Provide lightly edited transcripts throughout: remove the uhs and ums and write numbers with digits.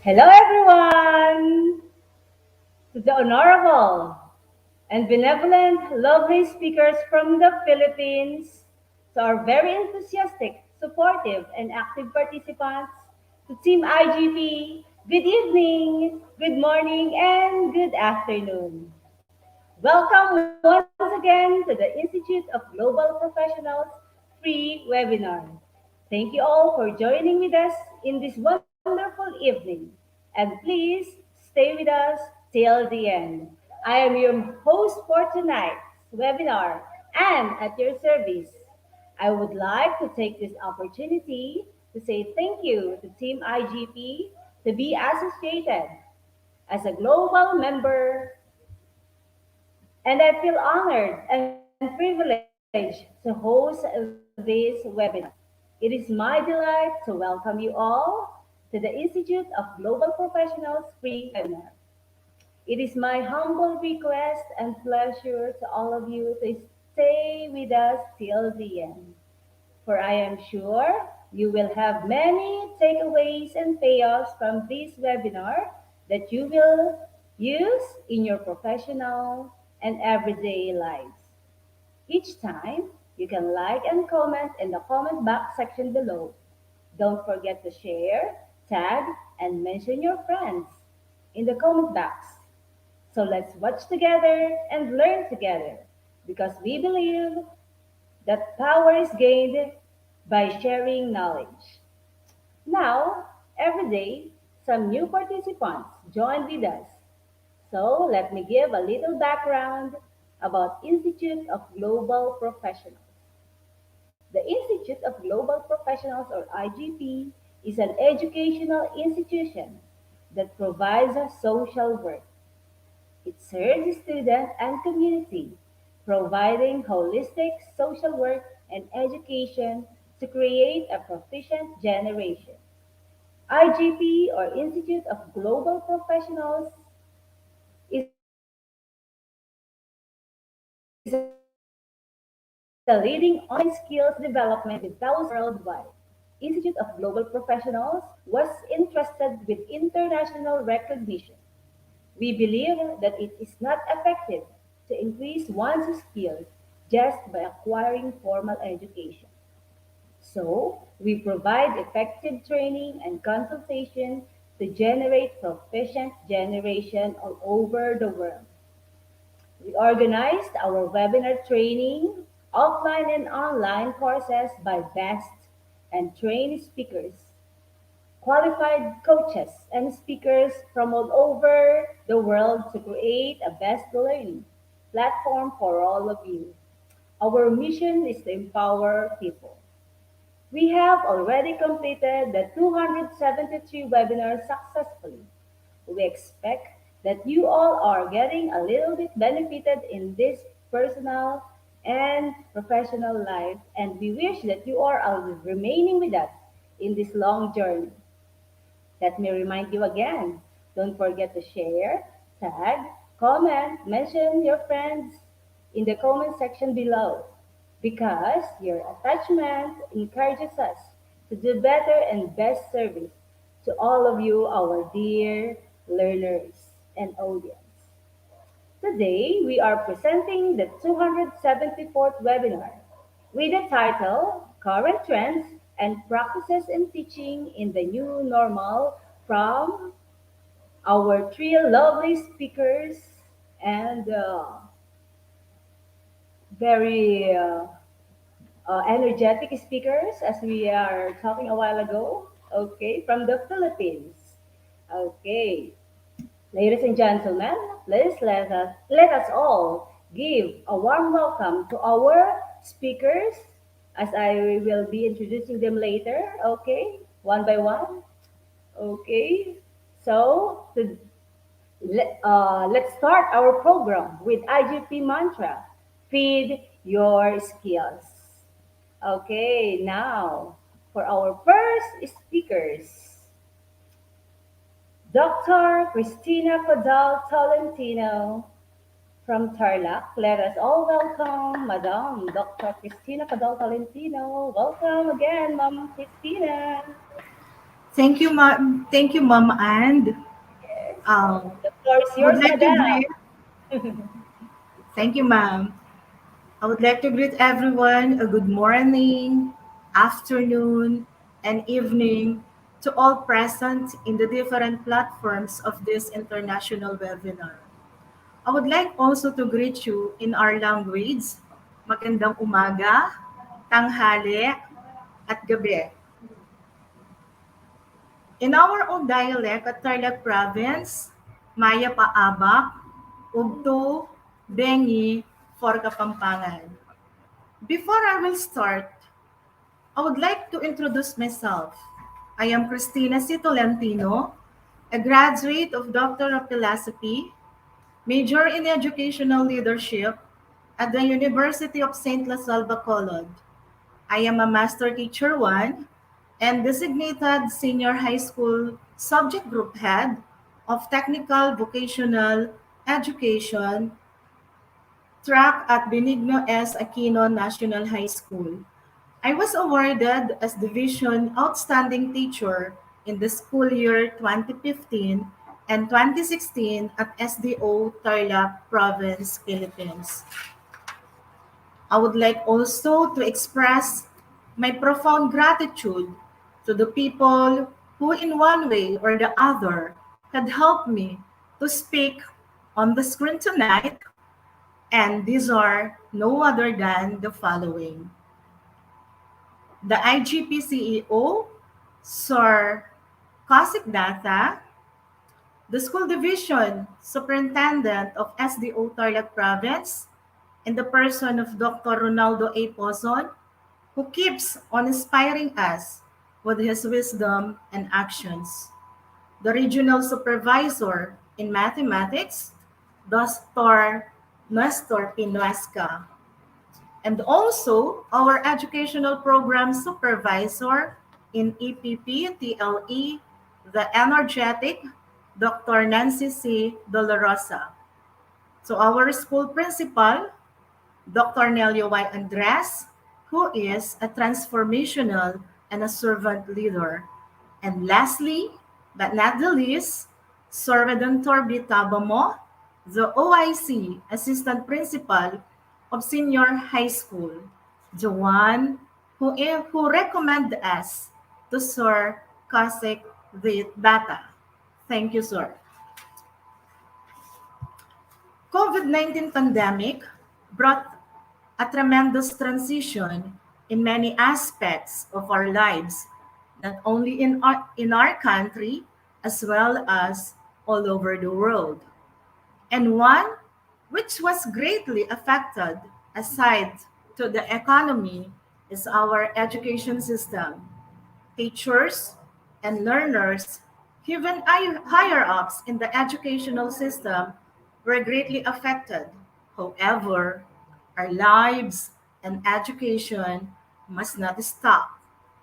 Hello, everyone, to the honorable and benevolent, lovely speakers from the Philippines, to our very enthusiastic, supportive, and active participants, to Team IGP, good evening, good morning, and good afternoon. Welcome once again to the Institute of Global Professionals free webinar. Thank you all for joining with us in this wonderful evening. And please stay with us till the end. I am your host for tonight's webinar and at your service. I would like to take this opportunity to say thank you to Team IGP to be associated as a global member, and I feel honored and privileged to host this webinar. It is my delight to welcome you all to the Institute of Global Professionals free webinar. It is my humble request and pleasure to all of you to stay with us till the end, for I am sure you will have many takeaways and payoffs from this webinar that you will use in your professional and everyday lives. Each time, you can like and comment in the comment box section below. Don't forget to share, tag, and mention your friends in the comment box. So let's watch together and learn together because we believe that power is gained by sharing knowledge. Now, every day, some new participants join with us. So let me give a little background about Institute of Global Professionals. The Institute of Global Professionals, or IGP, is an educational institution that provides a social work. It serves students and community, providing holistic social work and education to create a proficient generation. IGP, or Institute of Global Professionals, is a leading online skills development with thousands worldwide. Institute of Global Professionals was entrusted with international recognition. We believe that it is not effective to increase one's skills just by acquiring formal education. So, we provide effective training and consultation to generate proficient generation all over the world. We organized our webinar training, offline and online courses by best and trained speakers, qualified coaches, and speakers from all over the world to create a best learning platform for all of you. Our mission is to empower people. We have already completed the 273 webinars successfully. We expect that you all are getting a little bit benefited in this personal and professional life, and we wish that you are all remaining with us in this long journey. Let me remind you again, don't forget to share, tag, comment, mention your friends in the comment section below because your attachment encourages us to do better and best service to all of you, our dear learners and audience. Today, we are presenting the 274th webinar with the title Current Trends and Practices in Teaching in the New Normal from our three lovely speakers and very energetic speakers, as we are talking a while ago, okay, from the Philippines. Okay, ladies and gentlemen, please let us all give a warm welcome to our speakers as I will be introducing them later, okay, one by one. Okay, so let's start our program with IGP mantra, feed your skills. Okay, now for our first speakers, Dr. Christina Codal Tolentino from Tarlac. Let us all welcome Madam Dr. Christina Codal Tolentino. Welcome again, Mom Christina. Thank you, ma'am. Thank you, ma'am. And Yes. um, The floor is I would yours, like to madam. greet. Thank you, ma'am. I would like to greet everyone a good morning, afternoon, and evening to all present in the different platforms of this international webinar. I would like also to greet you in our language. Magandang umaga, tanghali, at gabi. In our own dialect at Tarlac Province, Maya Paabak, Ugto, Bengi, for Kapampangan. Before I will start, I would like to introduce myself. I am Cristina C. Tolentino, a graduate of Doctor of Philosophy, major in Educational Leadership at the University of St. La Salle Bacolod. I am a Master Teacher 1 and designated Senior High School Subject Group Head of Technical Vocational Education track at Benigno S. Aquino National High School. I was awarded as Division Outstanding Teacher in the school year 2015 and 2016 at SDO Tarlac Province, Philippines. I would like also to express my profound gratitude to the people who, in one way or the other, had helped me to speak on the screen tonight, and these are no other than the following: the IGP CEO, Sir Kaushik Datta, the School Division Superintendent of SDO Tarlac Province, in the person of Dr. Ronaldo A. Pozon, who keeps on inspiring us with his wisdom and actions. The Regional Supervisor in Mathematics, Dr. Nestor Pinuesca, and also our Educational Program Supervisor in EPP TLE, the energetic Dr. Nancy C. Dolorosa. To our school principal, Dr. Nelio Y. Andres, who is a transformational and a servant leader. And lastly, but not the least, Sir Redentor B. Tabamo, the OIC Assistant Principal of Senior High School, the one who recommended us to Sir Kasek the Data. Thank you, sir. COVID-19 pandemic brought a tremendous transition in many aspects of our lives, not only in our country, as well as all over the world. And one which was greatly affected, aside to the economy, is our education system. Teachers and learners, even higher ups in the educational system, were greatly affected. However, our lives and education must not stop.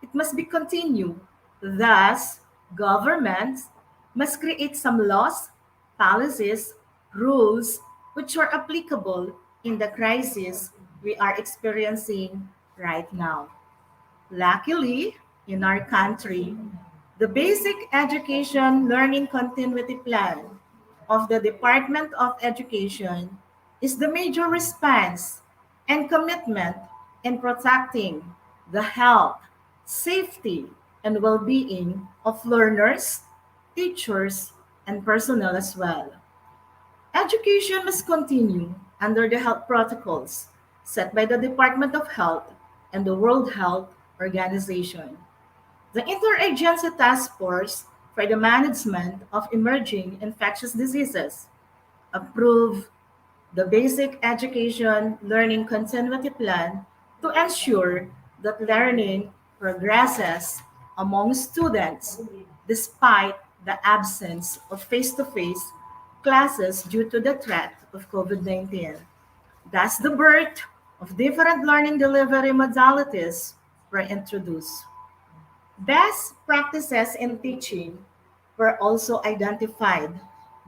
It must be continued. Thus, governments must create some laws, policies, rules which are applicable in the crisis we are experiencing right now. Luckily, in our country, the Basic Education Learning Continuity Plan of the Department of Education is the major response and commitment in protecting the health, safety, and well-being of learners, teachers, and personnel as well. Education must continue under the health protocols set by the Department of Health and the World Health Organization. The Interagency Task Force for the Management of Emerging Infectious Diseases approved the Basic Education Learning Continuity Plan to ensure that learning progresses among students despite the absence of face-to-face classes due to the threat of COVID-19. Thus, the birth of different learning delivery modalities were introduced. Best practices in teaching were also identified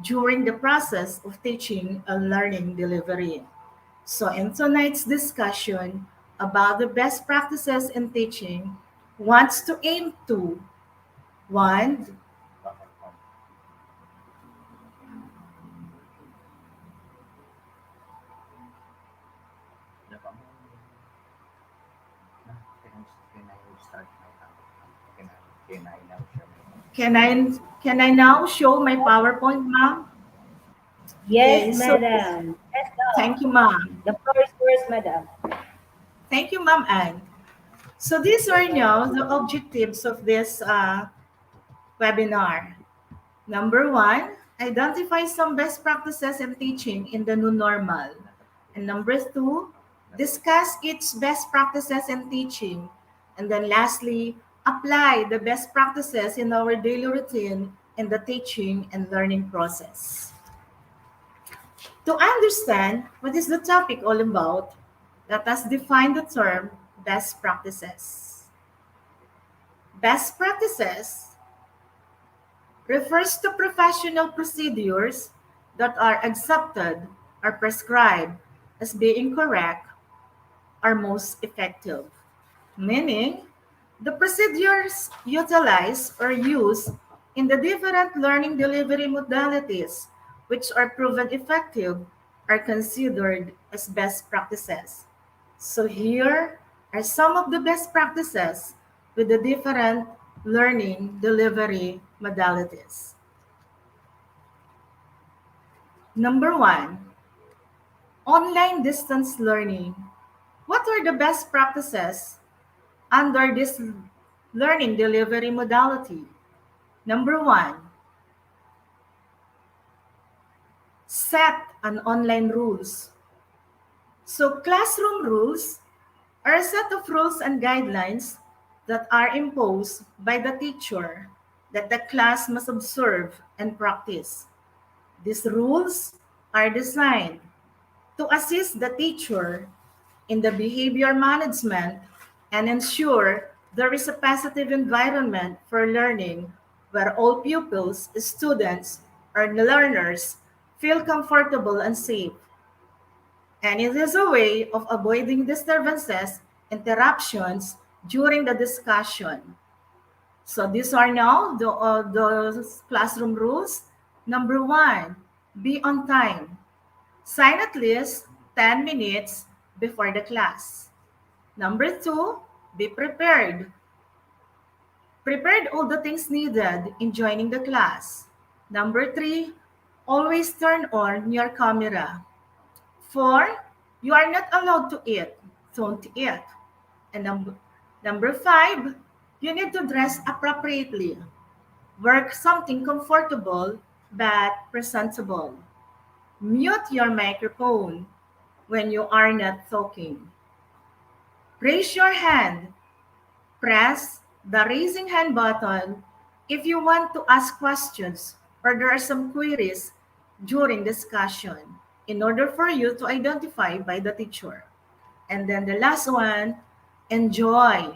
during the process of teaching and learning delivery. So, in tonight's discussion about the best practices in teaching, wants to aim to One, can I can I now show my PowerPoint, ma'am? Yes, Okay, so madam. Yes, thank no. you, ma'am. The floor is yours, madam. Thank you, ma'am Anne. So these are now the objectives of this webinar. Number one, identify some best practices in teaching in the new normal. And number two, discuss its best practices in teaching. And then lastly, apply the best practices in our daily routine in the teaching and learning process. To understand what is the topic all about, let us define the term best practices. Best practices refers to professional procedures that are accepted or prescribed as being correct or most effective, meaning the procedures utilized or used in the different learning delivery modalities which are proven effective are considered as best practices. So here are some of the best practices with the different learning delivery modalities. Number one, online distance learning. What are the best practices under this learning delivery modality? Number one, set an online rules. So classroom rules are a set of rules and guidelines that are imposed by the teacher that the class must observe and practice. These rules are designed to assist the teacher in the behavior management and ensure there is a positive environment for learning where all pupils, students, or learners feel comfortable and safe. And it is a way of avoiding disturbances, interruptions during the discussion. So these are now the classroom rules. Number one, be on time. Sign at least 10 minutes before the class. Number two, be prepared. Prepared all the things needed in joining the class. Number three, always turn on your camera. Four, you are not allowed to eat. Don't eat. And number five, you need to dress appropriately. Wear something comfortable but presentable. Mute your microphone when you are not talking. Raise your hand. Press the raising hand button if you want to ask questions or there are some queries during discussion in order for you to identify by the teacher. And then the last one, enjoy.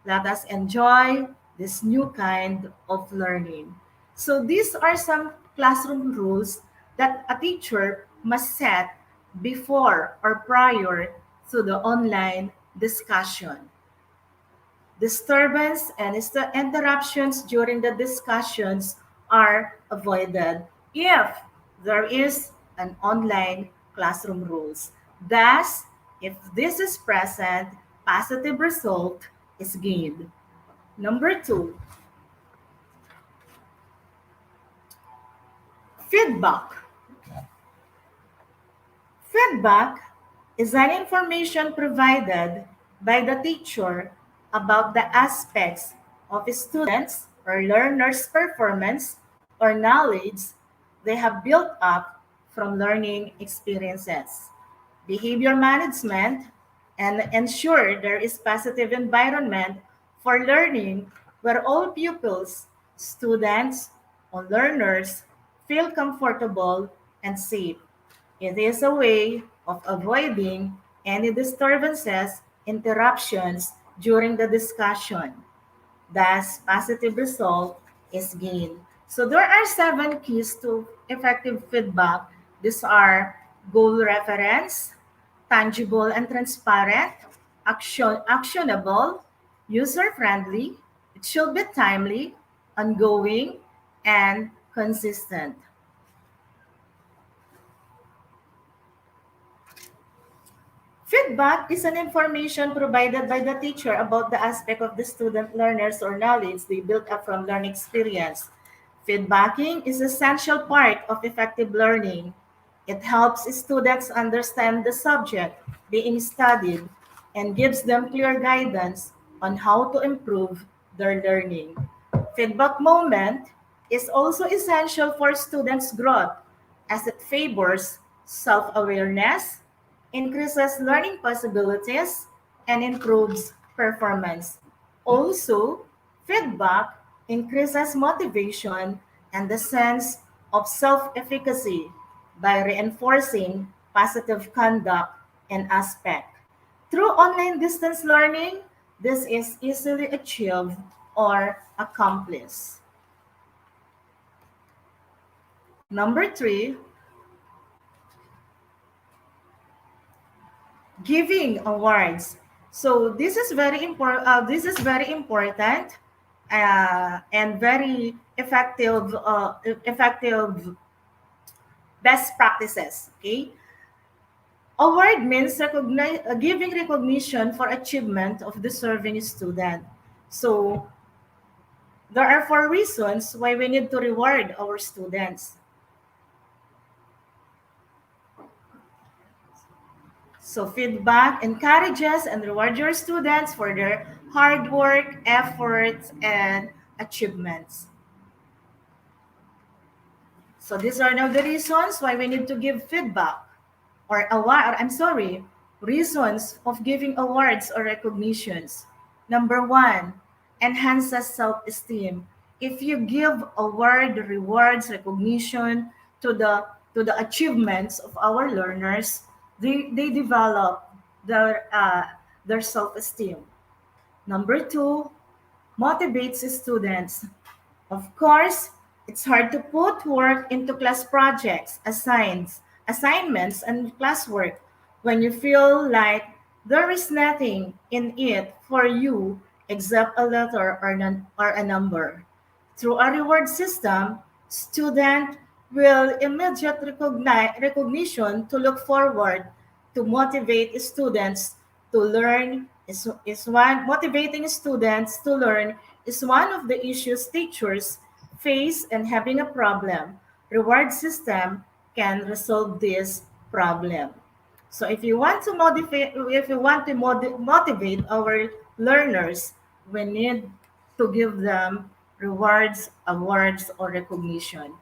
Let us enjoy this new kind of learning. So these are some classroom rules that a teacher must set before or prior to the online discussion. Disturbance and interruptions during the discussions are avoided if there is an online classroom rules. Thus, if this is present, positive result is gained. Number two, feedback. Feedback is an information provided by the teacher about the aspects of students' or learners' performance or knowledge they have built up from learning experiences. Behavior management and ensure there is positive environment for learning where all pupils, students, or learners feel comfortable and safe. It is a way of avoiding any disturbances, interruptions during the discussion. Thus, positive result is gained. So there are seven keys to effective feedback. These are goal reference, tangible and transparent, actionable, user-friendly, it should be timely, ongoing, and consistent. Feedback is an information provided by the teacher about the aspect of the student learners or knowledge they built up from learning experience. Feedbacking is an essential part of effective learning. It helps students understand the subject being studied and gives them clear guidance on how to improve their learning. Feedback moment is also essential for students' growth as it favors self-awareness, increases learning possibilities, and improves performance. Also, feedback increases motivation and the sense of self-efficacy by reinforcing positive conduct and aspect. Through online distance learning, this is easily achieved or accomplished. Number three, giving awards. So this is very important. And very effective. Effective best practices. Okay, award means giving recognition for achievement of deserving student. So there are four reasons why we need to reward our students. So feedback encourages and rewards your students for their hard work, efforts, and achievements. So these are now the reasons why we need to give feedback or award, or I'm sorry, reasons of giving awards or recognitions. Number one, enhances self-esteem. If you give award, rewards, recognition to the achievements of our learners, they develop their self-esteem. Number two, motivates students. Of course, it's hard to put work into class projects, assignments, and classwork when you feel like there is nothing in it for you except a letter or a number. Through a reward system, student will immediate recognition to look forward to motivate students to learn is one motivating students to learn is one of the issues teachers face and having a problem. Reward system can resolve this problem. So if you want to motivate our learners, we need to give them rewards, awards, or recognition.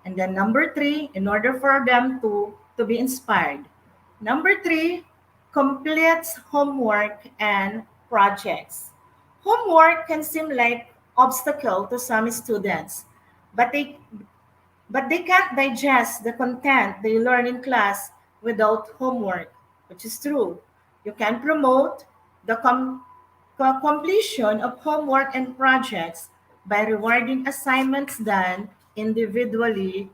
And then number three, in order for them to be inspired. Number three, completes homework and projects. Homework can seem like obstacle to some students, but they can't digest the content they learn in class without homework, which is true. You can promote the completion of homework and projects by rewarding assignments done individually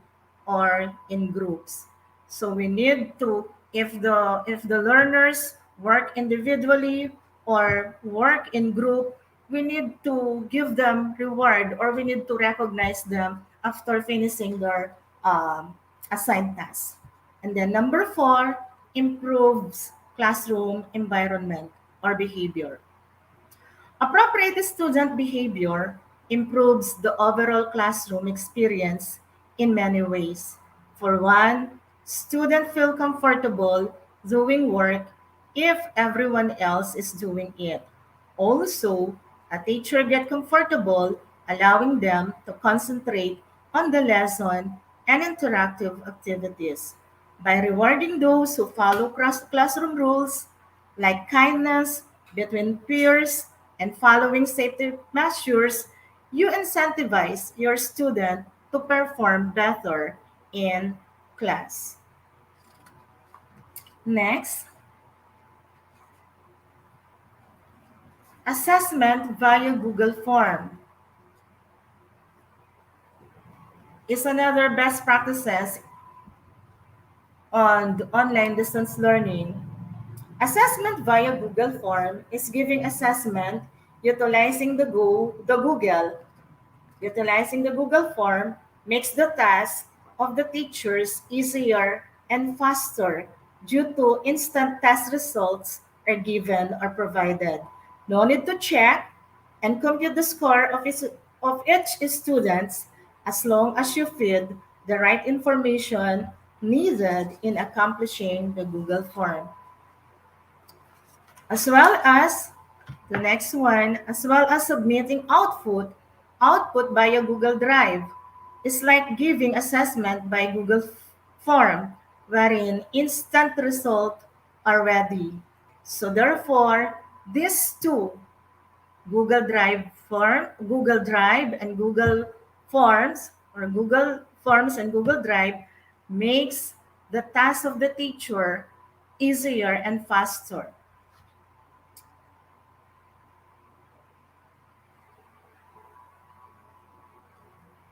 or in groups. So we need to, if the learners work individually or work in group, we need to give them reward or we need to recognize them after finishing their assigned tasks. And then number four, improves classroom environment or behavior. Appropriate student behavior improves the overall classroom experience in many ways. For one, students feel comfortable doing work if everyone else is doing it. Also, a teacher get comfortable allowing them to concentrate on the lesson and interactive activities. By rewarding those who follow classroom rules like kindness between peers and following safety measures, you incentivize your student to perform better in class. Next, assessment via Google Form is another best practices on the online distance learning. Assessment via Google Form is giving assessment utilizing the Google. Utilizing the Google form makes the task of the teachers easier and faster due to instant test results are given or provided. No need to check and compute the score of each student as long as you feed the right information needed in accomplishing the Google form. As well as the next one, as well as submitting output via Google Drive. It's like giving assessment by Google Form, wherein instant result are ready. So therefore, these two, Google Drive and Google Forms, or Google Forms and Google Drive, makes the task of the teacher easier and faster.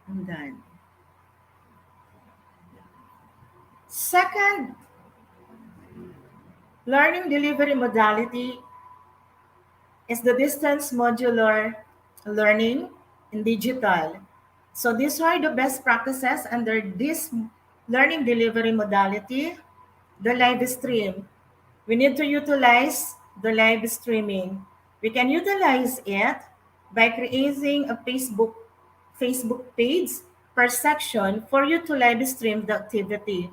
And then, second learning delivery modality is the distance modular learning in digital. So these are the best practices under this learning delivery modality, the live stream. We need to utilize the live streaming. We can utilize it by creating a Facebook page per section for you to live stream the activity.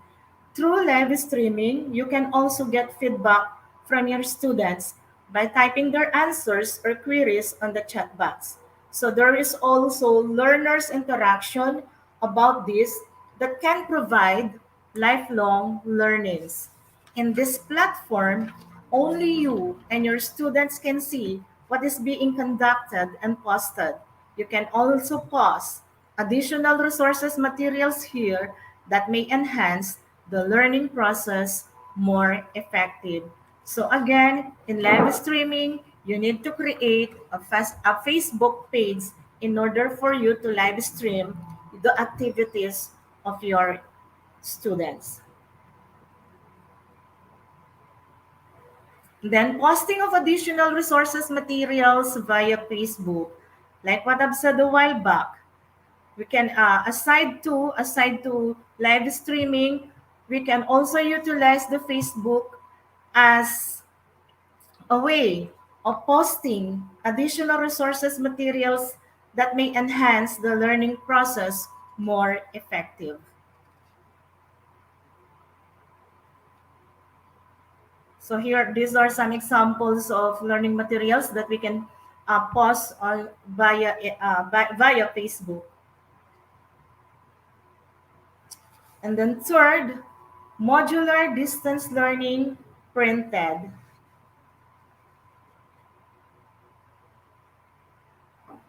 Through live streaming, you can also get feedback from your students by typing their answers or queries on the chat box. So there is also learners interaction about this that can provide lifelong learnings. In this platform, only you and your students can see what is being conducted and posted. You can also post additional resources materials here that may enhance the learning process more effective. So again, in live streaming, you need to create a Facebook page in order for you to live stream the activities of your students. Then posting of additional resources materials via Facebook, like what I've said a while back. We can aside to live streaming, we can also utilize the Facebook as a way of posting additional resources materials that may enhance the learning process more effective. So here, these are some examples of learning materials that we can post on via Facebook. And then third, modular distance learning printed.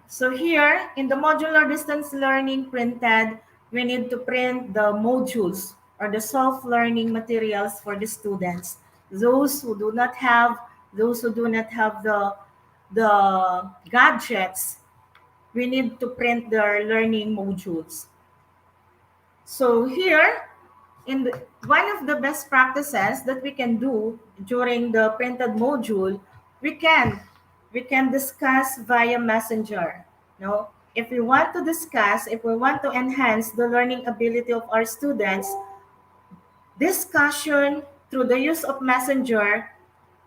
So here, in the modular distance learning printed, we need to print the modules or the self-learning materials for the students. Those who do not have, those who do not have the gadgets, we need to print their learning modules. So here, one of the best practices that we can do during the printed module, we can we can discuss via messenger. No, if we want to discuss, if we want to enhance the learning ability of our students, discussion through the use of messenger,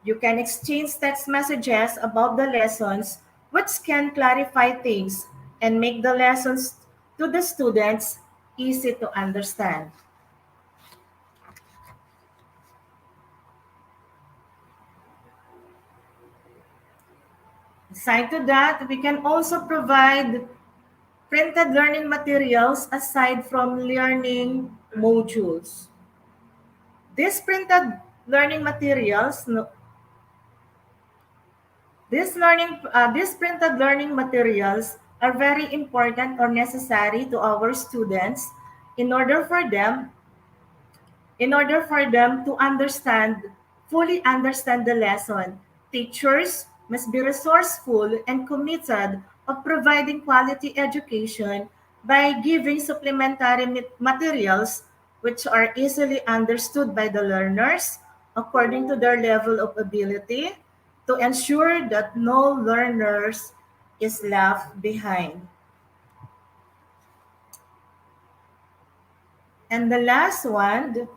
you can exchange text messages about the lessons, which can clarify things and make the lessons to the students easy to understand. Aside to that, we can also provide printed learning materials aside from learning modules. These printed learning materials, these printed learning materials are very important or necessary to our students in order for them to fully understand the lesson. Teachers must be resourceful and committed of providing quality education by giving supplementary materials which are easily understood by the learners according to their level of ability to ensure that no learners is left behind. And the last one,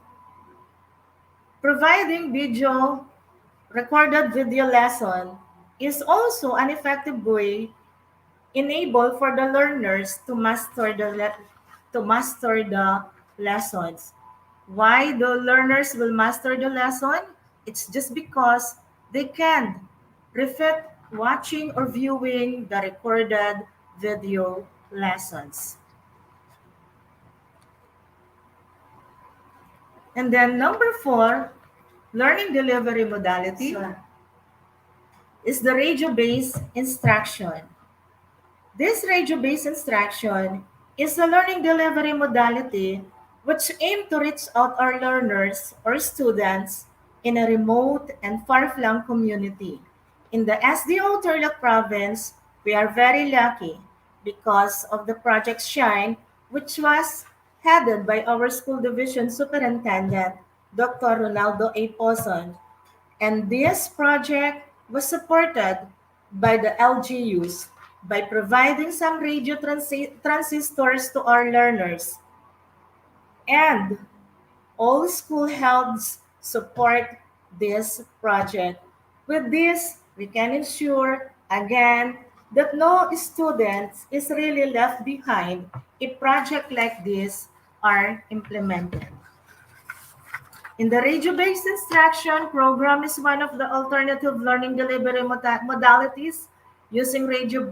providing video recorded video lesson is also an effective way enable for the learners to master the lessons. Why the learners will master the lesson? It's just because they can repeat watching or viewing the recorded video lessons. And then number 4, learning delivery modality is the radio-based instruction. This radio-based instruction is a learning delivery modality which aims to reach out our learners or students in a remote and far-flung community. In the SDO Tarlac province, we are very lucky because of the Project Shine, which was headed by our school division superintendent, Dr. Ronaldo A. Poson, and this project was supported by the LGUs by providing some radio transistors to our learners. And all school heads support this project. With this, we can ensure again that no students is really left behind if project like this are implemented. In the radio-based instruction program is one of the alternative learning delivery modalities using radio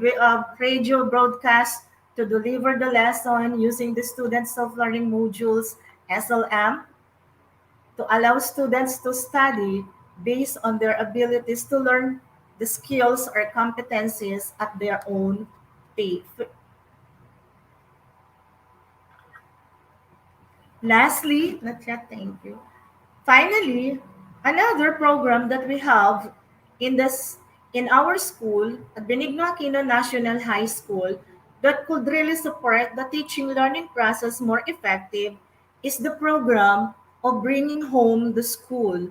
broadcast to deliver the lesson using the student self-learning modules SLM to allow students to study based on their abilities to learn the skills or competencies at their own pace. Lastly, not yet, thank you. Finally, another program that we have in our school at Benigno Aquino National High School that could really support the teaching learning process more effective is the program of bringing home the school.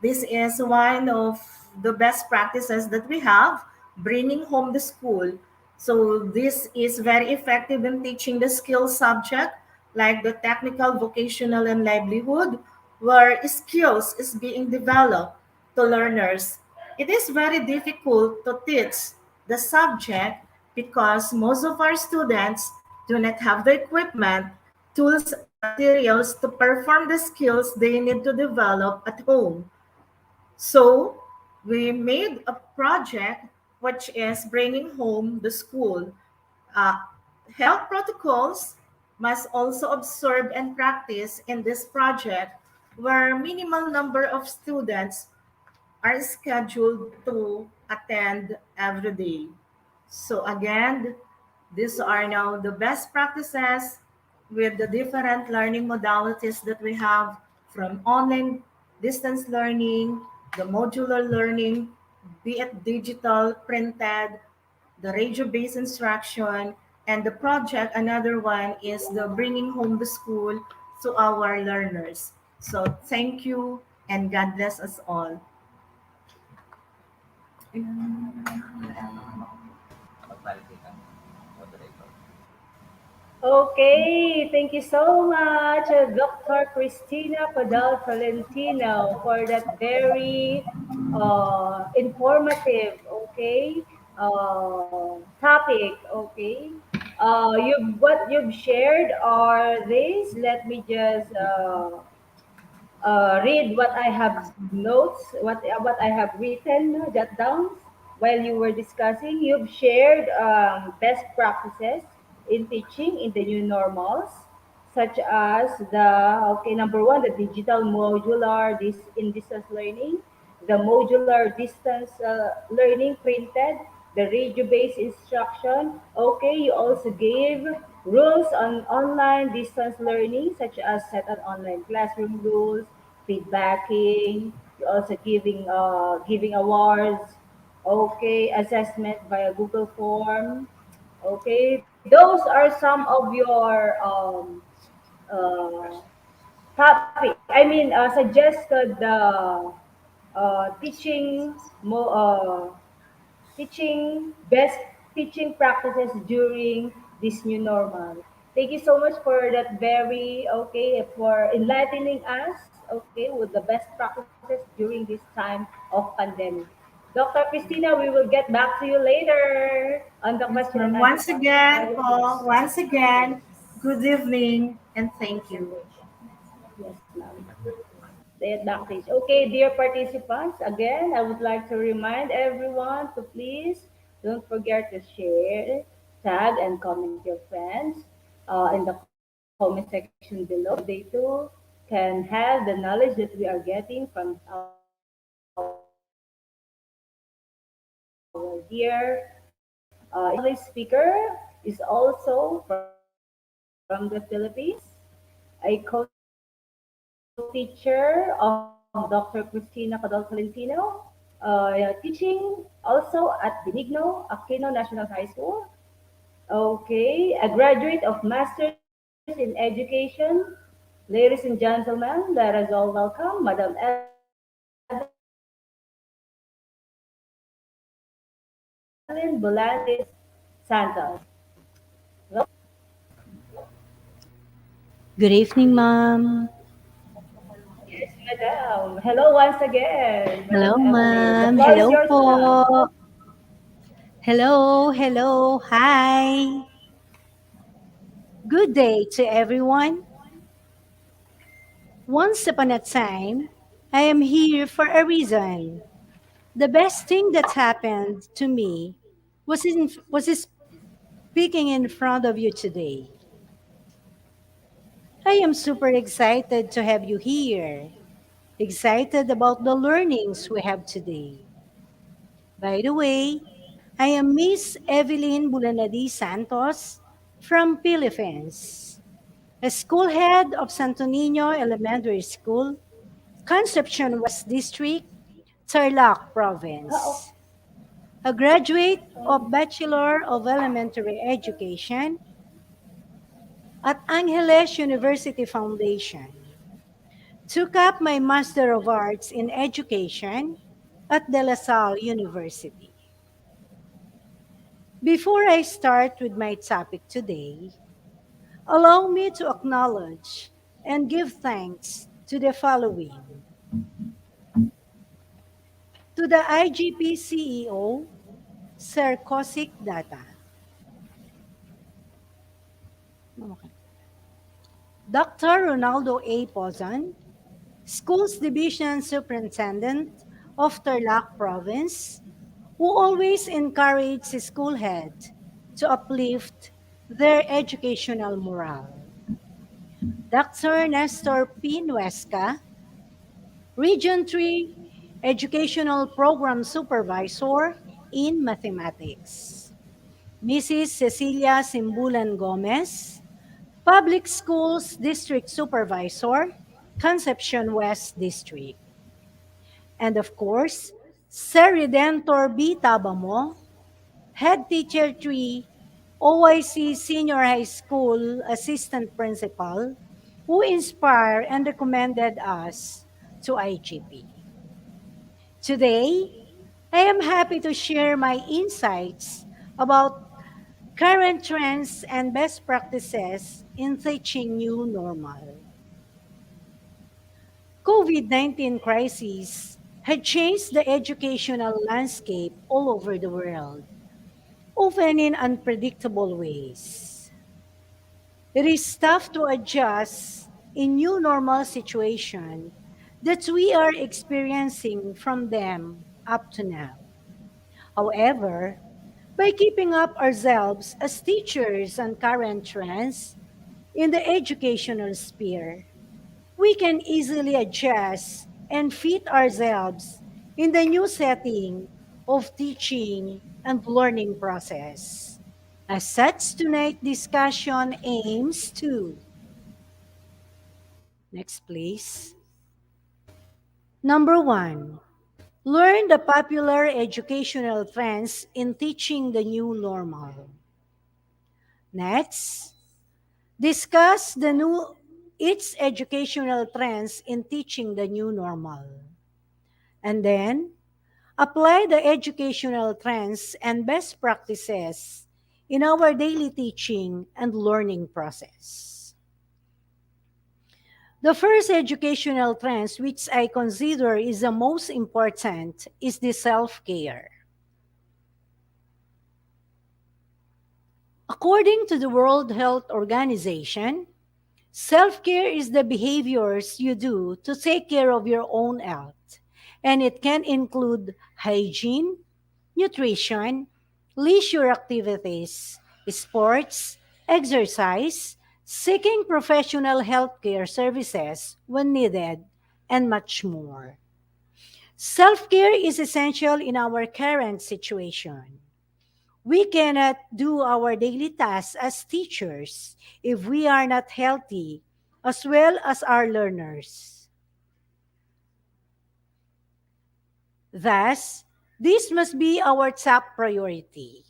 This is one of the best practices that we have, bringing home the school. So this is very effective in teaching the skill subject like the technical, vocational, and livelihood, where skills is being developed to learners. It is very difficult to teach the subject because most of our students do not have the equipment, tools, and materials to perform the skills they need to develop at home. So we made a project which is bringing home the school. Uh, Health protocols must also observe and practice in this project where minimal number of students are scheduled to attend every day. So again, these are now the best practices with the different learning modalities that we have from online distance learning, the modular learning, be it digital, printed, the radio-based instruction, and the project, another one is the bringing home the school to our learners. So thank you and God bless us all. Okay, thank you so much, Dr. Christina Codal Tolentino, for that very informative, okay, topic, okay. What you've shared are these. Let me just read what I have notes, what I have written, jot down while you were discussing. You've shared best practices in teaching in the new normals, such as number one, the digital modular this in distance learning, the modular distance learning printed, the radio-based instruction. Okay, you also gave rules on online distance learning, such as set an online classroom rules, feedbacking. You also giving awards. Okay, assessment via Google form. Okay, those are some of your uh, topic. I mean, suggested teaching teaching best teaching practices during this new normal. Thank you so much for that very okay for enlightening us okay with the best practices during this time of pandemic. Dr. Christina, we will get back to you later on the Yes, question and ma'am. answer Once part. I again, will Paul, close. once again, good evening and thank you. Yes, ma'am. The advantage. Okay, dear participants, again, I would like to remind everyone to please don't forget to share, tag, and comment your friends in the comment section below so that they too can have the knowledge that we are getting from our dear international speaker is also from the Philippines, a co-teacher of Dr. Christina Cadol Tolentino, teaching also at Benigno Aquino National High School. Okay, a graduate of Masters in Education. Ladies and gentlemen, let us all welcome Madam Evelyn Bolantes Santos. Welcome, Madam. Good evening, ma'am. Yes, Madam. Hello once again, Madam Hello, Evelyn. The ma'am. floor is Hello yours, Madam. po. Hello, hello. Hi. Good day to everyone. Once upon a time, I am here for a reason. The best thing that happened to me was speaking in front of you today. I am super excited to have you here. Excited about the learnings we have today. By the way, I am Miss Evelyn Bulanadi Santos from Philippines, a school head of Santo Niño Elementary School, Concepcion West District, Tarlac Province, a graduate of Bachelor of Elementary Education at Angeles University Foundation. Took up my Master of Arts in Education at De La Salle University. Before I start with my topic today, allow me to acknowledge and give thanks to the following: to the IGP CEO, Sir Kosik Data, Dr. Ronaldo A. Pozan, Schools Division Superintendent of Tarlac Province, who always encouraged his school head to uplift their educational morale. Dr. Nestor P. Nuesca, Region 3 Educational Program Supervisor in Mathematics. Mrs. Cecilia Simbulan Gomez, Public Schools District Supervisor, Concepcion West District. And of course, Sir Redentor B. Tabamo, Head Teacher 3, OIC Senior High School Assistant Principal, who inspired and recommended us to IGP. Today, I am happy to share my insights about current trends and best practices in teaching new normal. COVID-19 crisis had changed the educational landscape all over the world, often in unpredictable ways. It is tough to adjust in new normal situation that we are experiencing from them up to now. However, by keeping up ourselves as teachers and current trends in the educational sphere, we can easily adjust and fit ourselves in the new setting of teaching and learning process. As such, tonight's discussion aims to, next please. Number one, learn the popular educational trends in teaching the new normal. Next, discuss the new its educational trends in teaching the new normal. And then, apply the educational trends and best practices in our daily teaching and learning process. The first educational trend, which I consider is the most important, is the self-care. According to the World Health Organization, self-care is the behaviors you do to take care of your own health, and it can include hygiene, nutrition, leisure activities, sports, exercise, seeking professional healthcare services when needed, and much more. Self-care is essential in our current situation. We cannot do our daily tasks as teachers if we are not healthy, as well as our learners. Thus, this must be our top priority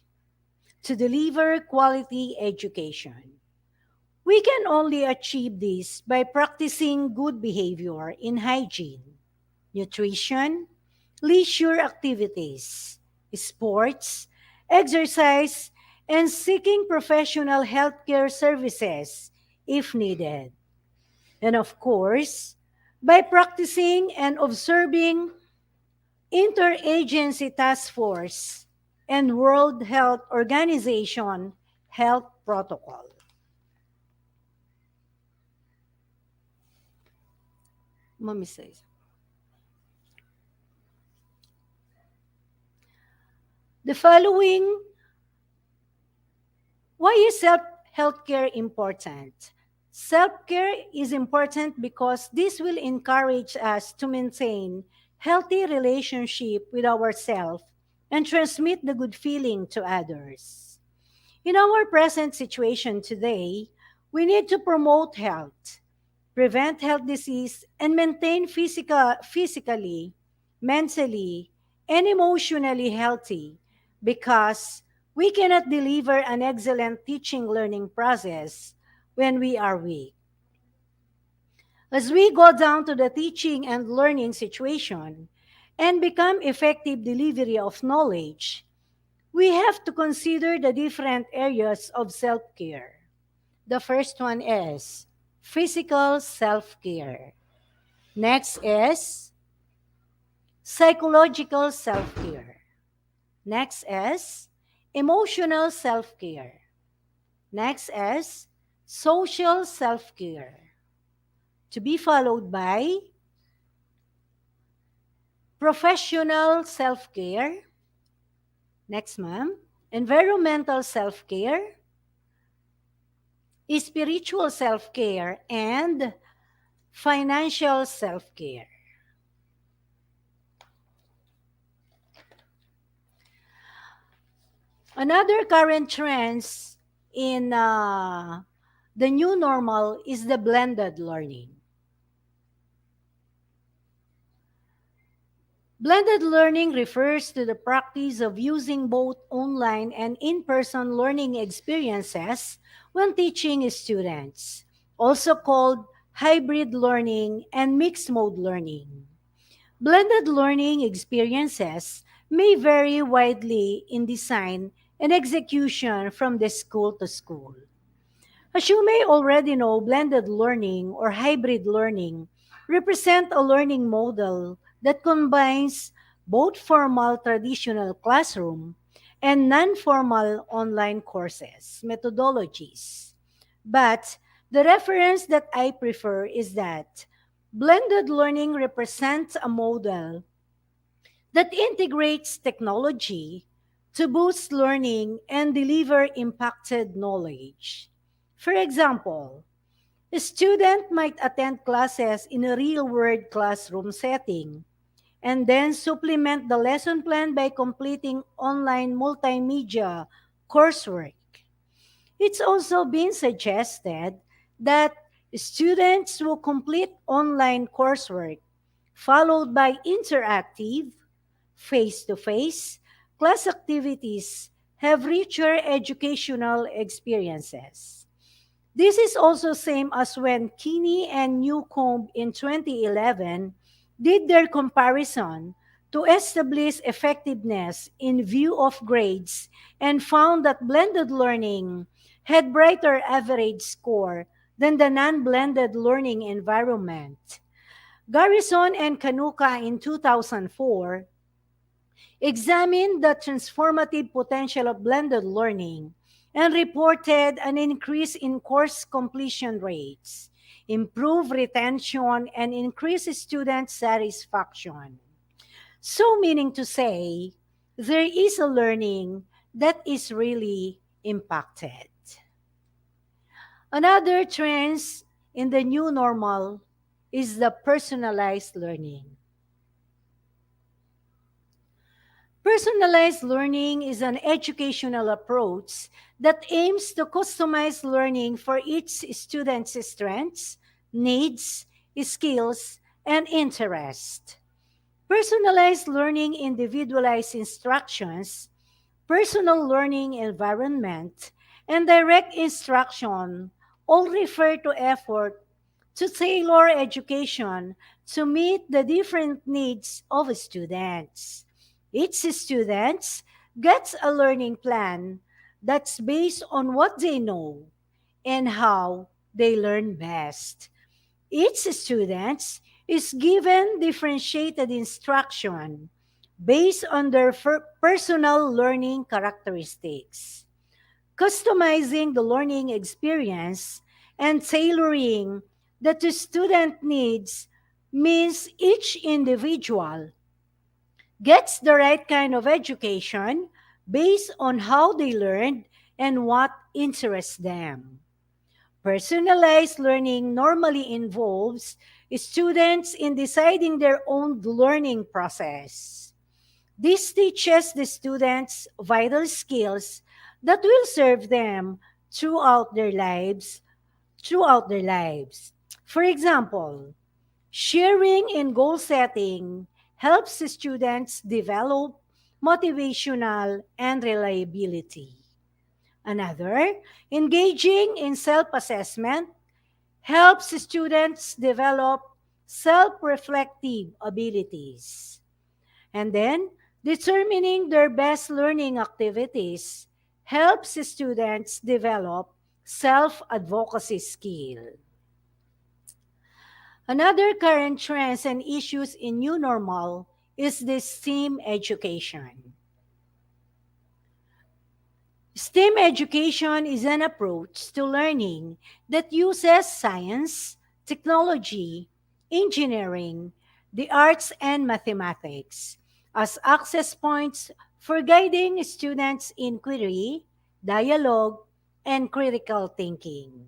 to deliver quality education. We can only achieve this by practicing good behavior in hygiene, nutrition, leisure activities, sports, exercise, and seeking professional healthcare services if needed. And of course, by practicing and observing Interagency Task Force and World Health Organization health protocol. Mommy says. The following, why is healthcare important? Self-care is important because this will encourage us to maintain healthy relationship with ourselves and transmit the good feeling to others. In our present situation today, we need to promote health, prevent health disease, and maintain physically, mentally, and emotionally healthy because we cannot deliver an excellent teaching learning process when we are weak. As we go down to the teaching and learning situation and become effective delivery of knowledge, we have to consider the different areas of self-care. The first one is physical self-care. Next is psychological self-care. Next is emotional self-care. Next is social self-care. To be followed by professional self-care. Next, ma'am. Environmental self-care, spiritual self-care, and financial self-care. Another current trends in the new normal is the blended learning. Blended learning refers to the practice of using both online and in-person learning experiences when teaching students, also called hybrid learning and mixed mode learning. Blended learning experiences may vary widely in design and execution from the school to school. As you may already know, blended learning or hybrid learning represent a learning model that combines both formal traditional classroom and non-formal online courses, methodologies. But the reference that I prefer is that blended learning represents a model that integrates technology to boost learning and deliver impacted knowledge. For example, a student might attend classes in a real-world classroom setting and then supplement the lesson plan by completing online multimedia coursework. It's also been suggested that students who complete online coursework followed by interactive, face-to-face class activities have richer educational experiences. This is also same as when Kinney and Newcomb in 2011 did their comparison to establish effectiveness in view of grades and found that blended learning had brighter average score than the non-blended learning environment. Garrison and Kanuka in 2004 examined the transformative potential of blended learning and reported an increase in course completion rates, improved retention, and increased student satisfaction. So, meaning to say, there is a learning that is really impacted. Another trend in the new normal is the personalized learning. Personalized learning is an educational approach that aims to customize learning for each student's strengths, needs, skills, and interests. Personalized learning individualized instructions, personal learning environment, and direct instruction all refer to effort to tailor education to meet the different needs of students. Each student gets a learning plan that's based on what they know and how they learn best. Each student is given differentiated instruction based on their personal learning characteristics. Customizing the learning experience and tailoring that the student needs means each individual gets the right kind of education based on how they learned and what interests them. Personalized learning normally involves students in deciding their own learning process. This teaches the students vital skills that will serve them throughout their lives. For example, sharing in goal setting helps the students develop motivational and reliability. Another, engaging in self assessment helps students develop self reflective abilities. And then, determining their best learning activities helps students develop self advocacy skill. Another current trends and issues in new normal is the STEAM education. STEAM education is an approach to learning that uses science, technology, engineering, the arts, and mathematics as access points for guiding students' inquiry, dialogue, and critical thinking.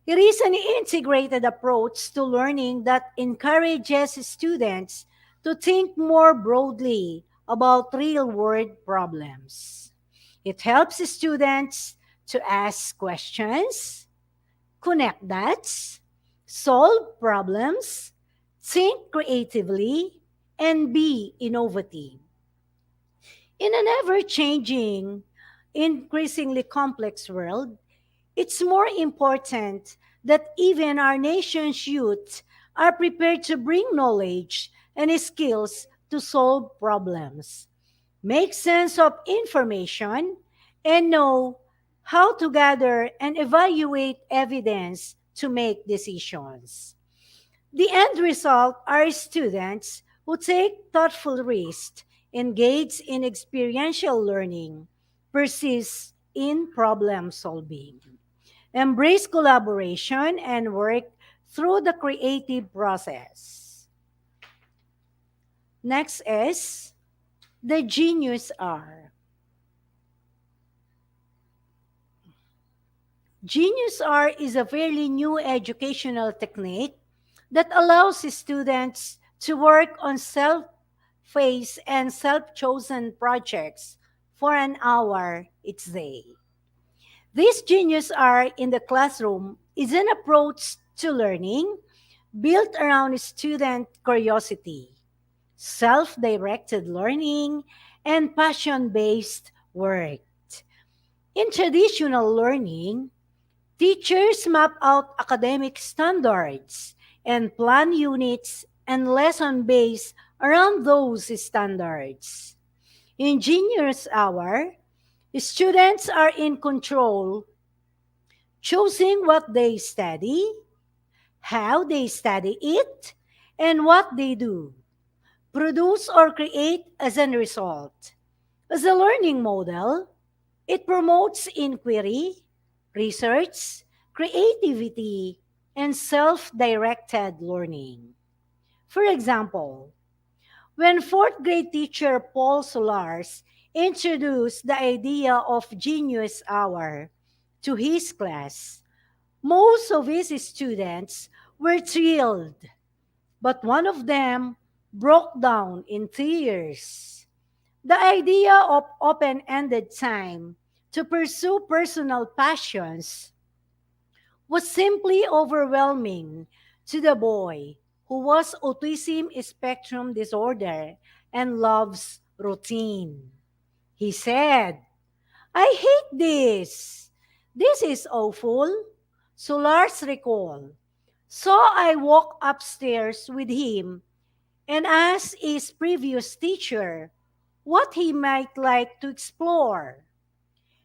It is an integrated approach to learning that encourages students to think more broadly about real world problems. It helps students to ask questions, connect dots, solve problems, think creatively, and be innovative. In an ever changing, increasingly complex world, it's more important that even our nation's youth are prepared to bring knowledge and skills to solve problems, make sense of information, and know how to gather and evaluate evidence to make decisions. The end result are students who take thoughtful risks, engage in experiential learning, persist in problem solving, embrace collaboration, and work through the creative process. Next is the Genius R. Genius R is a fairly new educational technique that allows students to work on self-paced and self-chosen projects for an hour each day. This Genius R in the classroom is an approach to learning built around student curiosity, self directed learning, and passion based work. In traditional learning, teachers map out academic standards and plan units and lesson based around those standards. In Genius Hour, students are in control, choosing what they study, how they study it, and what they do, produce or create as a result. As a learning model, it promotes inquiry, research, creativity, and self directed learning. For example, when fourth grade teacher Paul Solars introduced the idea of Genius Hour to his class, most of his students were thrilled, but one of them broke down in tears. The idea of open ended time to pursue personal passions was simply overwhelming to the boy who was autism spectrum disorder and loves routine. He said, I hate this. This is awful. Solars recall. So I walked upstairs with him and asked his previous teacher what he might like to explore.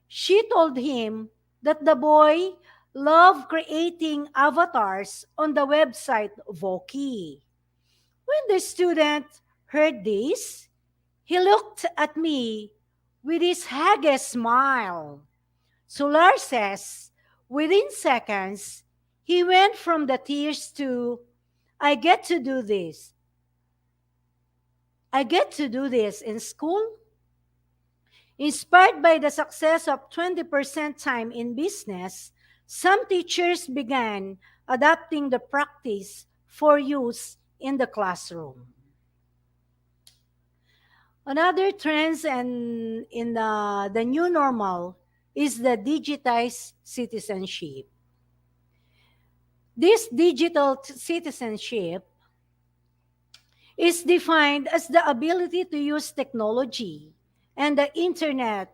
She told him that the boy loved creating avatars on the website Voki. When the student heard this, he looked at me with his haggard smile. Solar says, within seconds, he went from the tears to, I get to do this. I get to do this in school. Inspired by the success of 20% time in business, some teachers began adapting the practice for use in the classroom. Another trend and in the new normal is the digitized citizenship. This citizenship is defined as the ability to use technology and the internet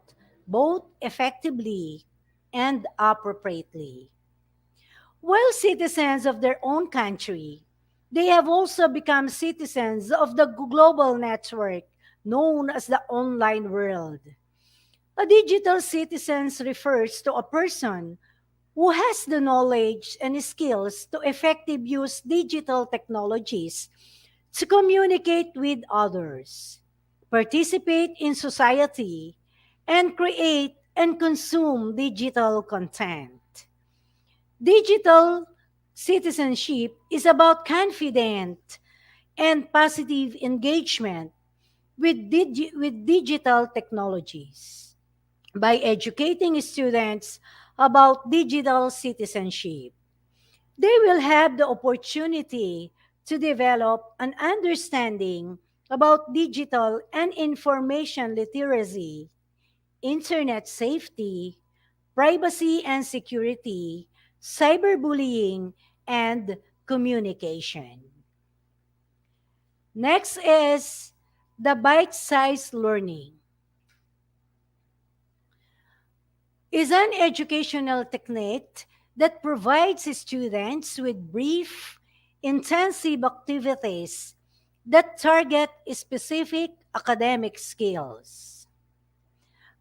both effectively and appropriately. While citizens of their own country, they have also become citizens of the global network known as the online world. A digital citizen refers to a person who has the knowledge and skills to effectively use digital technologies to communicate with others, participate in society, and create and consume digital content. Digital citizenship is about confident and positive engagement with digital technologies. By educating students about digital citizenship, they will have the opportunity to develop an understanding about digital and information literacy, internet safety, privacy and security, cyberbullying, and communication. Next is the bite-sized learning. Is an educational technique that provides students with brief, intensive activities that target specific academic skills.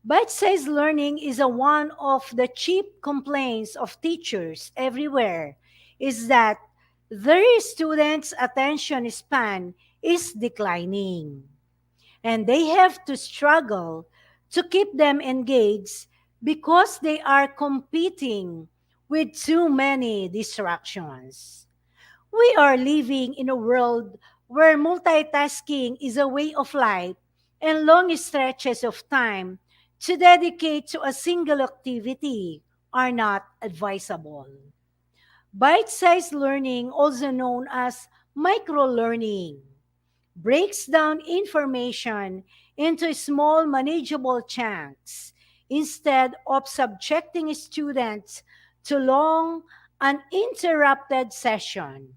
Bite-sized learning is a one of the chief complaints of teachers everywhere is that their students' attention span is declining and they have to struggle to keep them engaged because they are competing with too many distractions. We are living in a world where multitasking is a way of life and long stretches of time to dedicate to a single activity are not advisable. Bite sized learning, also known as micro learning, breaks down information into small, manageable chunks instead of subjecting students to long, uninterrupted session.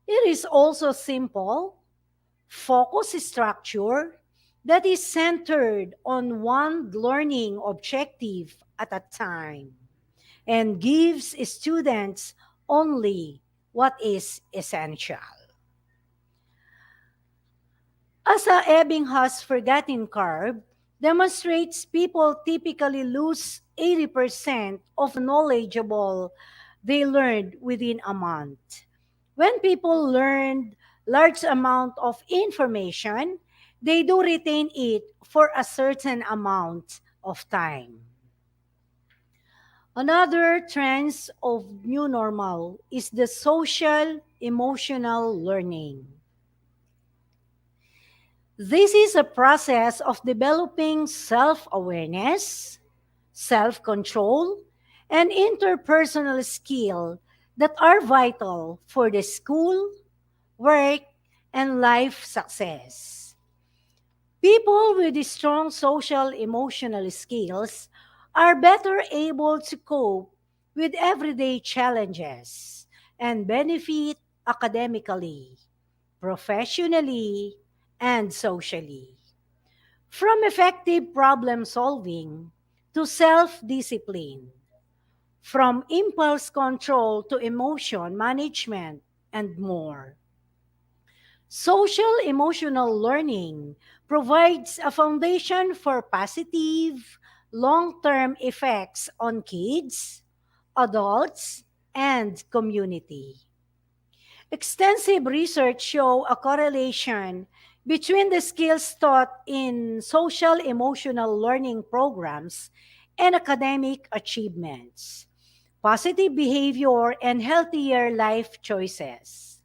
It is also simple, focused structure that is centered on one learning objective at a time and gives students only what is essential. As a Ebbinghaus forgotten curve demonstrates, people typically lose 80% of knowledgeable they learned within a month. When people learn large amount of information, they do retain it for a certain amount of time. Another trend of new normal is the social emotional learning. This is a process of developing self awareness, self control, and interpersonal skill that are vital for the school, work, and life success. People with strong social emotional skills are better able to cope with everyday challenges and benefit academically, professionally, and socially. From effective problem solving to self discipline, from impulse control to emotion management, and more. Social emotional learning provides a foundation for positive, long term effects on kids, adults, and community. Extensive research show a correlation between the skills taught in social emotional learning programs and academic achievements, positive behavior, and healthier life choices.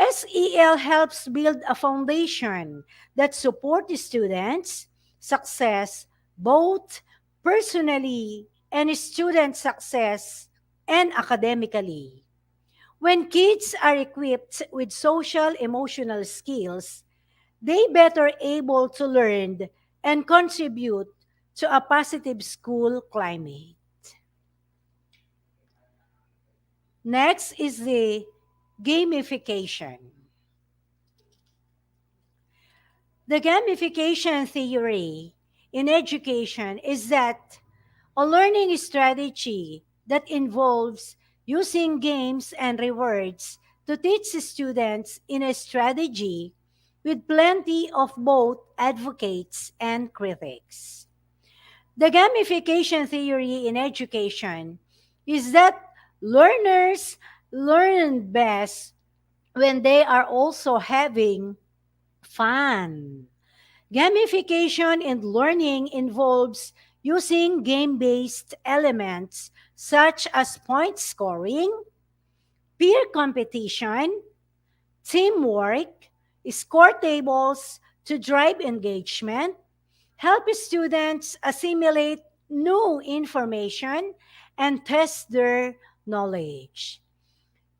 SEL helps build a foundation that supports students' success both personally and student success and academically. When kids are equipped with social emotional skills, they better able to learn and contribute to a positive school climate. Next is the gamification. The gamification theory in education is that a learning strategy that involves using games and rewards to teach students in a strategy with plenty of both advocates and critics. The gamification theory in education is that learners learn best when they are also having fun. Gamification in learning involves using game based elements such as point scoring, peer competition, teamwork, score tables to drive engagement, help students assimilate new information, and test their knowledge.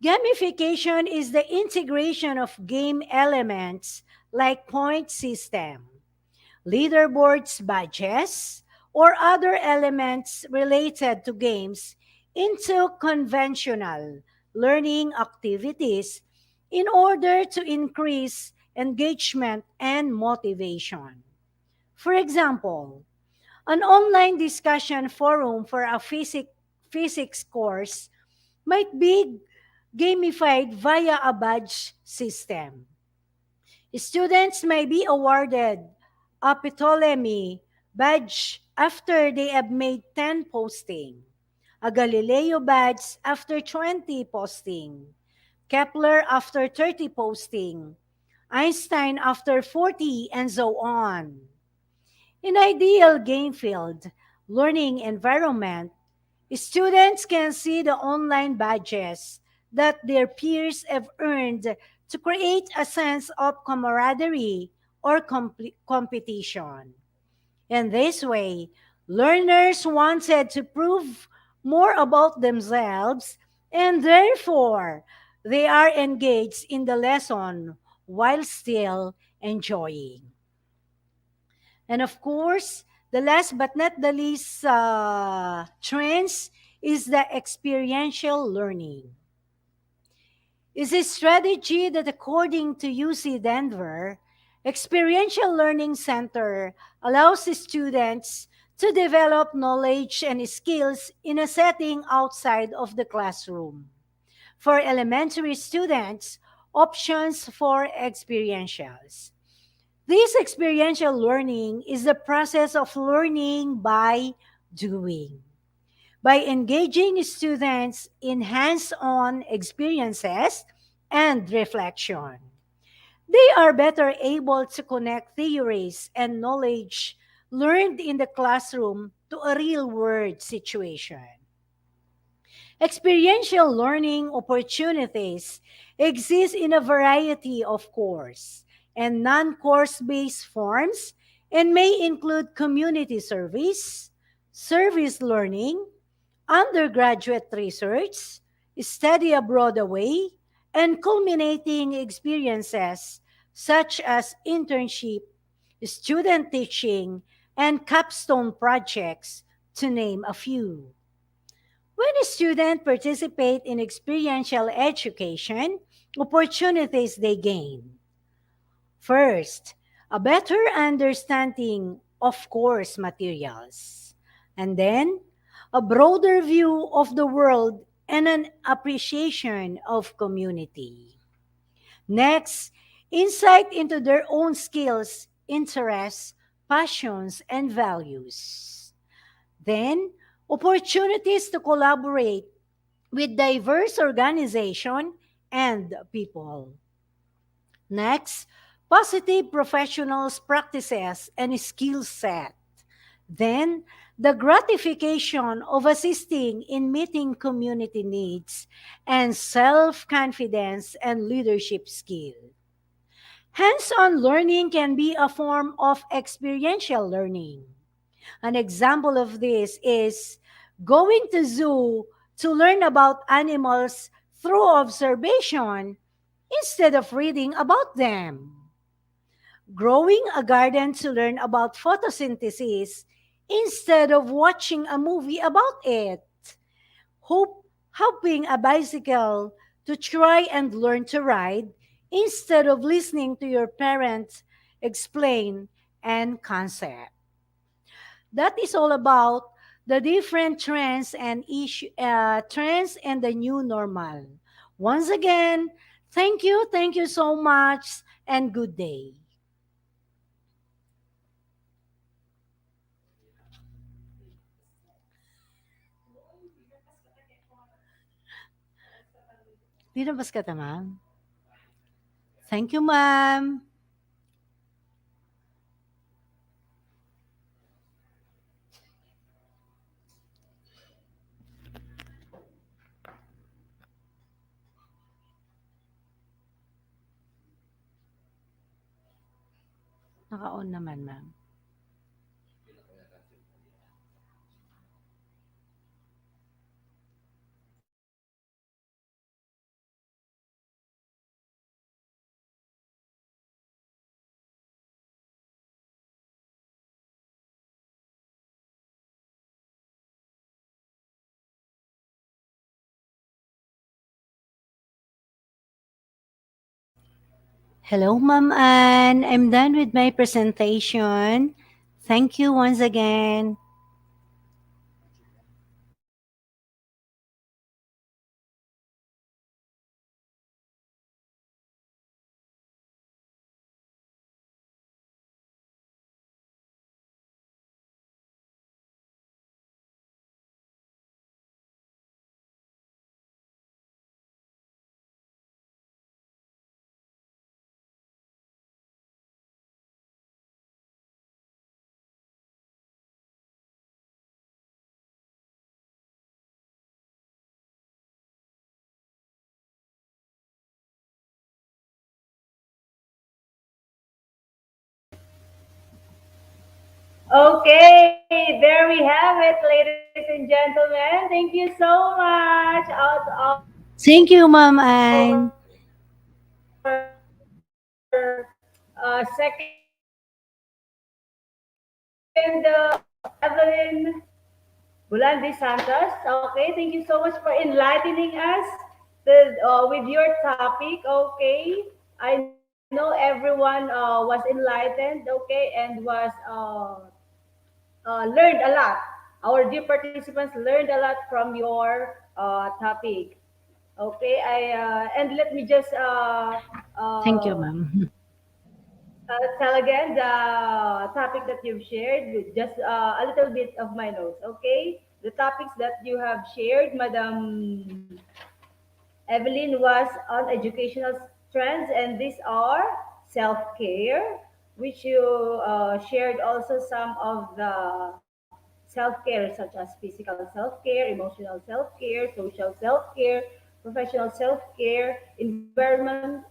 Gamification is the integration of game elements like point system, leaderboards, badges, or other elements related to games into conventional learning activities in order to increase engagement and motivation. For example, an online discussion forum for a physics course might be gamified via a badge system. Students may be awarded a Ptolemy badge after they have made 10 posting, a Galileo badge after 20 posting, Kepler after 30 posting, Einstein after 40, and so on. In ideal game field learning environment, students can see the online badges that their peers have earned to create a sense of camaraderie or competition. In this way, learners wanted to prove more about themselves and therefore they are engaged in the lesson while still enjoying. And of course, the last but not the least trends is the experiential learning. Is a strategy that, according to UC Denver, Experiential Learning Center allows students to develop knowledge and skills in a setting outside of the classroom. For elementary students, options for experientials. This experiential learning is the process of learning by doing. By engaging students in hands on experiences and reflection, they are better able to connect theories and knowledge learned in the classroom to a real world situation. Experiential learning opportunities exist in a variety of course and non course based forms and may include community service learning, undergraduate research, study abroad away, and culminating experiences such as internship, student teaching, and capstone projects, to name a few. When a student participate in experiential education, opportunities they gain. First, a better understanding of course materials. And then, a broader view of the world and an appreciation of community. Next, insight into their own skills, interests, passions, and values. Then, opportunities to collaborate with diverse organization and people. Next, positive professionals practices and skill set. Then, the gratification of assisting in meeting community needs and self-confidence and leadership skill. Hands-on learning can be a form of experiential learning. An example of this is going to zoo to learn about animals through observation instead of reading about them. Growing a garden to learn about photosynthesis instead of watching a movie about it. Hopping a bicycle to try and learn to ride instead of listening to your parents explain and concept. That is all about the different trends and the new normal. Once again, thank you so much, and good day. Dinabas ka ta, ma'am? Thank you, ma'am. Naka-on naman, ma'am. Hello, Ma'am Anne. I'm done with my presentation. Thank you once again. Okay, there we have it, ladies and gentlemen. Thank you so much out of Thank you, Ma'am our Anne. second Evelyn Bulandi Santos. Okay, thank you so much for enlightening us with your topic. Okay, I know everyone was enlightened. Okay, and was learned a lot. Our dear participants learned a lot from your topic. Okay, and let me just Thank you, ma'am. Tell again the topic that you've shared with just a little bit of my notes, okay? The topics that you have shared, Madam Evelyn, was on educational trends, and these are self-care, which you shared also some of the self-care such as physical self-care, emotional self-care, social self-care, professional self-care,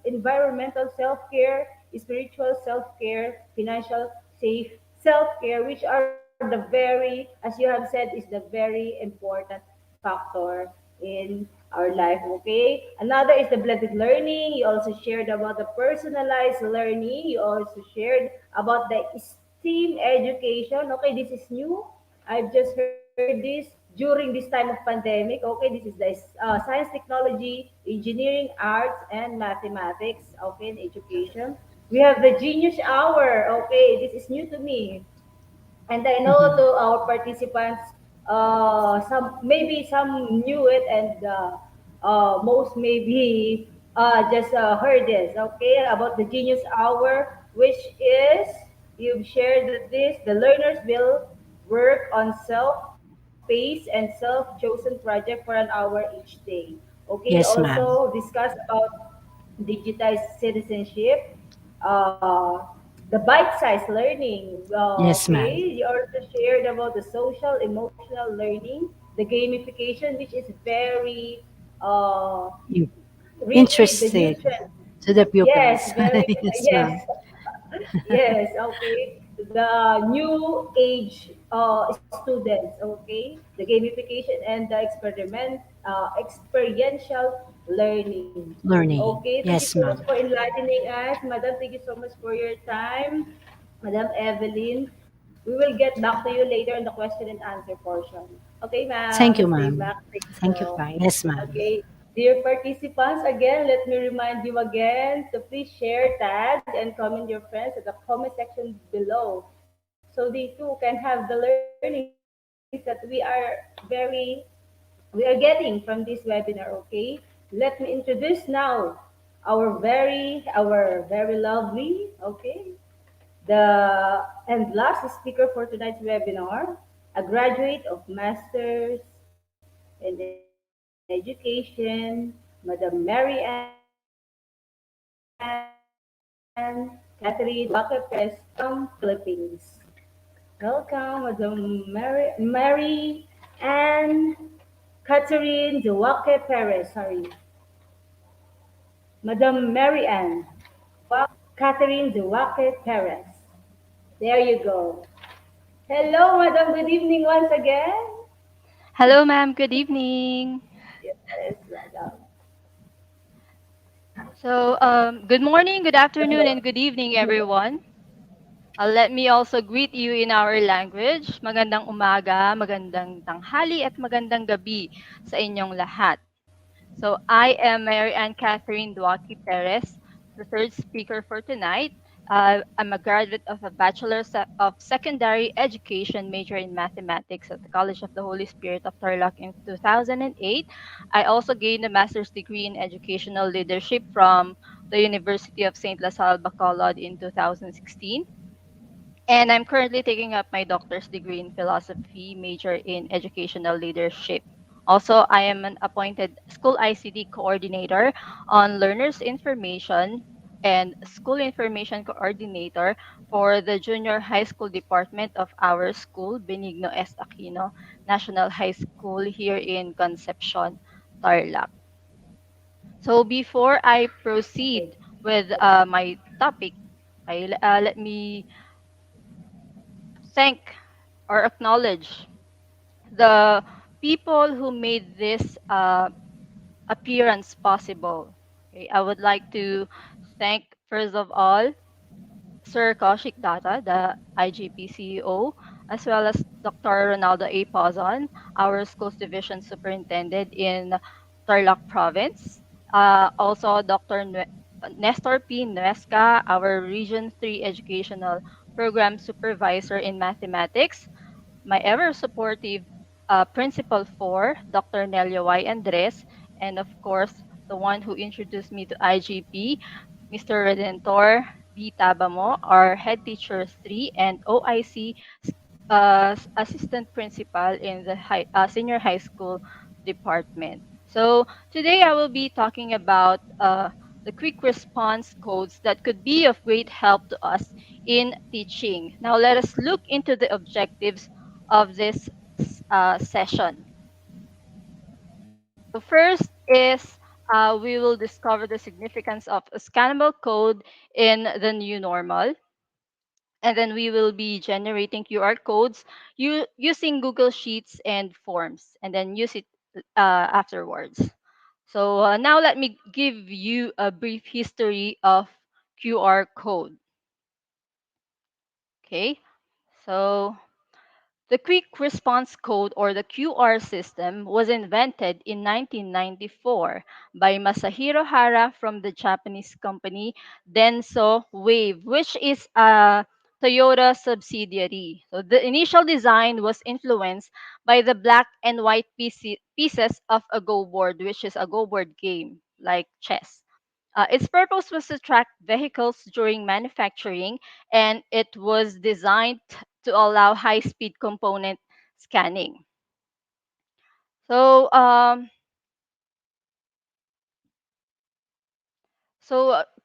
environmental self-care, spiritual self-care, financial safe self-care, which are the very, as you have said, is the very important factor in our life. Okay, another is the blended learning. You also shared about the personalized learning. You also shared about the STEAM education. Okay, this is new. I've just heard this during this time of pandemic. Okay, this is the science, technology, engineering, arts, and mathematics. Okay, in education. We have the Genius Hour. Okay, this is new to me. And I know Mhm. to our participants, some maybe some knew it, and most maybe just heard this. Okay, about the Genius Hour, which is you've shared that this the learners will work on self-paced and self-chosen project for an hour each day. Okay, Yes, also ma'am. discuss about digitized citizenship, uh, the bite-sized learning. Yes, Okay, ma'am. you also shared about the social emotional learning, the gamification, which is very uh, You really the new interested trend. to the Yes, pupils. very Yes, yes. ma'am. Yes, okay. The new age students, okay. The gamification and the experiential learning. Learning. Okay, thank you Yes, so much ma'am. for enlightening us, Madam. Thank you so much for your time, Madam Evelyn. We will get back to you later in the question and answer portion. Okay, ma'am. Thank you, Stay back. ma'am. Thank Thank you, you. pa. Yes, ma'am. Okay. Dear participants, again, let me remind you again to please share, tag, and comment your friends at the comment section below so they too can have the learnings that we are getting from this webinar, okay? Let me introduce now our very lovely, okay, and last speaker for tonight's webinar, a graduate of Masters in Education, Madam Mary Ann Catherine Duaque Perez from Philippines. Welcome, Madam Mary Ann Catherine Duaque Perez. Sorry, Madam Mary Ann. Catherine Duaque Perez. There you go. Hello, Madam. Good evening once again. Hello, ma'am. Good evening. Yes, Madam. Good morning, good afternoon, and good evening, everyone. Let me also greet you in our language. Magandang umaga, magandang tanghali, at magandang gabi sa inyong lahat. So I am Mary Ann Catherine Duaki Perez, the third speaker for tonight. I'm a graduate of a of Secondary Education major in Mathematics at the College of the Holy Spirit of Tarlac in 2008. I also gained a master's degree in Educational Leadership from the University of St. La Salle Bacolod in 2016. And I'm currently taking up my doctor's degree in philosophy, major in educational leadership. Also, I am an appointed school ICT coordinator on learners information and school information coordinator for the junior high school department of our school, Benigno S. Aquino National High School here in Concepcion, Tarlac. So before I Okay. proceed with my topic, let me thank or acknowledge the people who made this appearance possible. Okay, I would like to thank, first of all, Sir Kaushik Data, the IGP CEO, as well as Dr. Ronaldo A. Pozon, our schools division superintendent in Tarlac province. Also, Nestor P. Nuesca, our Region 3 educational program supervisor in mathematics, my ever supportive Principal 4, Dr. Nelia Y. Andres, and of course, the one who introduced me to IGP, Mr. Redentor. B. Tabamo, our head teacher 3, and OIC assistant principal in the senior high school department. So today I will be talking about the quick response codes that could be of great help to us in teaching. Now let us look into the objectives of this session. So first is we will discover the significance of a scannable code in the new normal. And then we will be generating QR codes using Google Sheets and Forms, and then use it afterwards. So now let me give you a brief history of QR code. Okay, so the Quick Response Code, or the QR system, was invented in 1994 by Masahiro Hara from the Japanese company Denso Wave, which is a Toyota subsidiary. So the initial design was influenced by the black and white pieces of a Go board, which is a Go board game like chess. Its purpose was to track vehicles during manufacturing, and it was designed to allow high speed component scanning. So,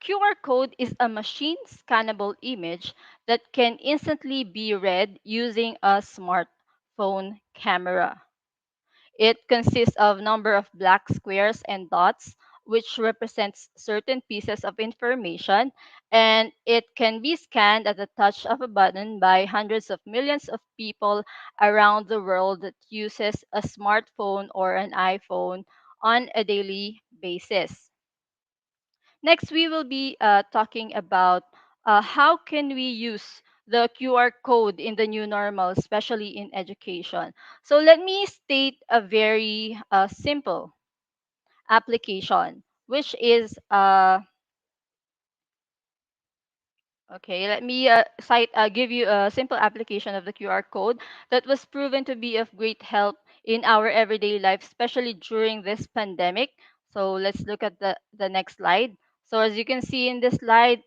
QR code is a machine scannable image that can instantly be read using a smartphone camera. It consists of number of black squares and dots, which represents certain pieces of information, and it can be scanned at the touch of a button by hundreds of millions of people around the world that uses a smartphone or an iPhone on a daily basis. Next, we will be talking about how can we use the QR code in the new normal, especially in education. So let me state a very simple application, which is okay. Let me give you a simple application of the QR code that was proven to be of great help in our everyday life, especially during this pandemic. So let's look at the next slide. So as you can see in this slide,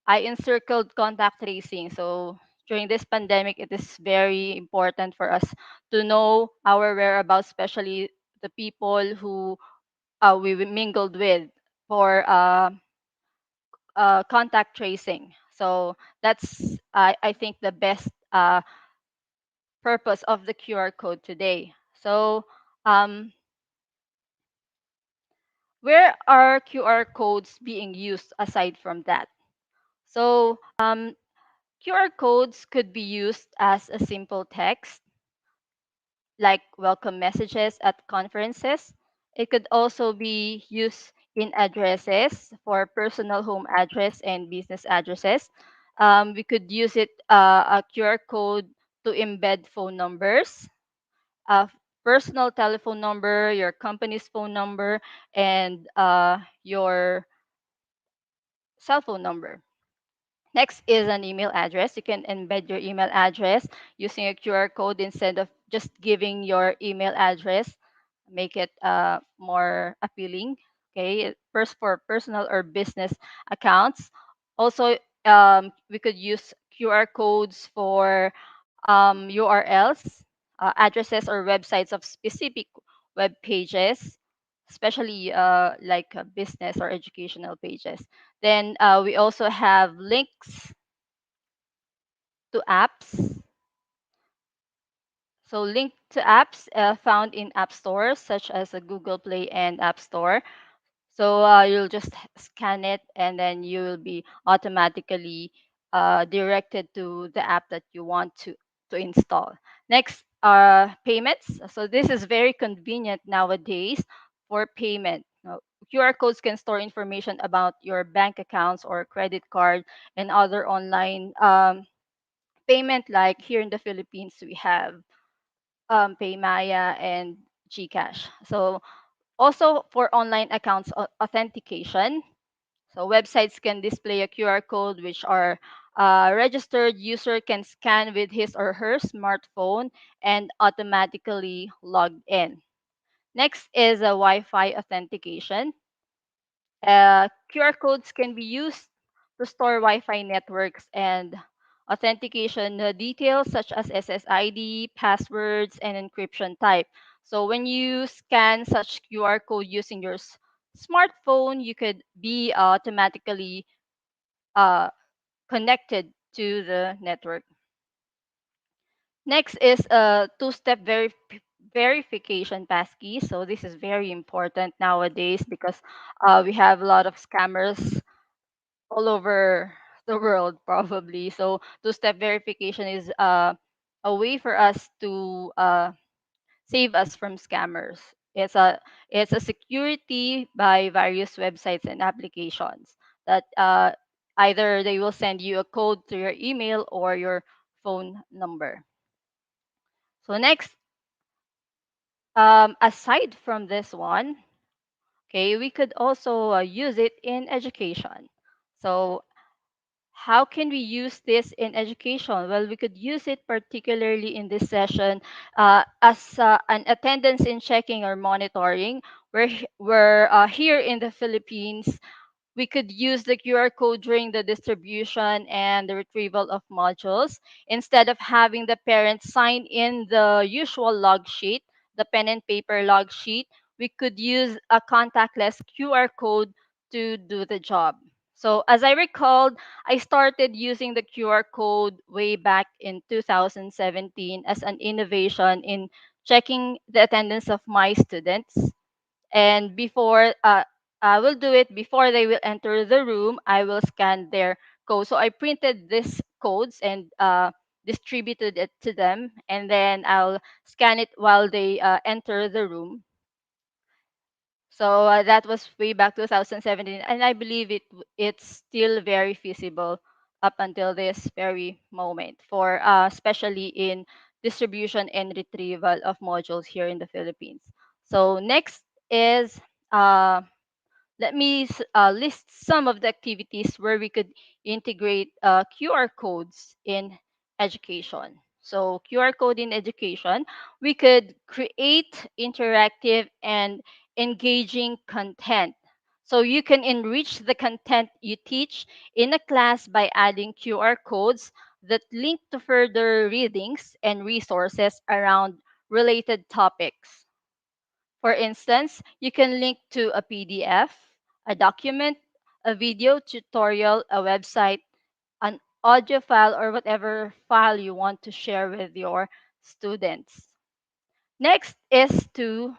I encircled contact tracing. So during this pandemic, it is very important for us to know our whereabouts, especially the people who we mingled with for contact tracing. So that's, I think, the best purpose of the QR code today. So um, where are QR codes being used aside from that? So QR codes could be used as a simple text, like welcome messages at conferences. It could also be used in addresses for personal home address and business addresses. We could use it a QR code to embed phone numbers, a personal telephone number, your company's phone number, and your cell phone number. Next is an email address. You can embed your email address using a QR code instead of just giving your email address. Make it more appealing. Okay, first for personal or business accounts. Also, we could use QR codes for URLs, addresses or websites of specific web pages, especially like business or educational pages. Then we also have links to apps. So link to apps found in app stores such as a Google Play and App Store. So you'll just scan it, and then you will be automatically directed to the app that you want to install. Next are payments. So this is very convenient nowadays for payment. Now, QR codes can store information about your bank accounts or credit card and other online payment. Like here in the Philippines, we have Paymaya and GCash. So also for online accounts authentication, so websites can display a QR code which are registered user can scan with his or her smartphone and automatically log in. Next is a Wi-Fi authentication. QR codes can be used to store Wi-Fi networks and authentication details such as SSID, passwords, and encryption type. So when you scan such QR code using your smartphone, you could be automatically uh, connected to the network. Next is a two-step verification passkey. So this is very important nowadays because we have a lot of scammers all over the world probably. So two-step verification is a way for us to save us from scammers. It's a security by various websites and applications that either they will send you a code to your email or your phone number. So next, aside from this one, okay, we could also use it in education. So how can we use this in education? Well, we could use it particularly in this session as an attendance in checking or monitoring. We're here in the Philippines, we could use the QR code during the distribution and the retrieval of modules. Instead of having the parents sign in the usual log sheet, the pen and paper log sheet, we could use a contactless QR code to do the job. So as I recalled, I started using the QR code way back in 2017 as an innovation in checking the attendance of my students. And before I will do it before they will enter the room, I will scan their code. So I printed these codes and distributed it to them, and then I'll scan it while they enter the room. So that was way back 2017, and I believe it's still very feasible up until this very moment for especially in distribution and retrieval of modules here in the Philippines. So next is uh, let me list some of the activities where we could integrate QR codes in education. So, QR code in education, we could create interactive and engaging content. So, you can enrich the content you teach in a class by adding QR codes that link to further readings and resources around related topics. For instance, you can link to a PDF, a document, a video tutorial, a website, an audio file, or whatever file you want to share with your students. Next is to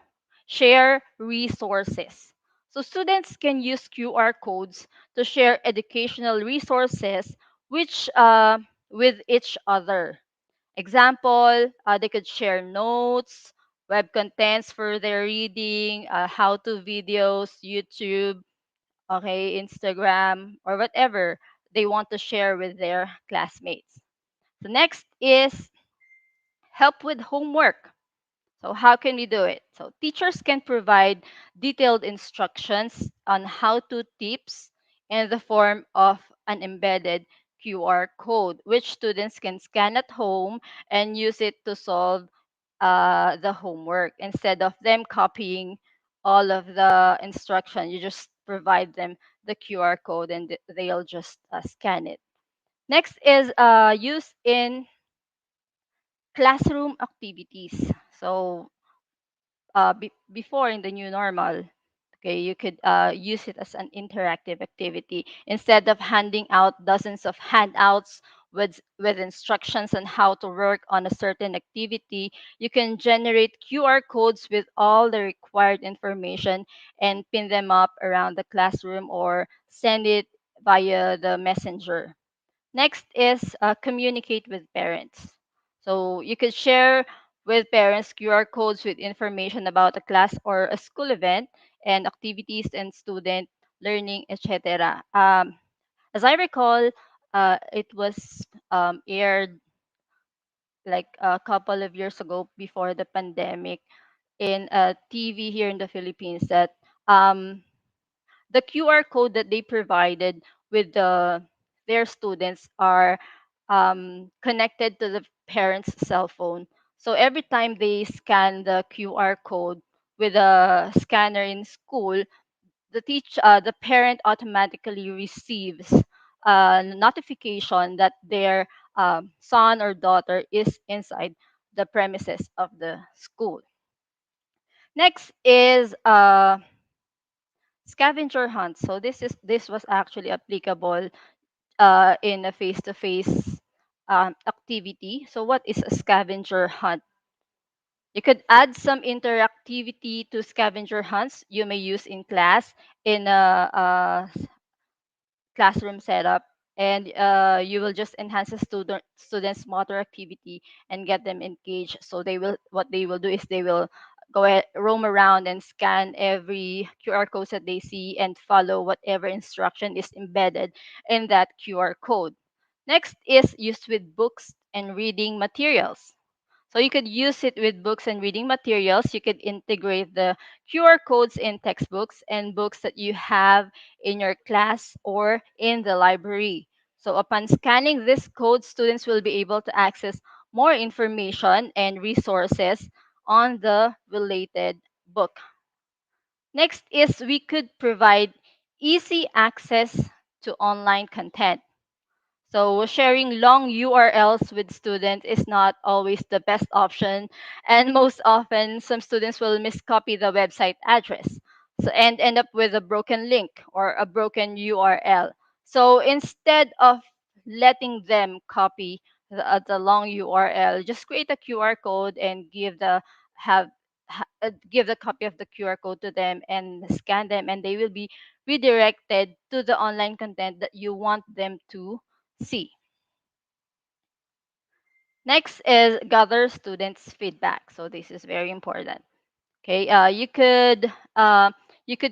share resources. So students can use QR codes to share educational resources which with each other. Example, they could share notes, web contents for their reading, how-to videos, YouTube, okay, Instagram, or whatever they want to share with their classmates. So next is help with homework. So how can we do it? So teachers can provide detailed instructions on how to tips in the form of an embedded QR code, which students can scan at home and use it to solve the homework. Instead of them copying all of the instruction, you just provide them the QR code and they'll just scan it. Next is use in classroom activities. So before in the new normal, okay, you could use it as an interactive activity instead of handing out dozens of handouts with instructions on how to work on a certain activity. You can generate QR codes with all the required information and pin them up around the classroom or send it via the messenger. Next is communicate with parents. So you could share with parents QR codes with information about a class or a school event and activities and student learning, etc. As I recall, it was aired like a couple of years ago before the pandemic in a TV here in the Philippines that um, the QR code that they provided with their students are connected to the parent's cell phone. So every time they scan the QR code with a scanner in school, the parent automatically receives notification that their son or daughter is inside the premises of the school. Next is scavenger hunt. So this was actually applicable in a face-to-face activity. So what is a scavenger hunt? You could add some interactivity to scavenger hunts you may use in class in a classroom setup, and you will just enhance the students motor activity and get them engaged. So they will do is they will roam around and scan every QR code that they see and follow whatever instruction is embedded in that QR code. Next is used with books and reading materials. So you could use it with books and reading materials. You could integrate the QR codes in textbooks and books that you have in your class or in the library. So upon scanning this code, students will be able to access more information and resources on the related book. Next is we could provide easy access to online content. So sharing long URLs with students is not always the best option, and most often some students will miscopy the website address, so and end up with a broken link or a broken URL. So instead of letting them copy the long URL, just create a QR code and have give the copy of the QR code to them and scan them, and they will be redirected to the online content that you want them to see. Next is gather students' feedback. So this is very important. Okay, you could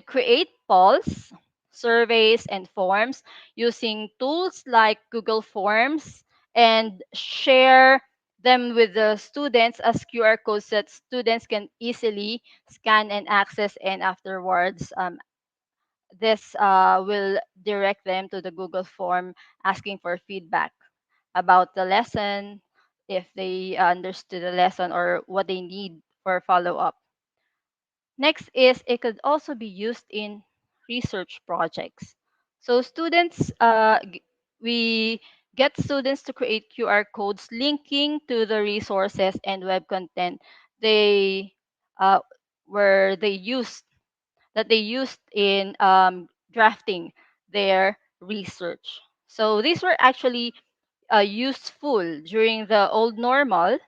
create polls, surveys, and forms using tools like Google Forms and share them with the students as QR codes that students can easily scan and access. And afterwards, this will direct them to the Google form asking for feedback about the lesson, if they understood the lesson or what they need for follow up. Next is it could also be used in research projects. So we get students to create QR codes linking to the resources and web content they uh, were they used that they used in drafting their research. So these were actually useful during the old normal,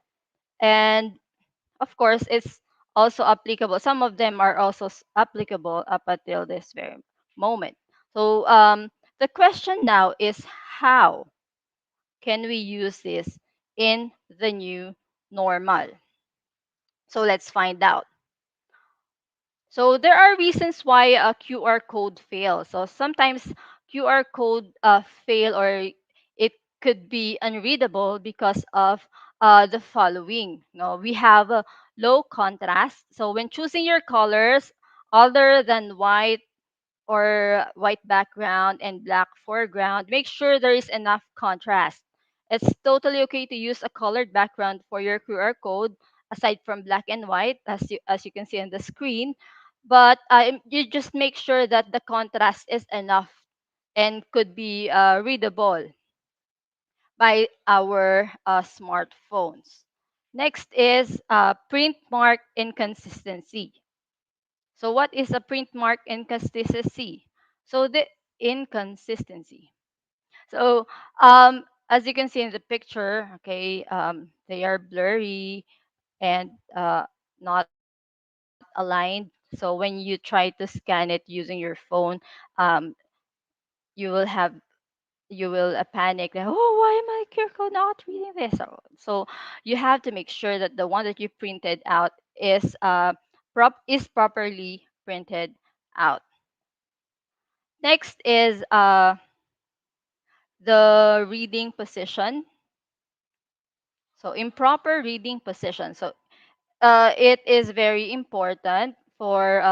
and of course, it's also applicable. Some of them are also applicable up until this very moment. So the question now is how can we use this in the new normal? So let's find out. So there are reasons why a QR code fails. So sometimes QR code fail, or it could be unreadable because of the following. No, we have a low contrast. So when choosing your colors other than white or white background and black foreground, make sure there is enough contrast. It's totally okay to use a colored background for your QR code aside from black and white as you can see on the screen, but you just make sure that the contrast is enough and could be readable by our smartphones. Next is print mark inconsistency. So what is a print mark inconsistency? So the inconsistency. So as you can see in the picture, okay, they are blurry and not aligned. So when you try to scan it using your phone, um, you will have you will panic that, oh, why am I QR not reading this? So you have to make sure that the one that you printed out is properly printed out. Next is the reading position. So improper reading position. So it is very important for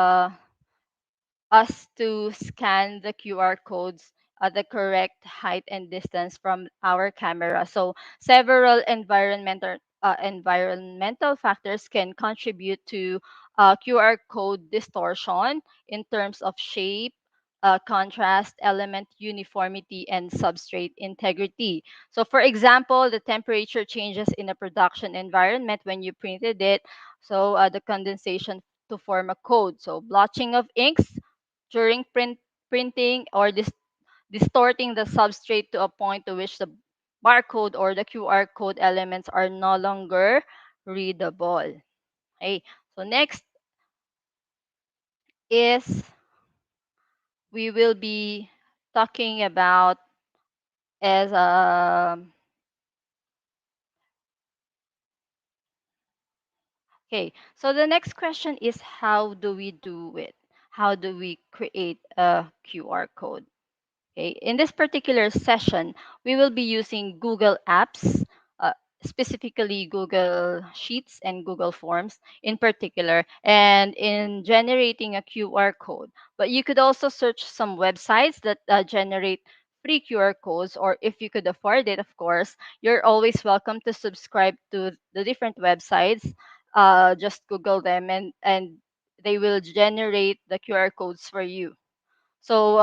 us to scan the QR codes at the correct height and distance from our camera. So several environmental factors can contribute to QR code distortion in terms of shape, contrast, element uniformity, and substrate integrity. So, for example, the temperature changes in a production environment when you printed it. So, the condensation to form a code. So, blotching of inks during printing, or distorting the substrate to a point to which the barcode or the QR code elements are no longer readable. Okay. So, next is we will be talking about as okay, so the next question is, how do we do it? How do we create a QR code? Okay, in this particular session, we will be using Google Apps, uh, specifically Google Sheets and Google Forms in particular, and in generating a QR code. But you could also search some websites that generate free QR codes, or if you could afford it, of course, you're always welcome to subscribe to the different websites. Just Google them, and they will generate the QR codes for you. So,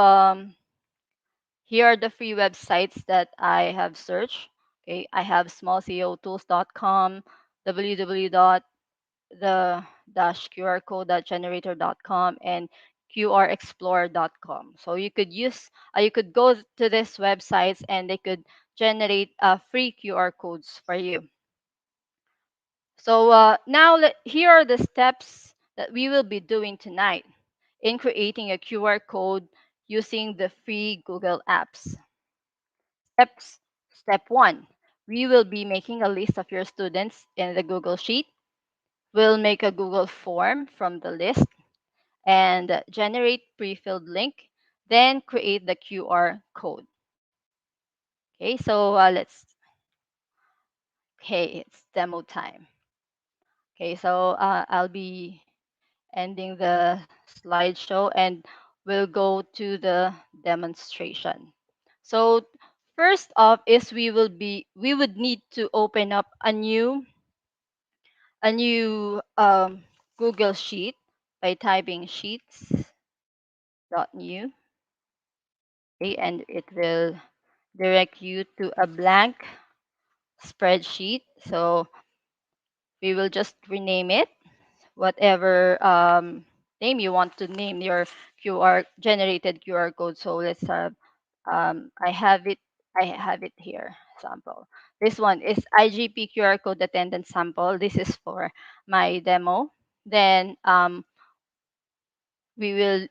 here are the free websites that I have searched. Okay, I have smallcotools.com, www.the-qrcode.generator.com, and qrexplorer.com. So you could go to these websites and they could generate free QR codes for you. So now here are the steps that we will be doing tonight in creating a QR code using the free Google Apps. Steps. Step 1. We will be making a list of your students in the Google Sheet. We'll make a Google form from the list and generate pre-filled link, then create the QR code. Okay, so okay, it's demo time. Okay, so I'll be ending the slideshow and we'll go to the demonstration. So first off is we would need to open up a new Google Sheet by typing sheets.new, okay, and it will direct you to a blank spreadsheet. So we will just rename it whatever name you want to name your QR generated QR code. So let's have I have it here sample. This one is IGP QR code attendance sample. This is for my demo. Then we will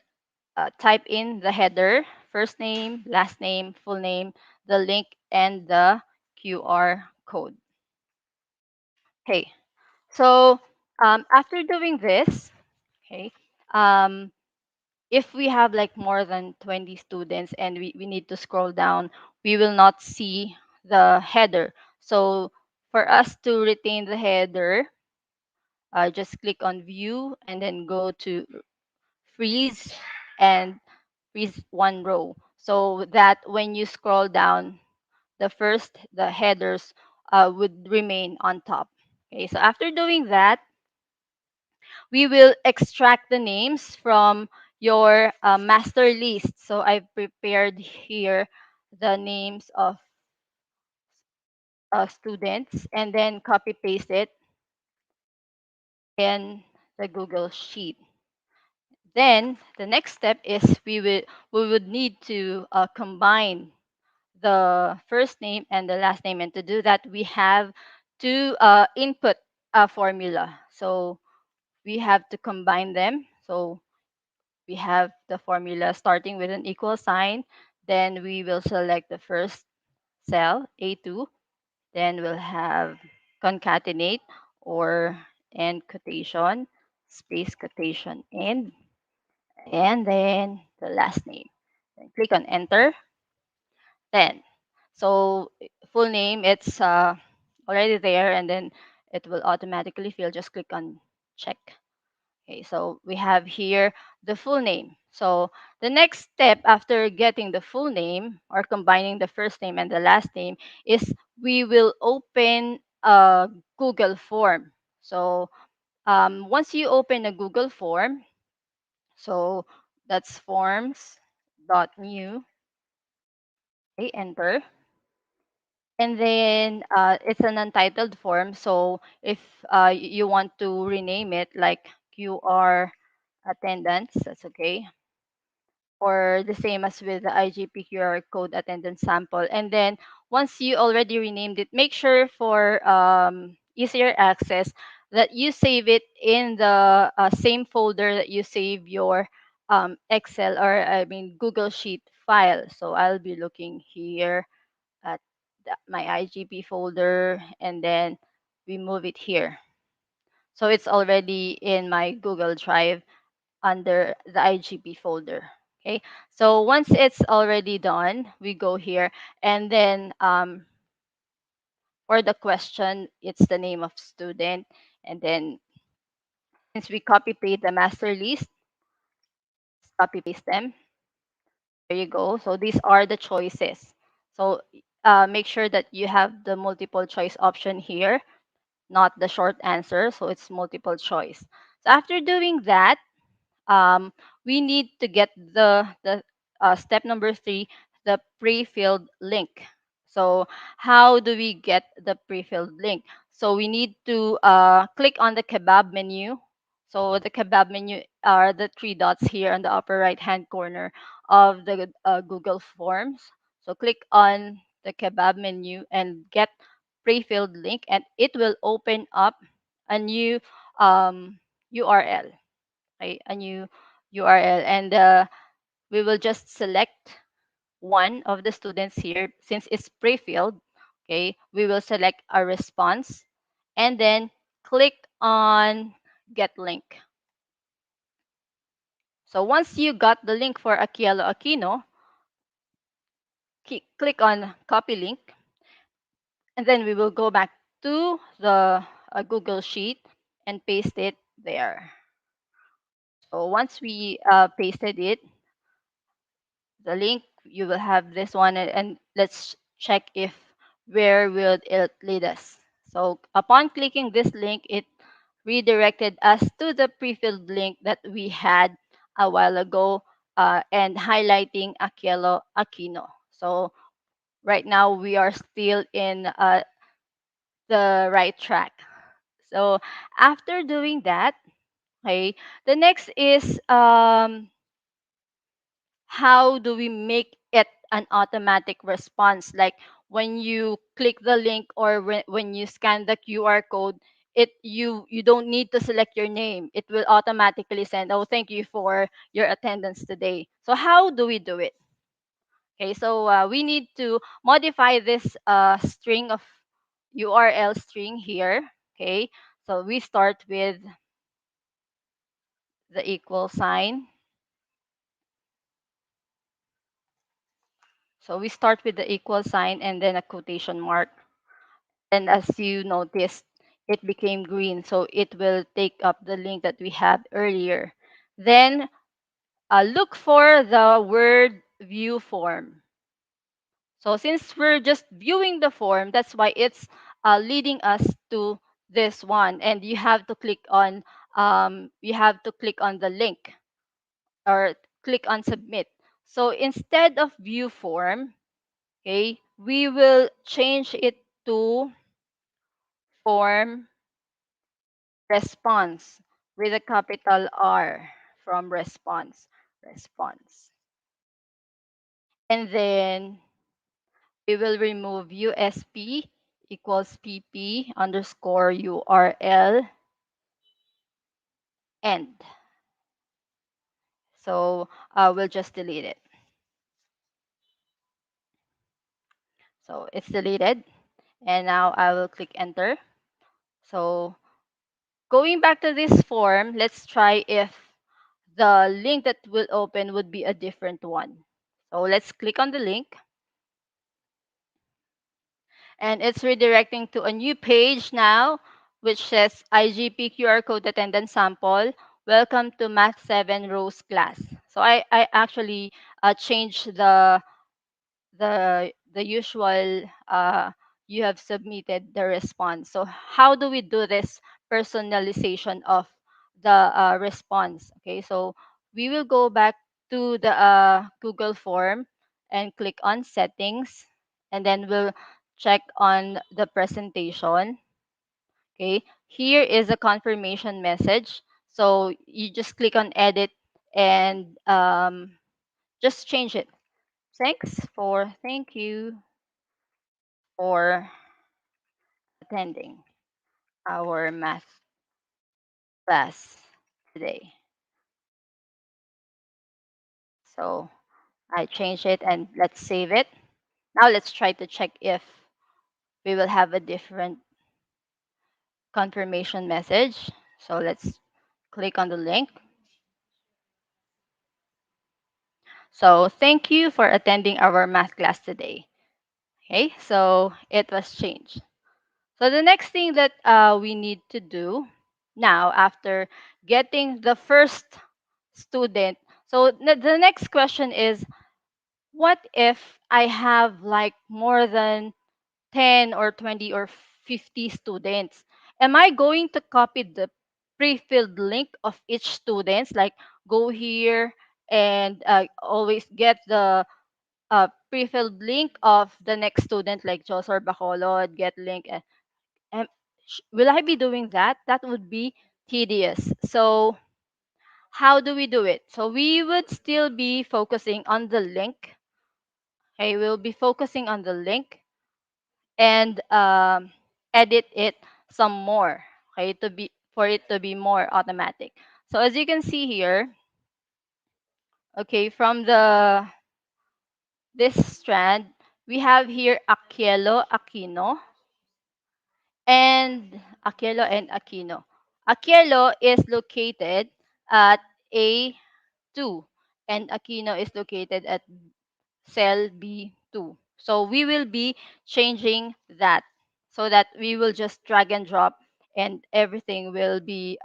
type in the header, first name, last name, full name, the link, and the QR code. Okay, so after doing this, okay, um, if we have like more than 20 students and we need to scroll down, we will not see the header. So for us to retain the header, just click on view and then go to freeze and freeze one row so that when you scroll down, the headers would remain on top. Okay, so after doing that, we will extract the names from your master list. So I've prepared here the names of students and then copy paste it in the Google Sheet. Then the next step is we would need to combine the first name and the last name, and to do that we have to input a formula. So we have to combine them. So we have the formula starting with an equal sign. Then we will select the first cell, A2. Then we'll have concatenate or end quotation, space quotation end, and then the last name. Then click on enter. Then, so full name, it's already there, and then it will automatically fill. Just click on check. Okay, so we have here the full name. So the next step after getting the full name or combining the first name and the last name is we will open a Google form. So once you open a Google form, so that's forms dot new. Okay, enter. And then it's an untitled form. So if you want to rename it like QR attendance, that's okay. Or the same as with the IGP QR code attendance sample. And then once you already renamed it, make sure for easier access that you save it in the same folder that you save your Excel or I mean Google Sheet file. So I'll be looking here at my IGP folder and then we move it here. So it's already in my Google Drive under the IGP folder. Okay, so once it's already done, we go here and then for the question, it's the name of student. And then since we copy paste the master list, copy paste them. There you go. So these are the choices. So make sure that you have the multiple choice option here, not the short answer. So it's multiple choice. So after doing that, um, we need to get the step number 3, the pre-filled link. So how do we get the pre-filled link? So we need to click on the kebab menu. So the kebab menu are the three dots here on the upper right hand corner of the Google Forms. So click on the kebab menu and get pre-filled link, and it will open up a new URL, a new URL, and we will just select one of the students here since it's pre-filled. Okay, we will select a response and then click on get link. So once you got the link for Akielo Aquino, click on copy link, and then we will go back to the Google Sheet and paste it there. So once we pasted it, the link, you will have this one, and let's check if where will it lead us. So upon clicking this link, it redirected us to the pre-filled link that we had a while ago and highlighting Akielo Aquino. So right now we are still in the right track. So after doing that, okay, the next is how do we make it an automatic response, like when you click the link or when you scan the QR code, it you don't need to select your name, it will automatically send, oh, thank you for your attendance today. So how do we do it? Okay, so we need to modify this string of URL string here. Okay, so we start with the equal sign. So we start with the equal sign and then a quotation mark. And as you noticed, it became green. So it will take up the link that we had earlier. Then look for the word view form. So since we're just viewing the form, that's why it's leading us to this one. And you have to click on the link or click on submit. So instead of view form, okay, we will change it to form response with a capital R, from response. And then we will remove USP equals PP underscore URL end. So we'll just delete it. So it's deleted. And now I will click enter. So going back to this form, let's try if the link that will open would be a different one. So let's click on the link. And it's redirecting to a new page now, which says IGP QR code attendance sample. Welcome to Math 7 Rose class. So I actually changed the usual you have submitted the response. So how do we do this personalization of the response? Okay, so we will go back to the Google form and click on settings, and then we'll check on the presentation. Okay, here is a confirmation message. So you just click on edit and just change it. Thank you for attending our math class today. So I change it and let's save it. Now let's try to check if we will have a different confirmation message. So let's click on the link. So thank you for attending our math class today. Okay, so it was changed. So the next thing that we need to do now after getting the first student. So the next question is, what if I have like more than 10 or 20 or 50 students? Am I going to copy the pre-filled link of each students, like go here and always get the pre-filled link of the next student, like Josor Bacolod, get link? Um, will I be doing that? That would be tedious. So how do we do it? So we would still be focusing on the link. Okay, we'll be focusing on the link and edit it some more. Okay, to be for it to be more automatic. So as you can see here, okay, from the this strand, we have here Aquilo and Aquino. Aquilo is located at A2 and Aquino is located at cell B2. So we will be changing that so that we will just drag and drop and everything will be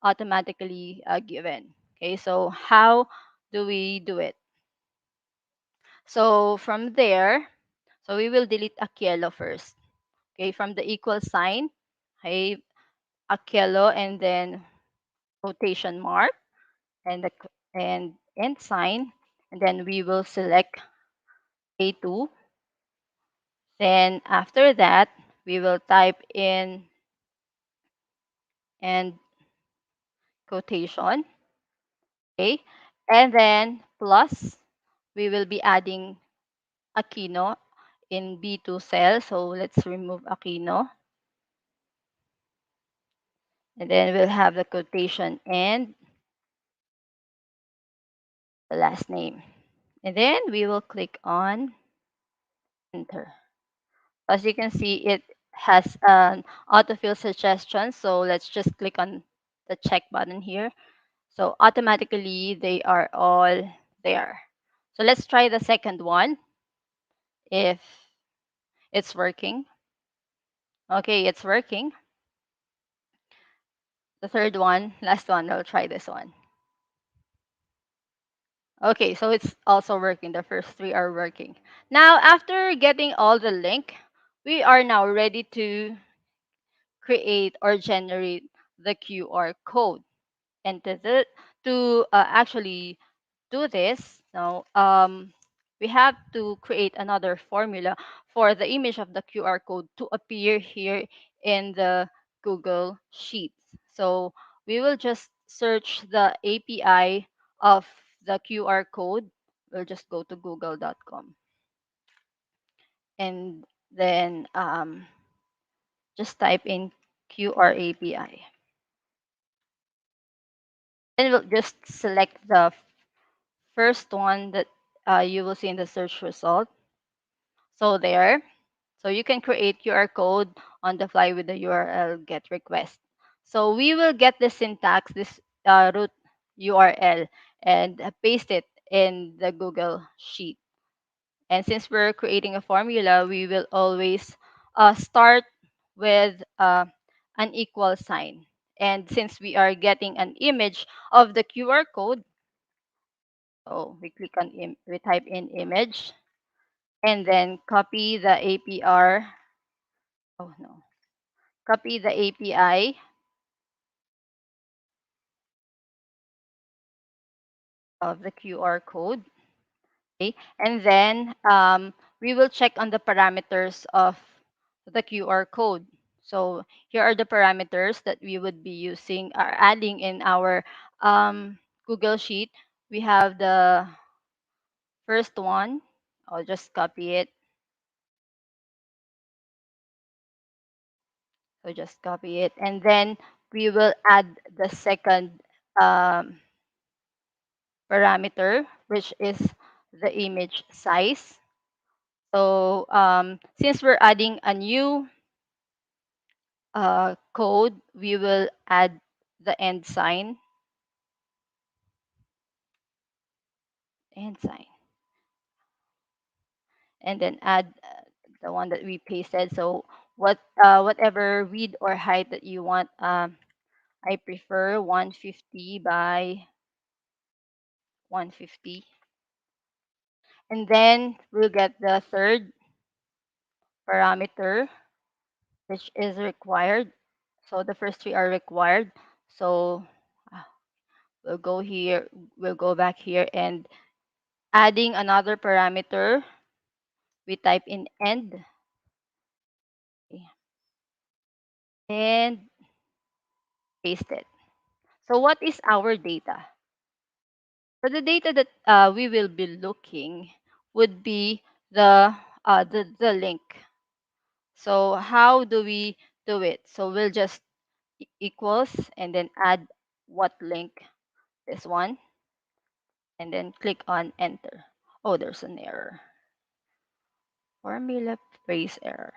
automatically given. Okay, so how do we do it? So from there, so we will delete Aquilo first. Okay, from the equal sign, okay, Aquilo and then quotation mark and the and end sign, and then we will select A2. Then after that, we will type in and quotation, okay, and then plus we will be adding Aquino in B2 cell. So let's remove Aquino, and then we'll have the quotation and the last name, and then we will click on enter. As you can see, it has an autofill suggestion. So let's just click on the check button here. So automatically they are all there. So let's try the second one if it's working. Okay, it's working. The third one, last one, I'll try this one. Okay, so it's also working. The first three are working. Now, after getting all the link, we are now ready to create or generate the QR code. And to actually do this, now we have to create another formula for the image of the QR code to appear here in the Google Sheets. So we will just search the API of the QR code. We'll just go to google.com and then just type in QR API. Then we'll just select the first one that you will see in the search result. So there. So you can create QR code on the fly with the URL get request. So we will get the syntax, this root URL, and paste it in the Google Sheet. And since we're creating a formula, we will always start with an equal sign. And since we are getting an image of the QR code, so we click on we type in image and then copy the APR. Oh no. Copy the API of the QR code. Okay, and then we will check on the parameters of the QR code. So here are the parameters that we would be using or adding in our Google Sheet. We have the first one. I'll just copy it. So just copy it, and then we will add the second um, parameter, which is the image size. So since we're adding a new code, we will add the end sign, and then add the one that we pasted. So whatever width or height that you want. I prefer 150 by 150, and then we'll get the third parameter, which is required. So the first three are required. So uh, we'll go here, we'll go back here and adding another parameter, we type in end and paste it. So what is our data? So the data that we will be looking would be the link. So how do we do it? So we'll just equals and then add what link, this one, and then click on enter. Oh, there's an error. Formula phrase error.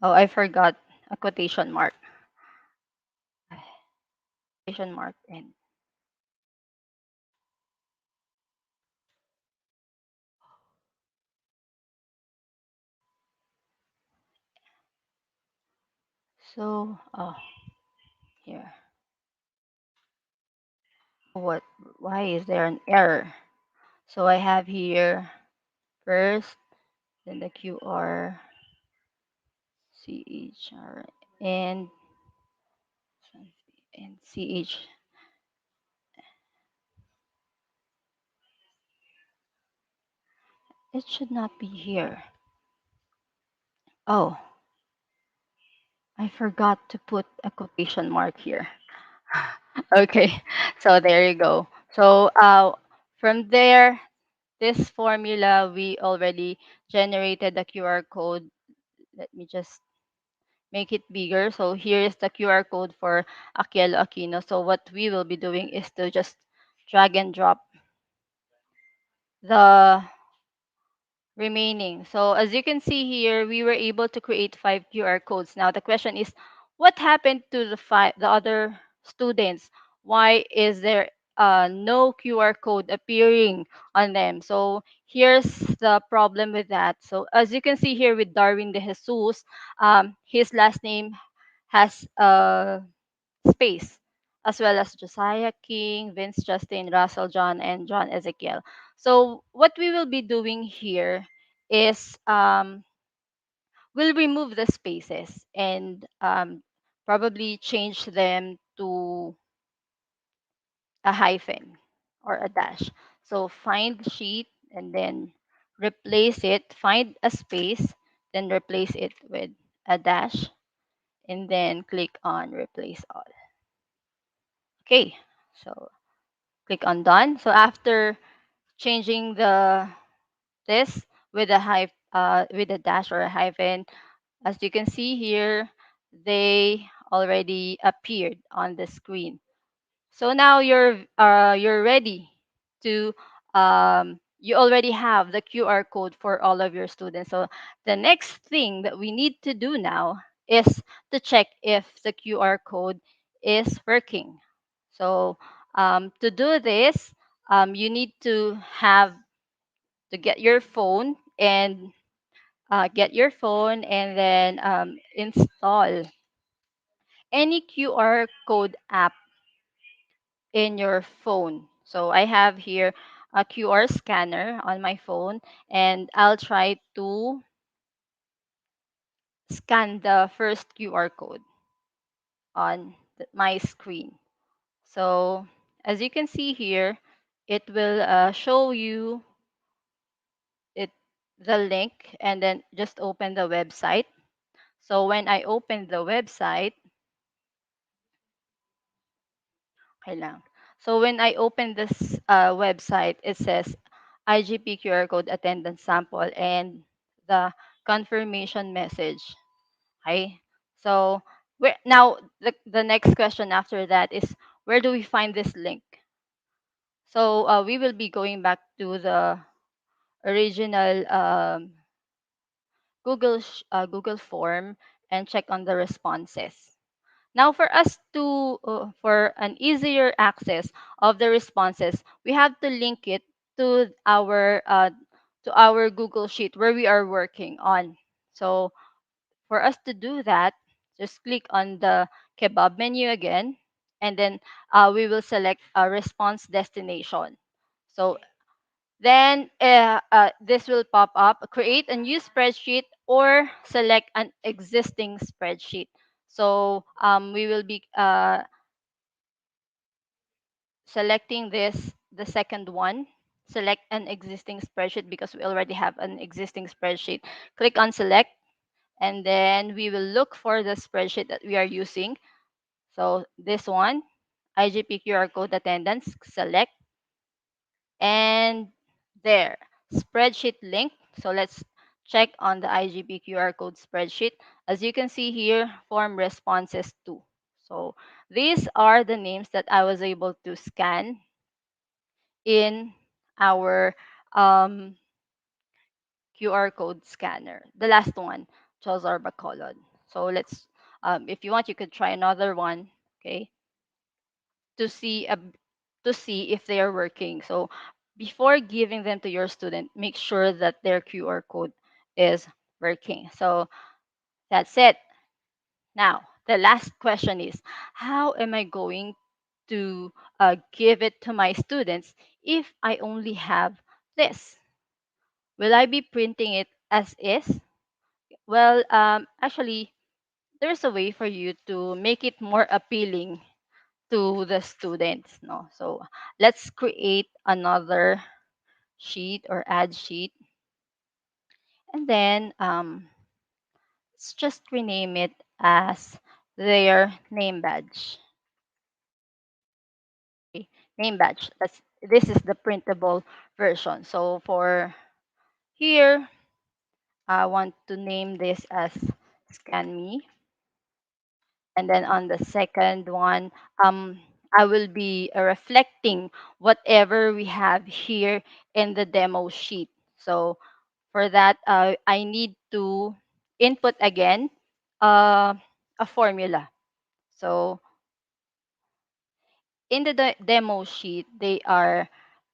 Oh, I forgot a quotation mark. Quotation mark and so here. What, why is there an error? So I have here first, then the QR, CHR, and CH. It should not be here. Oh, I forgot to put a quotation mark here. Okay, so there you go. So from there, this formula, we already generated the QR code. Let me just make it bigger. So here is the QR code for Akielo Aquino. So what we will be doing is to just drag and drop the remaining. So as you can see here, we were able to create 5 QR codes. Now the question is, what happened to the other students? Why is there no QR code appearing on them? So here's the problem with that. So as you can see here with Darwin De Jesus, his last name has a space, as well as Josiah King, Vince Justin, Russell John, and John Ezekiel. So what we will be doing here is we'll remove the spaces and probably change them to a hyphen or a dash. So find sheet and then replace it, find a space, then replace it with a dash, and then click on replace all. Okay, so click on done. So after changing the this with a with a dash or a hyphen, as you can see here, they already appeared on the screen. So now you're ready to you already have the QR code for all of your students. So the next thing that we need to do now is to check if the QR code is working. So to do this, you need to have to get your phone and then install any QR code app in your phone. So I have here a QR scanner on my phone, and I'll try to scan the first QR code on my screen. So as you can see here, it will show you it the link and then just open the website. So when I open the website, okay lang. So when I open this website, it says IGP QR code attendance sample and the confirmation message. Okay. So now the next question after that is, where do we find this link? So we will be going back to the original Google form and check on the responses. Now, for us to for an easier access of the responses, we have to link it to our Google Sheet where we are working on. So for us to do that, just click on the kebab menu again, and then we will select a response destination. So then this will pop up, create a new spreadsheet or select an existing spreadsheet. So we will be selecting the second one, select an existing spreadsheet because we already have an existing spreadsheet. Click on select, and then we will look for the spreadsheet that we are using. So this one, IGP QR code attendance, select, and there, spreadsheet link. So let's check on the IGP QR code spreadsheet. As you can see here, form responses to. So these are the names that I was able to scan in our QR code scanner. The last one, Chozor Bacolod. So if you want, you could try another one, okay, to see to see if they are working. So before giving them to your student, make sure that their QR code is working. So that's it. Now, the last question is, how am I going to give it to my students if I only have this? Will I be printing it as is? Well, actually, there's a way for you to make it more appealing to the students. No, so let's create another sheet or add sheet, and then let's just rename it as their name badge. Okay, name badge. This is the printable version. So for here, I want to name this as Scan Me. And then on the second one, I will be reflecting whatever we have here in the demo sheet. So for that, I need to input again a formula. So in the demo sheet, they are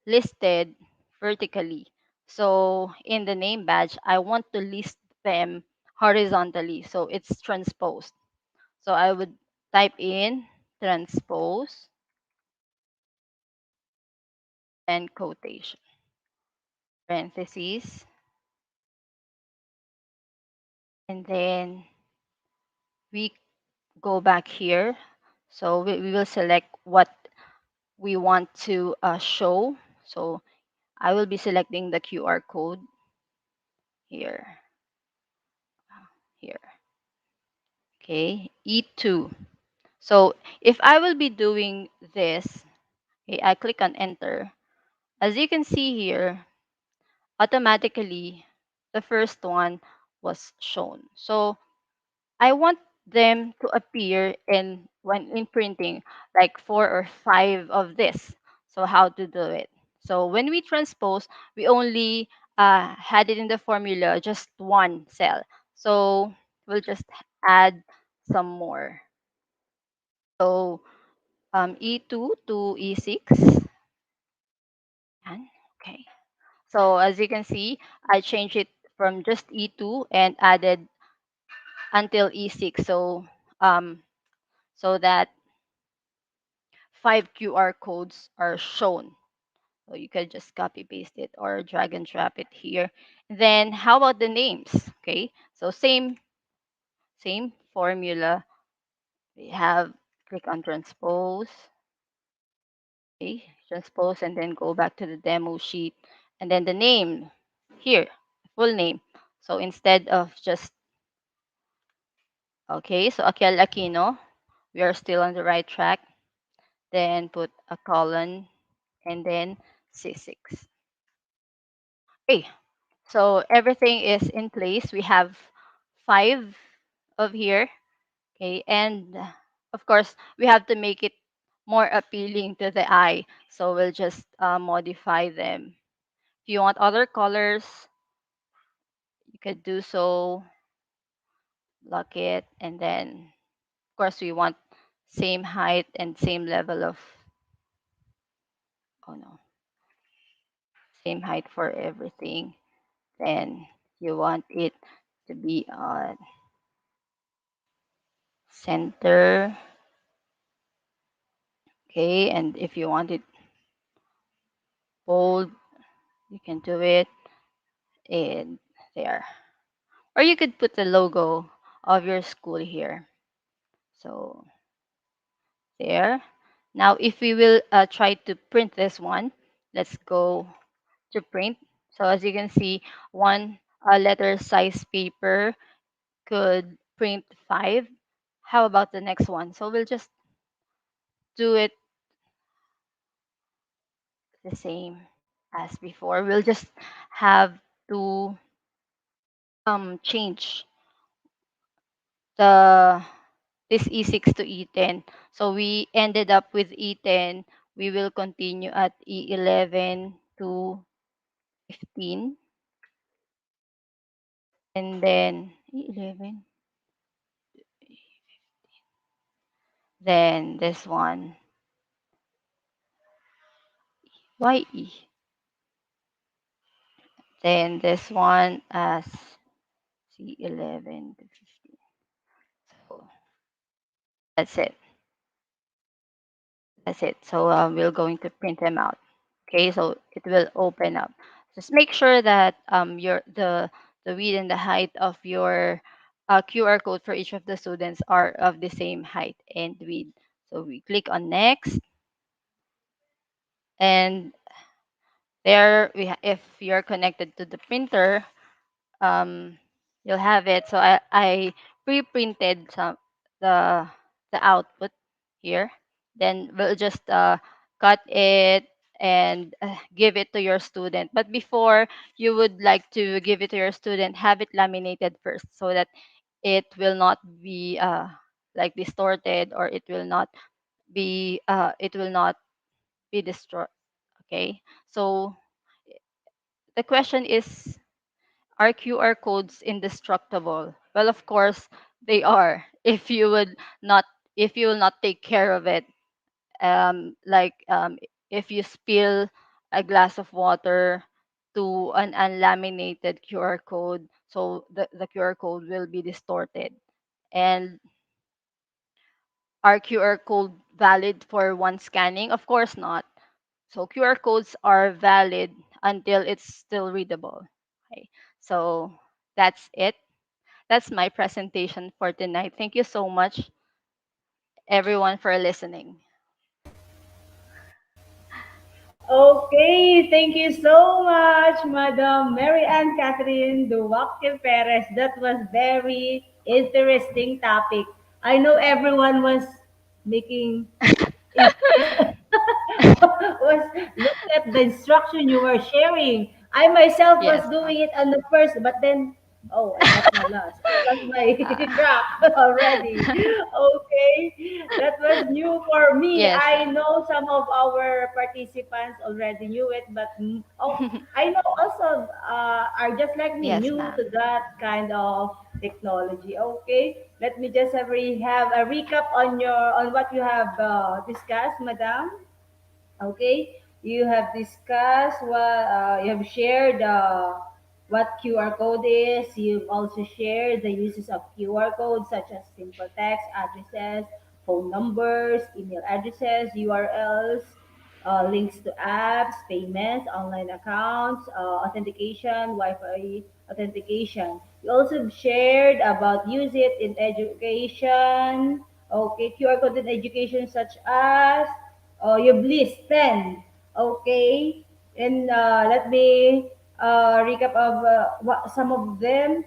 listed vertically. So in the name badge, I want to list them horizontally. So it's transposed. So I would type in transpose and quotation, parentheses, and then we go back here. So we will select what we want to show. So I will be selecting the QR code here, here. Okay, E2. So if I will be doing this, okay, I click on enter. As you can see here, automatically the first one was shown. So I want them to appear in when in printing like four or five of this. So how to do it? So when we transpose, we only had it in the formula just one cell. So we'll just add some more. So E2 to E6. Yan. Okay. So as you can see, I changed it from just E2 and added until E6. So so that five QR codes are shown. So you can just copy paste it or drag and drop it here. Then how about the names? Okay. So same formula. We have click on transpose. Okay, transpose and then go back to the demo sheet. And then the name here, full name. So instead of just, okay, so Akel Aquino, we are still on the right track. Then put a colon and then C6. Okay, so everything is in place. We have five of here. Okay, and of course, we have to make it more appealing to the eye. So we'll just modify them. If you want other colors, you could do so, lock it, and then, of course, we want same height and same level of, oh no, same height for everything. Then you want it to be on center. Okay, and if you want it bold, you can do it in there. Or you could put the logo of your school here. So there. Now, if we will try to print this one, let's go to print. So as you can see, one letter size paper could print five. How about the next one? So we'll just do it the same as before. We'll just have to change the this E6 to E10. So we ended up with E10. We will continue at E11 to 15. And then E11. Then this one. Why E? Then this one as C11 to 15. So that's it. That's it. So we're going to print them out. Okay, so it will open up. Just make sure that your the width and the height of your QR code for each of the students are of the same height and width. So we click on next, and there if you're connected to the printer, um, you'll have it. So I pre-printed some the the output here. Then we'll just cut it and give it to your student. But before you would like to give it to your student, have it laminated first so that it will not be like distorted, or it will not be destroyed. Okay. So the question is, are QR codes indestructible? Well, of course they are. If you will not take care of it, like if you spill a glass of water to an unlaminated QR code, so the QR code will be distorted. And are QR code valid for one scanning? Of course not. So QR codes are valid until it's still readable. Okay. So that's it. That's my presentation for tonight. Thank you so much, everyone, for listening. Okay, thank you so much, Madam Mary Ann Catherine Duwake Perez. That was very interesting topic. I know everyone was making was look at the instruction you were sharing. I myself was Yes, ma'am. doing it on the first, but then oh, I got my loss. I lost my Ah. track already. Okay, that was new for me. Yes, I ma'am. know some of our participants already knew it, but oh, I know also are just like me, Yes, new to ma'am. that kind of technology. Okay, let me just have a recap on what you have discussed, Madam. Okay, you have discussed you have shared what QR code is. You've also shared the uses of QR codes such as simple text, addresses, phone numbers, email addresses, URLs, links to apps, payments, online accounts, authentication, Wi-Fi authentication. You also shared about use it in education. Okay, QR code in education such as Bliss 10. Okay, and let me recap of some of them.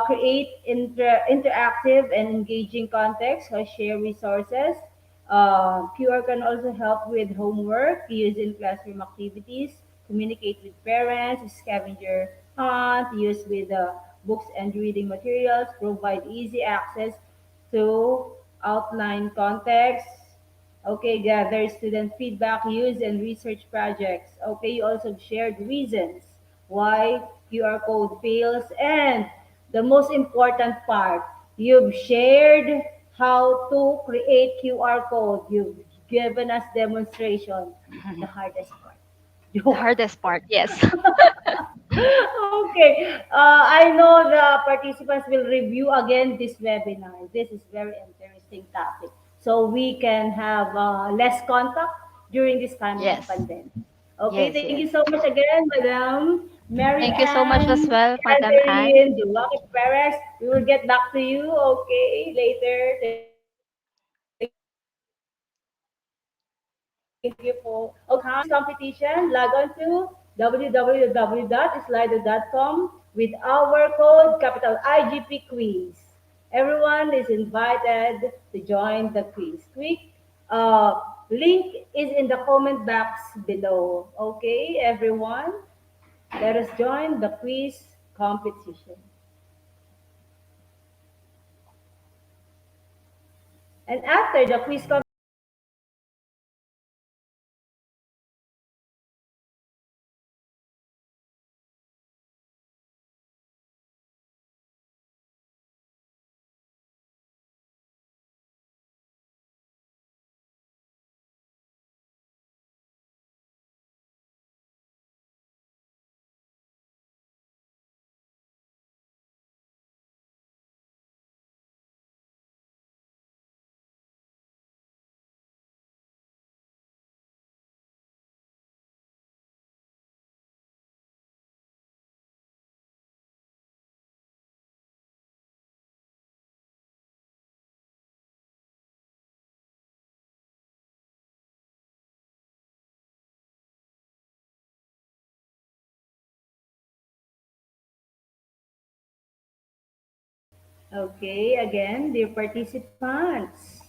Create interactive and engaging context, share resources. QR can also help with homework, use in classroom activities, communicate with parents, scavenger hunt, use with books and reading materials, provide easy access to outline context. Okay, gather student feedback, use and research projects. Okay, you also shared reasons why QR code fails. And the most important part, you've shared how to create QR code. You've given us demonstration, the hardest part. The Joke. hardest part, yes. Okay. I know the participants will review again this webinar. This is very interesting topic. So we can have less contact during this time of the Yes. pandemic. Okay, Yes, thank you yes. so much again, Madam Mary Thank you so much as Ann, well, Madam Anne. Catherine, Joaquin Perez. We will get back to you, okay, later. Thank you for, okay, for the quiz competition. Log on to www.slido.com with our code capital IGP quiz. Everyone is invited to join the quiz. Quick link is in the comment box below. Okay, everyone, let us join the quiz competition. And after the quiz Okay, again, dear participants,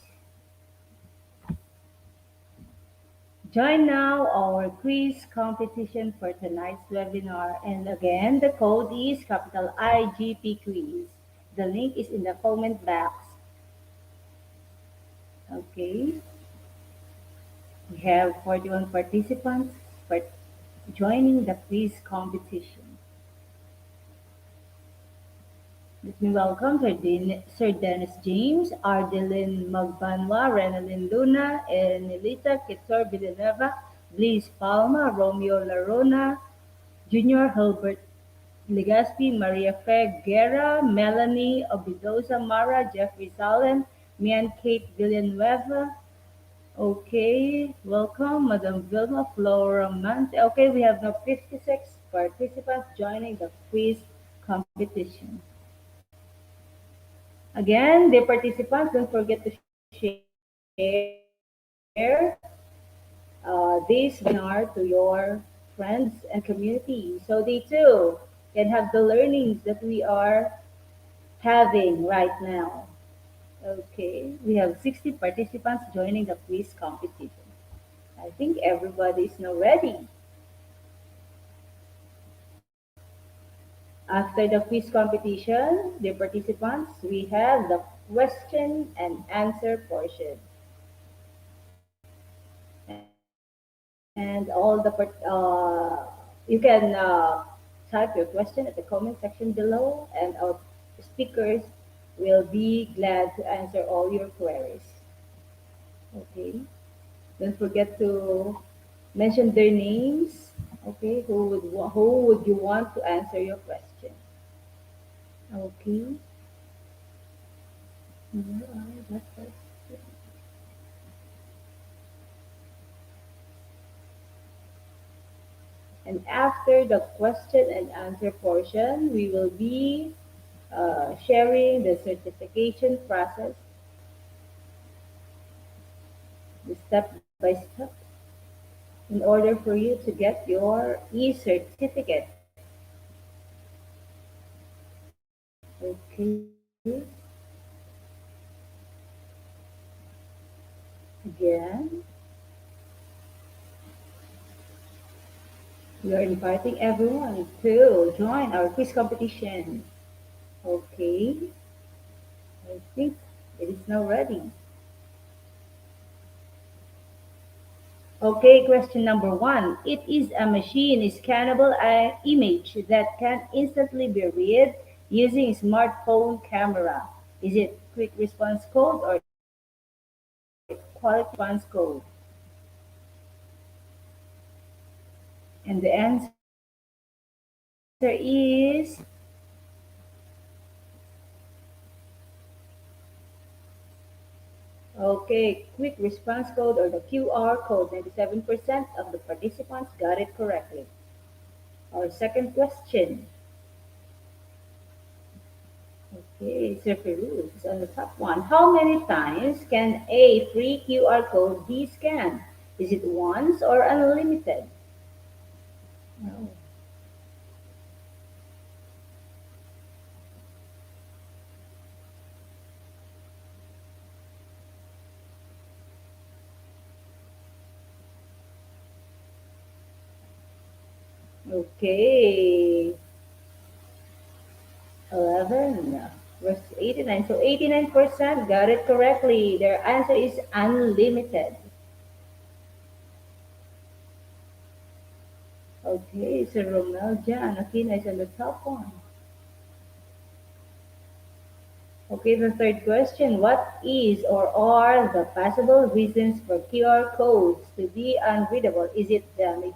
join now our quiz competition for tonight's webinar. And again, the code is capital IGP quiz. The link is in the comment box. Okay, we have 41 participants joining the quiz competition. Let me welcome Sir Dennis James, Ardeline Magbanwa, Renalyn Luna, Enelita Quetzor Villanueva, Bliss Palma, Romeo Larona, Junior Hilbert Legaspi, Maria Fe Guerra, Melanie Obidosa Mara, Jeffrey Salen, Mian Kate Villanueva. Okay, welcome, Madam Vilma Flora Mante. Okay, we have now 56 participants joining the quiz competition. Again, dear participants, don't forget to share this webinar to your friends and community so they too can have the learnings that we are having right now. Okay, we have 60 participants joining the quiz competition. I think everybody is now ready. After the quiz competition, the participants, we have the question and answer portion. And you can type your question at the comment section below, and our speakers will be glad to answer all your queries. Okay. Don't forget to mention their names. Okay. Who would you want to answer your question? Okay. Where are the questions? And after the question and answer portion, we will be sharing the certification process step by step in order for you to get your e-certificate. Okay. Again, we are inviting everyone to join our quiz competition. Okay, I think it is now ready. Okay, question number one. It is a machine scannable image that can instantly be read using smartphone camera. Is it quick response code or quality response code? And the answer is okay, quick response code or the QR code. 97% of the participants got it correctly. Our second question. Okay, Zephyrus is on the top one. How many times can a free QR code be scanned? Is it once or unlimited? No. Okay, 11 versus 89. So 89% got it correctly. Their answer is unlimited. Okay, so Romel Jan Aquino is on the top one. Okay, the third question. What is or are the possible reasons for QR codes to be unreadable? Is it damage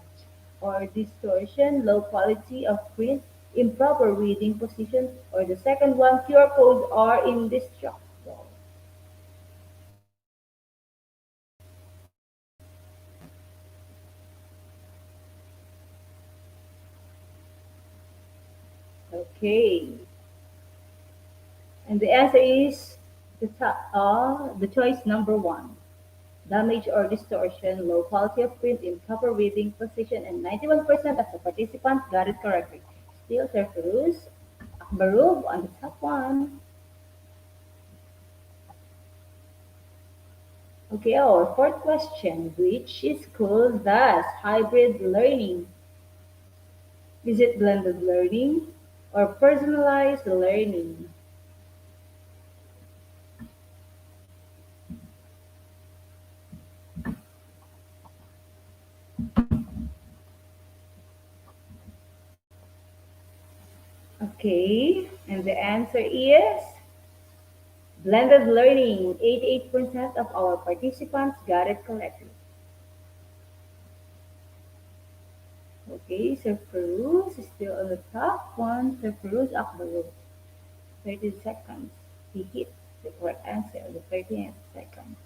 or distortion, low quality of print, improper reading position, or the second one, QR codes are indestructible? Okay, and the answer is the choice number one. Damage or distortion, low quality of print, improper reading position, and 91% of the participants got it correctly. Still, Serfuruz Akbarov on the top one. Okay, our fourth question. Which school does hybrid learning? Is it blended learning or personalized learning? Okay, and the answer is blended learning. 88% of our participants got it correctly. Okay, so Perus is still on the top one. So Perus Akbarov, 30 seconds. He hit the correct answer on the 30th second.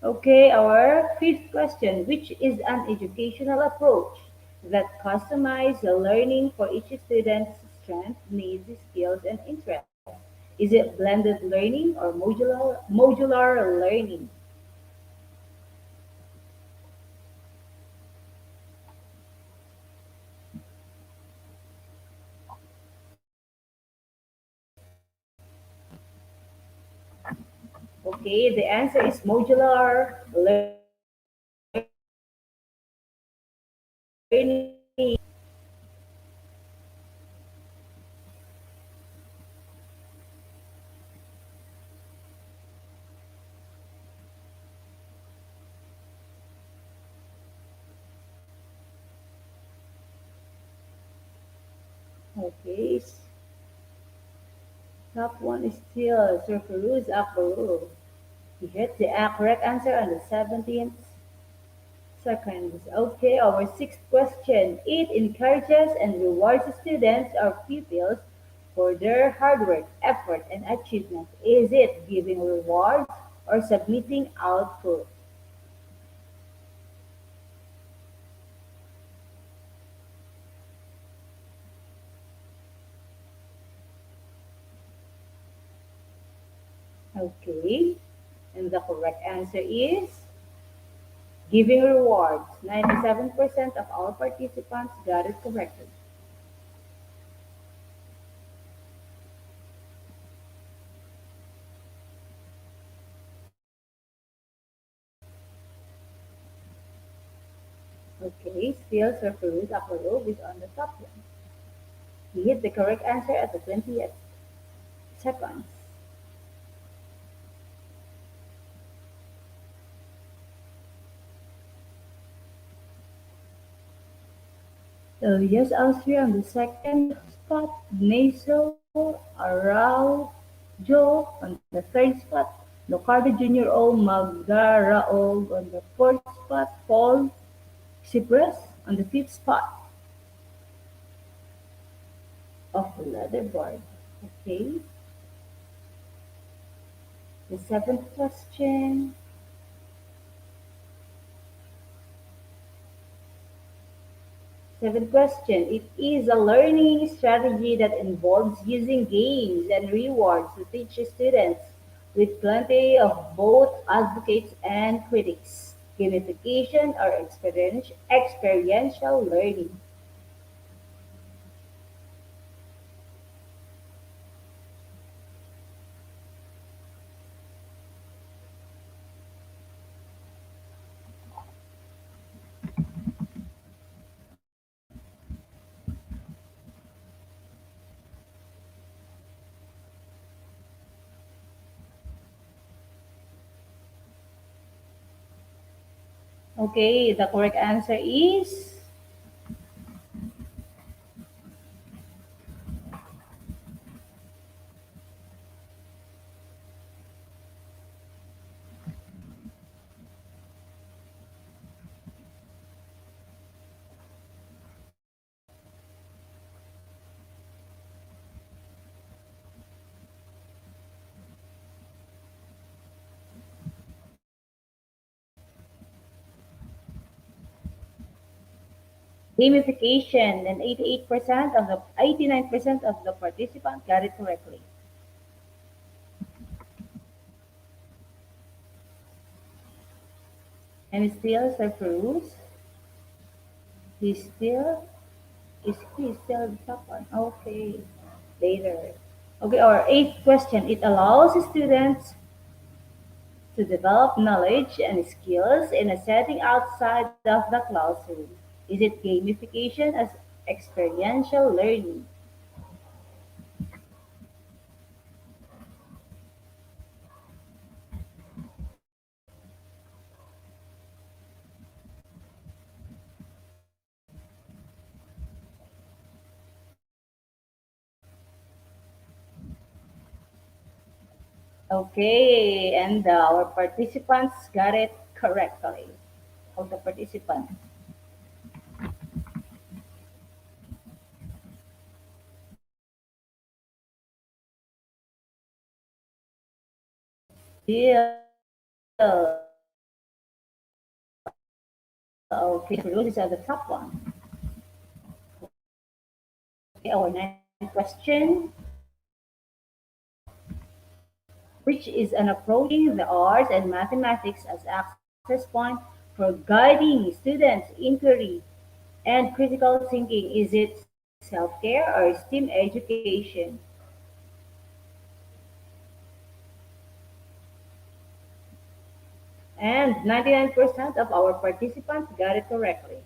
Okay, our fifth question. Which is an educational approach that customizes the learning for each student's strength, needs, skills, and interests? Is it blended learning or modular learning? Okay, the answer is modular learning. Okay, top one is still Surferuz Akbaru. He hit the correct answer on the 17th seconds. Okay, our sixth question. It encourages and rewards students or pupils for their hard work, effort, and achievement. Is it giving rewards or submitting output? Okay, and the correct answer is Giving rewards. 97% of our participants got it correctly. Okay, still Sir Farouz Akolov is on the top one. He hit the correct answer at the 20th seconds. Elias Austria on the second spot, Naso Araujo on the third spot, Locardo Jr. O. Magaraog on the fourth spot, Paul Cyprus on the fifth spot of the leaderboard. Okay, the seventh question. Seventh question. It is a learning strategy that involves using games and rewards to teach students with plenty of both advocates and critics. Gamification or experiential learning. Okay, the correct answer is gamification, and 89% of the participants got it correctly. And still Sir Cruz, he's still is he still the top one? Okay, later. Okay, our eighth question. It allows students to develop knowledge and skills in a setting outside of the classroom. Is it gamification as experiential learning? Okay, and our participants got it correctly. All the participants. Still, okay, Cruz is at the top one. Okay, our ninth question, which is an approaching the arts and mathematics as access point for guiding students' inquiry and critical thinking. Is it self-care or STEAM education? And 99% of our participants got it correctly.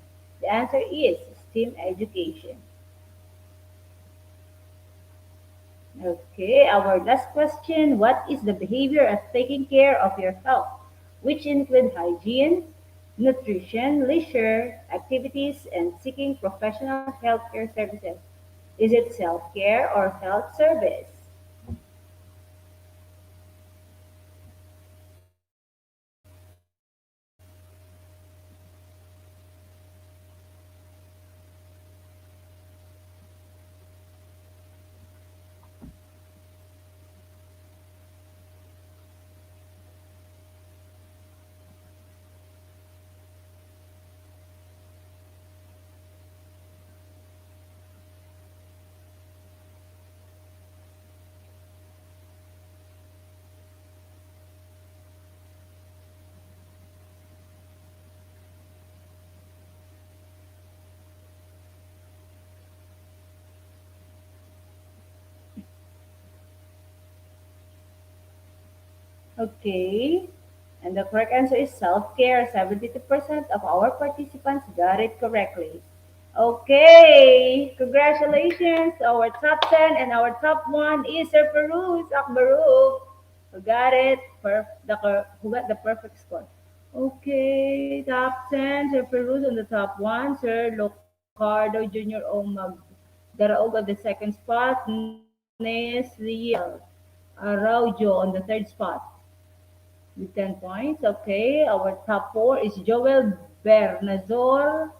The answer is STEAM education. Okay, our last question. What is the behavior of taking care of your health, which include hygiene, nutrition, leisure, activities, and seeking professional healthcare services? Is it self-care or health service? Okay. And the correct answer is self-care. 72% of our participants got it correctly. Okay. Congratulations. Our top 10 and our top 1 is Sir Peruz Akbaruk. Who got it? Who got the perfect score? Okay. Top 10. Sir Peruz on the top 1. Sir Locardo Jr. Daraog on the second spot. Nesriel Araujo on the third spot with 10 points. Okay, our top four is Joel Bernazor.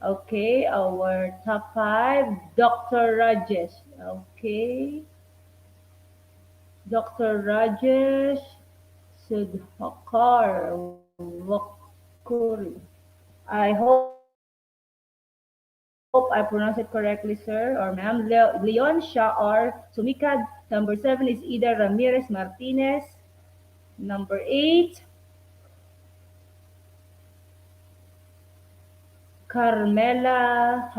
Okay, our top five, Dr. Rajesh. Okay, Dr. Rajesh Sudhakar Wakuri. I hope I pronounce it correctly, sir or ma'am. Leon Shah or Sumikad. Number seven is Ida Ramirez Martinez. Number eight, Carmela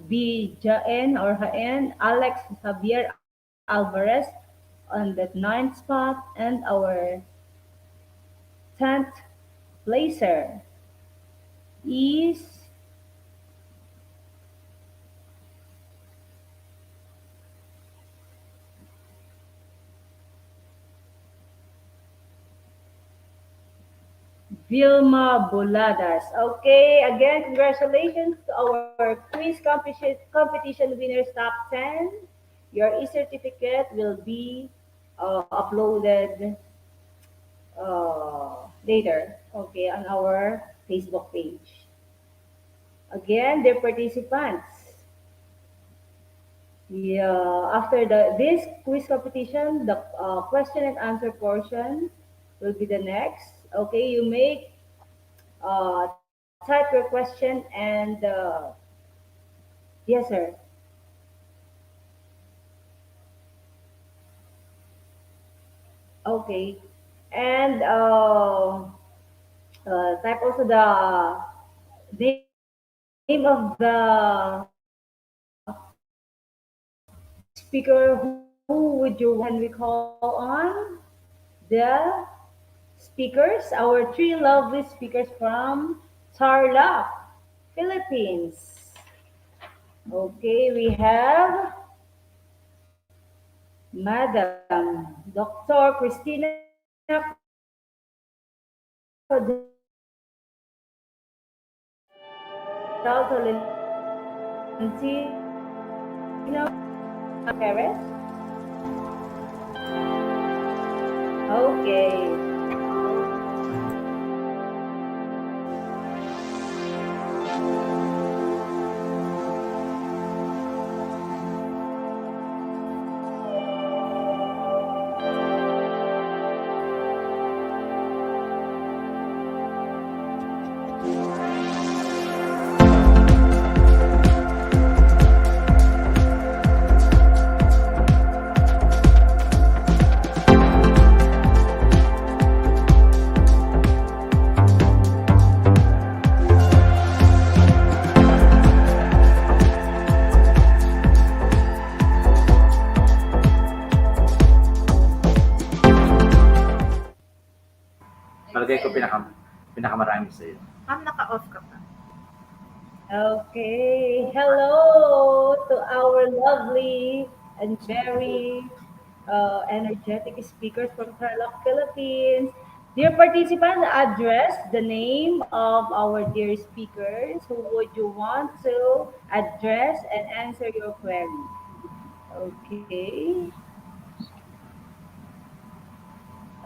B. Jaen or Haen, Alex Javier Alvarez on the ninth spot, and our 10th placer is Vilma Boladas. Okay, again, congratulations to our competition winners top 10. Your e-certificate will be uploaded later, okay, on our Facebook page. Again, dear participants, yeah, after this quiz competition, the question and answer portion will be the next. Okay, you may type your question and yes, sir. Okay, and type also the name of the speaker. Who would you want? Can we call on the speakers? Our three lovely speakers from Tarlac, Philippines. Okay, we have Madam Dr. Christina Tolentino Perez. Okay. Palagay ko pinakamarami sa'yo. Ma'am, naka-off ka pa. Okay. Hello to our lovely and very energetic speakers from Tarlac, Philippines. Dear participants, address the name of our dear speakers. Who would you want to address and answer your query? Okay.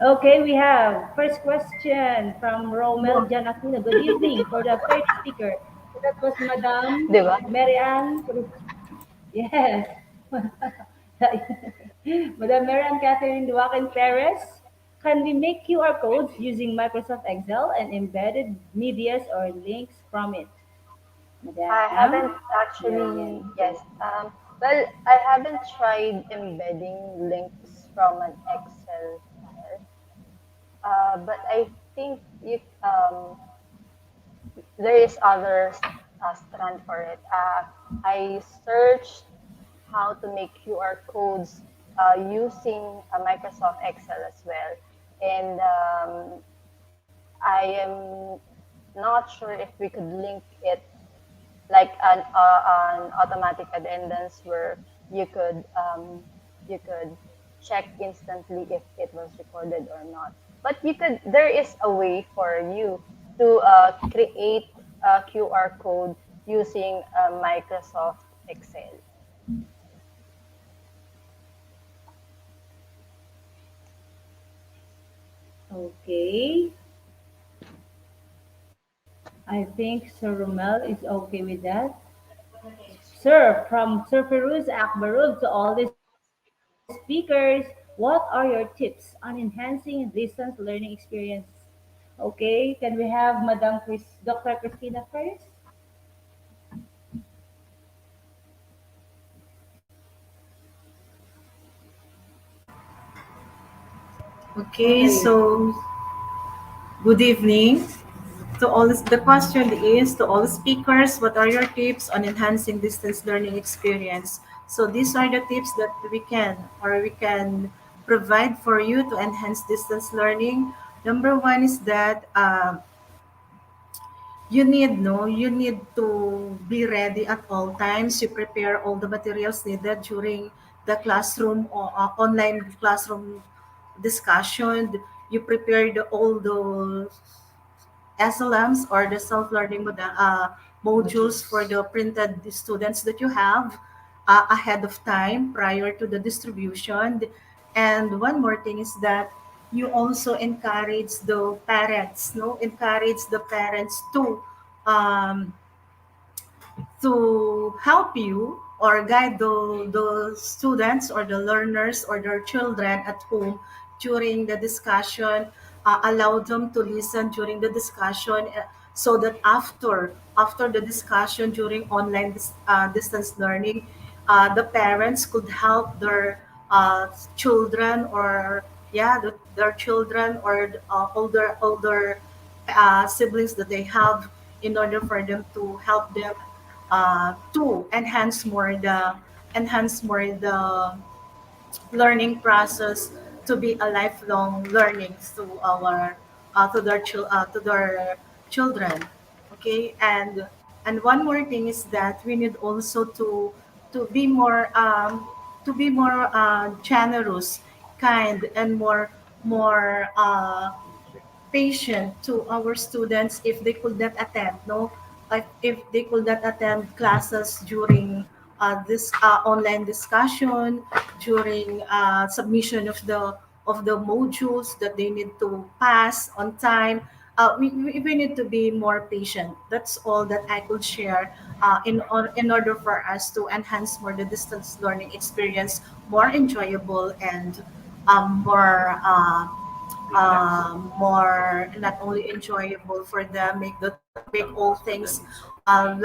Okay, we have first question from Romel Janakuna. Good evening for the first speaker. So that was Madam Di ba? Marianne Cruz. Yes. Madam Marianne Catherine Duaken Perez. Can we make QR codes using Microsoft Excel and embedded medias or links from it? I haven't Madam actually, Marianne. yes. Well, I haven't tried embedding links from an Excel file, but I think there is other strand for it. I searched how to make QR codes using Microsoft Excel as well, and I am not sure if we could link it like an automatic attendance where you could um, you could check instantly if it was recorded or not. But you could there is a way for you to create a QR code using Microsoft Excel. Okay. I think Sir Romel is okay with that. Sir, from Sir Firuz Akbarul to all the speakers, what are your tips on enhancing distance learning experience? Okay, can we have Dr. Christina first? Okay, so good evening. The question is to all speakers, what are your tips on enhancing distance learning experience? So these are the tips that we can provide for you to enhance distance learning. Number one is that you need to be ready at all times. You prepare all the materials needed during the classroom or online classroom discussion. You prepared all the SLMs or the self-learning modules for the printed students that you have ahead of time prior to the distribution. And one more thing is that you also encourage the parents um, to help you or guide the students or the learners or their children at home during the discussion, allow them to listen during the discussion, so that after the discussion during distance learning, the parents could help their children or their children or older siblings that they have, in order for them to help them to enhance more the learning process, to be a lifelong learning to their children. Okay, and one more thing is that we need also to be more generous, kind, and more patient to our students if they could not attend, no, like if they could not attend classes during this online discussion, during submission of the modules that they need to pass on time. We need to be more patient. That's all that I could share, in order for us to enhance more the distance learning experience, more enjoyable, and more not only enjoyable for them, make all things, the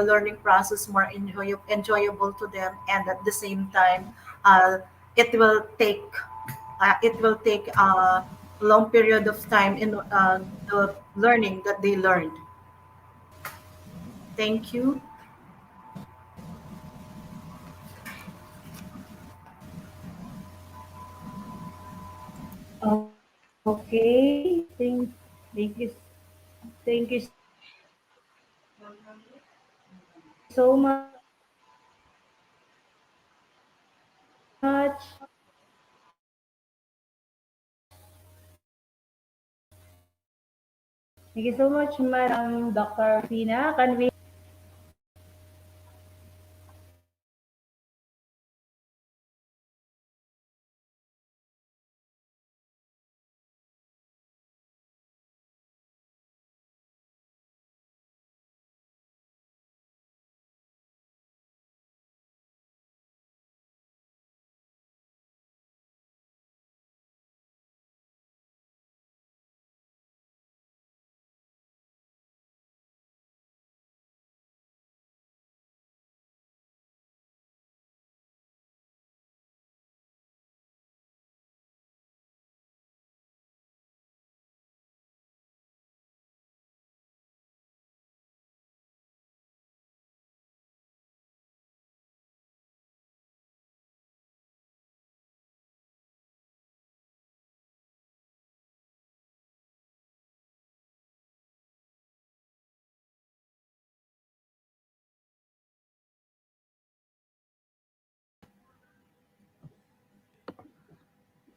learning process more enjoyable to them, and at the same time, uh, it will take a long period of time in the learning that they learned. Thank you. Okay, thank you, thank you so much. Thank you so much, Madam Dr. Christina. Can we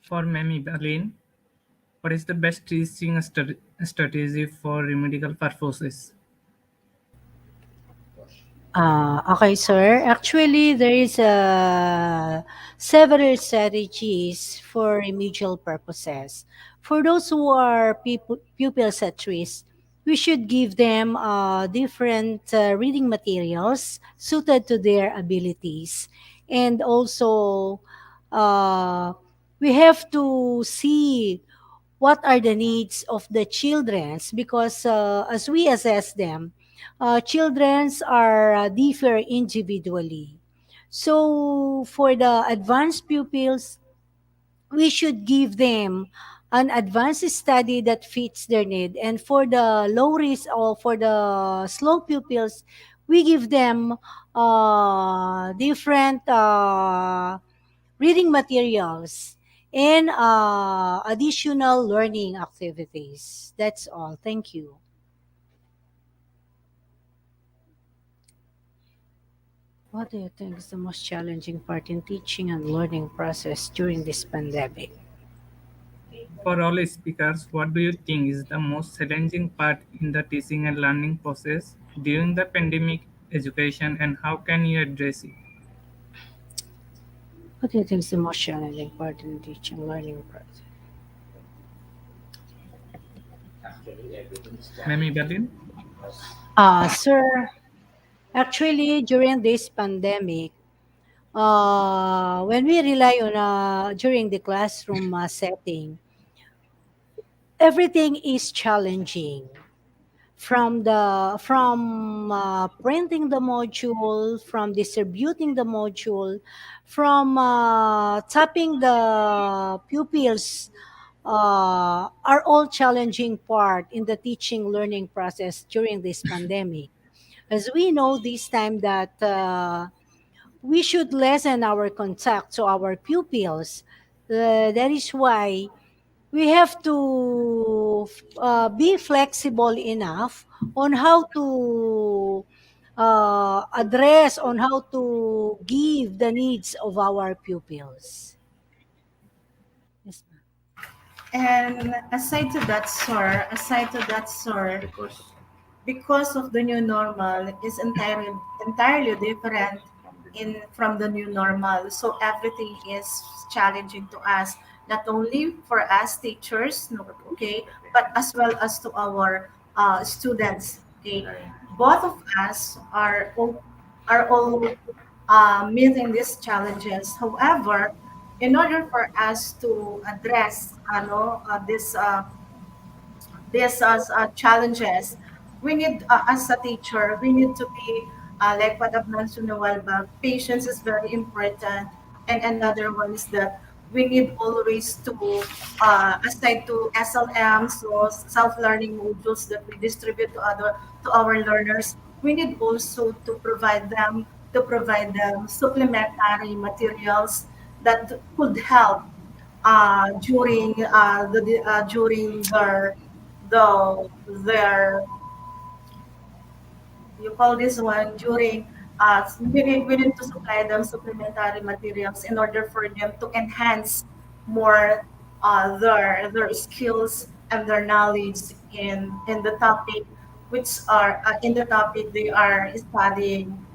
For Mami Berlin, what is the best teaching strategy for remedial purposes? Okay, sir. Actually, there is several strategies for remedial purposes. For those who are pupils at risk, we should give them different reading materials suited to their abilities. And also, uh, we have to see what are the needs of the childrens because as we assess them, childrens are differ individually. So for the advanced pupils, we should give them an advanced study that fits their need, and for the low risk or for the slow pupils, we give them different reading materials and additional learning activities. That's all. Thank you. What do you think is the most challenging part in teaching and learning process during this pandemic? For all speakers, what do you think is the most challenging part in the teaching and learning process during the pandemic education, and how can you address it? What do you think is the most challenging part in teaching and learning process? Actually, everything is Mami challenging Berlin? because Sir, actually, during this pandemic, when we rely on during the classroom setting, everything is challenging from printing the module, from distributing the module, from tapping the pupils, are all challenging part in the teaching learning process during this pandemic, as we know this time that we should lessen our contact to our pupils. That is why we have to be flexible enough on how to address, on how to give the needs of our pupils. Yes, ma'am. And aside to that, sir, because because of the new normal is entirely different from the in from the new normal, so everything is challenging to us, not only for us teachers, no, okay, but as well as to our students, okay. learning. Both of us are all meeting these challenges. However, in order for us to address these as challenges, we need, as a teacher, we need to be, like what I've mentioned a while back, patience is very important. And another one is that we need always to, aside to SLMs, so self-learning modules that we distribute to our learners, we need also to provide them supplementary materials that could help during their you call this one during we need to supply them supplementary materials in order for them to enhance more their skills and their knowledge in the topic, which are in the topic they are studying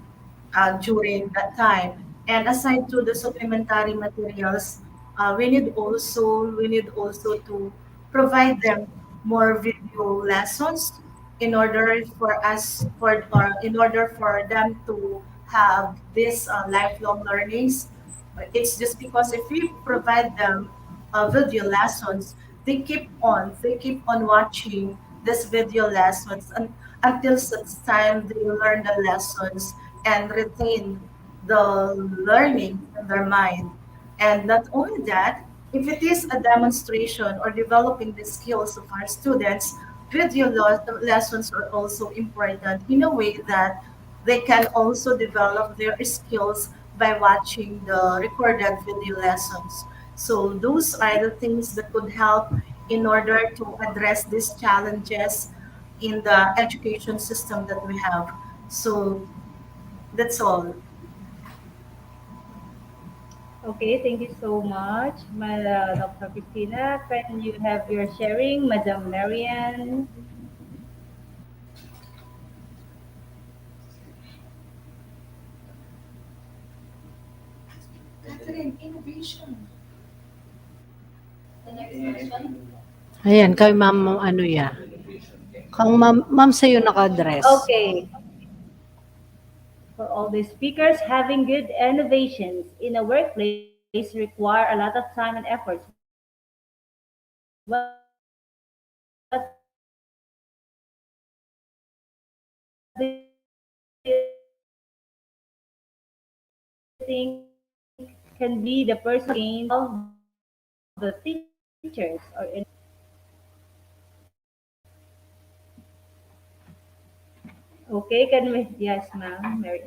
during that time. And aside to the supplementary materials, we need also to provide them more video lessons in order for us for or in order for them to have this lifelong learnings. It's just because if we provide them video lessons, they keep on watching this video lessons until such time they learn the lessons and retain the learning in their mind. And not only that, if it is a demonstration or developing the skills of our students, lessons are also important in a way that they can also develop their skills by watching the recorded video lessons. So those are the things that could help in order to address these challenges in the education system that we have. So that's all. Okay, thank you so much, Dr. Christina. Can you have your sharing, Madam Marian? Catherine, innovation. Ayan, kay ma'am, ano yan? Kang ma'am sa'yo naka-address. Okay, for all the speakers, having good innovations in a workplace require a lot of time and efforts. What do you think can be the person of the teachers or in okay, can we yes ma'am, Mary.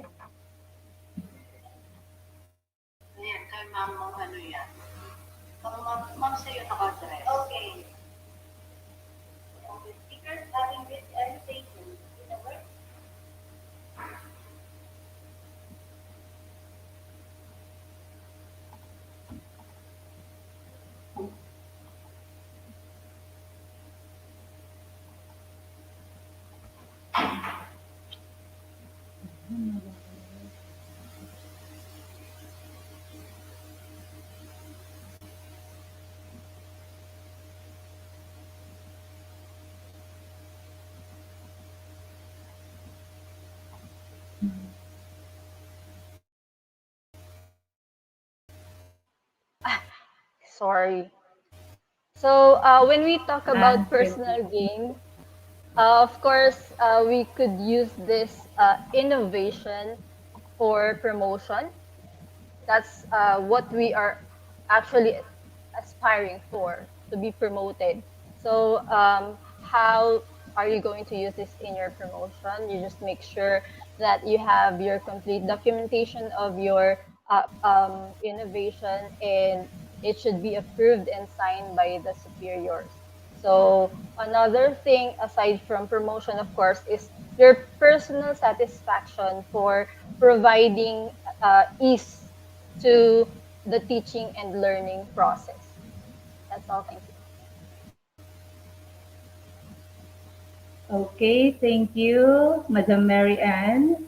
Ayan, kay ma'am, ano yan? Kang ma'am sa'yo naka-address. Okay. All the speakers having good innovations in a workplace. Sorry. So when we talk about Thank you. personal gain, of course, we could use this innovation for promotion. That's what we are actually aspiring for, to be promoted. So how are you going to use this in your promotion? You just make sure that you have your complete documentation of your innovation, and it should be approved and signed by the superiors. So another thing aside from promotion, of course, is your personal satisfaction for providing ease to the teaching and learning process. That's all. Thank you. Okay, thank you, Madam Mary Ann.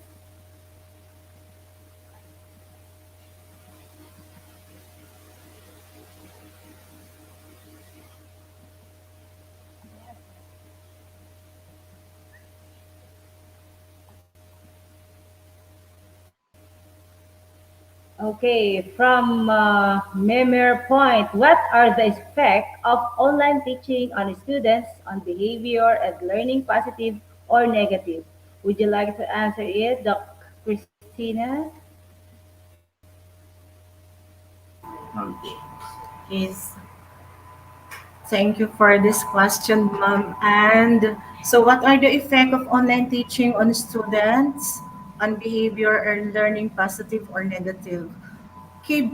Okay, from Memir Point, what are the effects of online teaching on students on behavior and learning, positive or negative? Would you like to answer it, Dr. Christina? Yes. Thank you for this question, ma'am. And so what are the effect of online teaching on students, on behavior and learning, positive or negative? Okay,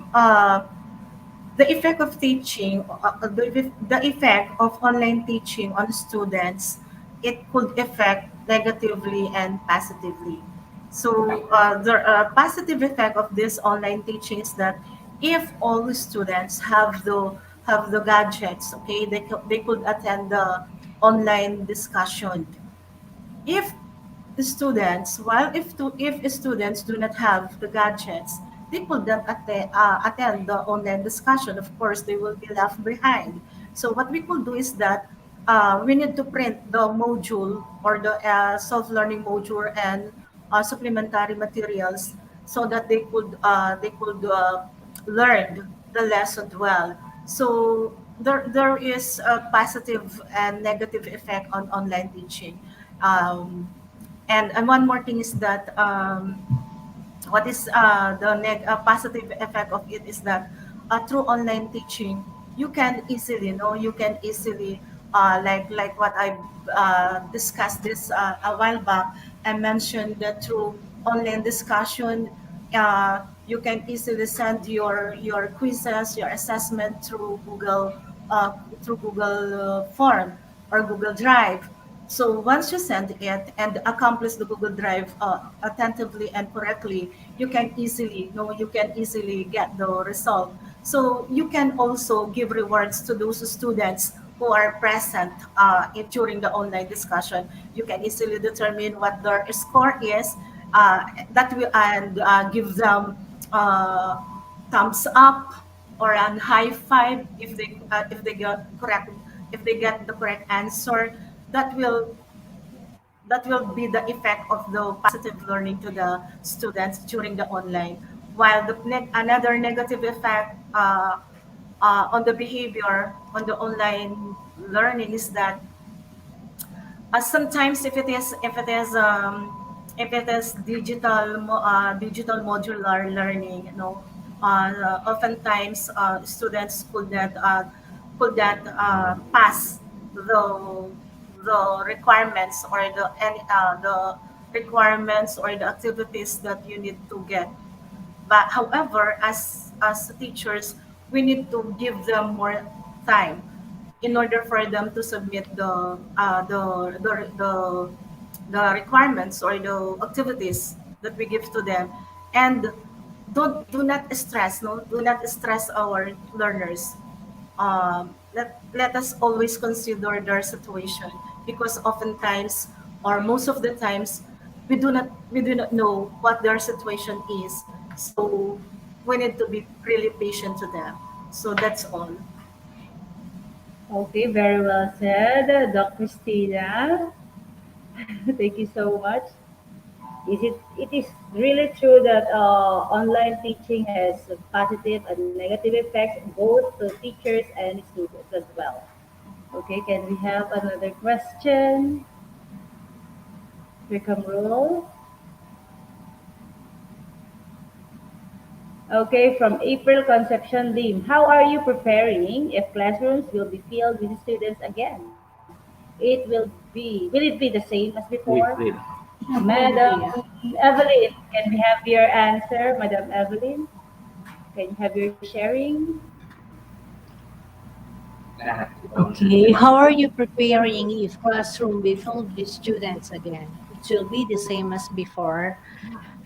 the effect of teaching, the effect of online teaching on students, it could affect negatively and positively. So the positive effect of this online teaching is that if all the students have the gadgets, okay, they could attend the online discussion. If the students, while if students do not have the gadgets, they could not attend the online discussion. Of course, they will be left behind. So what we could do is that we need to print the module or the self-learning module and supplementary materials so that they could learn the lesson well. So there is a positive and negative effect on online teaching. Um, and one more thing is that what is positive effect of it is that through online teaching you can easily you can easily like what I discussed this a while back. I mentioned that through online discussion you can easily send your quizzes, your assessment uh, through Google form or Google Drive. So once you send it and accomplish the Google Drive attentively and correctly, you can easily get the result. So you can also give rewards to those students who are present during the online discussion. You can easily determine what their score is, that will and give them uh, thumbs up or an high five if they get correct, if they get the correct answer. That will that will be the effect of the positive learning to the students during the online. While another negative effect on the behavior on the online learning is that sometimes if it is digital modular learning, oftentimes students could not pass the requirements or the requirements or the activities that you need to get. But however, as teachers, we need to give them more time in order for them to submit the requirements or the activities that we give to them. And do not stress, no, do not stress our learners. Let us always consider their situation, because oftentimes or most of the times we do not know what their situation is. So we need to be really patient to them. So that's all. Okay, very well said, Dr. Christina. Thank you so much. It is really true that online teaching has positive and negative effects both to teachers and students as well. Okay, can we have another question? Become rule. Okay, from April Conception Lim. How are you preparing if classrooms will be filled with students again? Will it be the same as before? April. Madam Evelyn, can we have your answer, Madam Evelyn? Can you have your sharing? Lahat. Okay, how are you preparing if classroom be filled with students again? It will be the same as before.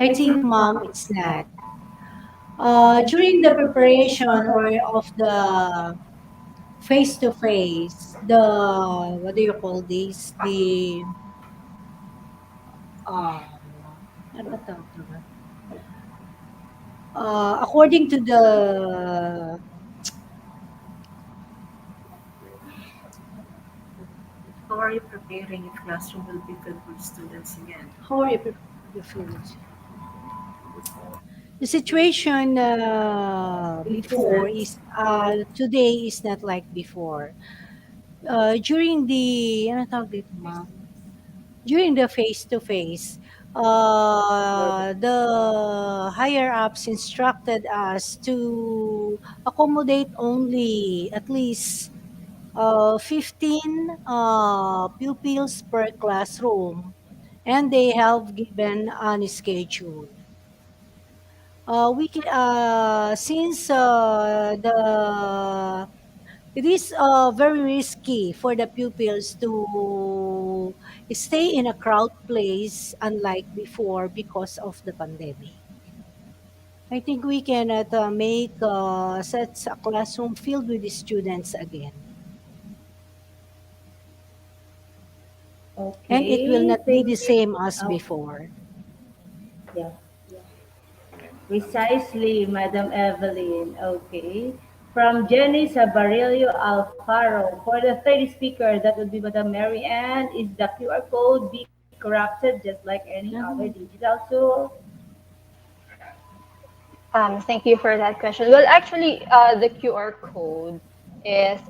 I think, mom, it's not. During the preparation or of the face to face, the what do you call this? The ano ba tawag doon? According to the How are you preparing if classroom will be filled with students again? how are you preparing? The situation before is today is not like before. During the ano tawag dito, ma'am? During the face to face, the higher ups instructed us to accommodate only at least 15 pupils per classroom, and they have given on schedule. Since the it is very risky for the pupils to stay in a crowd place unlike before because of the pandemic. I think we cannot make such a classroom filled with students again, and it will Okay, not be thank the you. same as Oh, before. yeah, precisely, Madam Evelyn. Okay. From Jenny Sabarillo Alfaro, for the third speaker, that would be Madam Mary Ann, is the QR code be corrupted just like any other Mhm. digital tool? Thank you for that question. Well, actually, the QR code is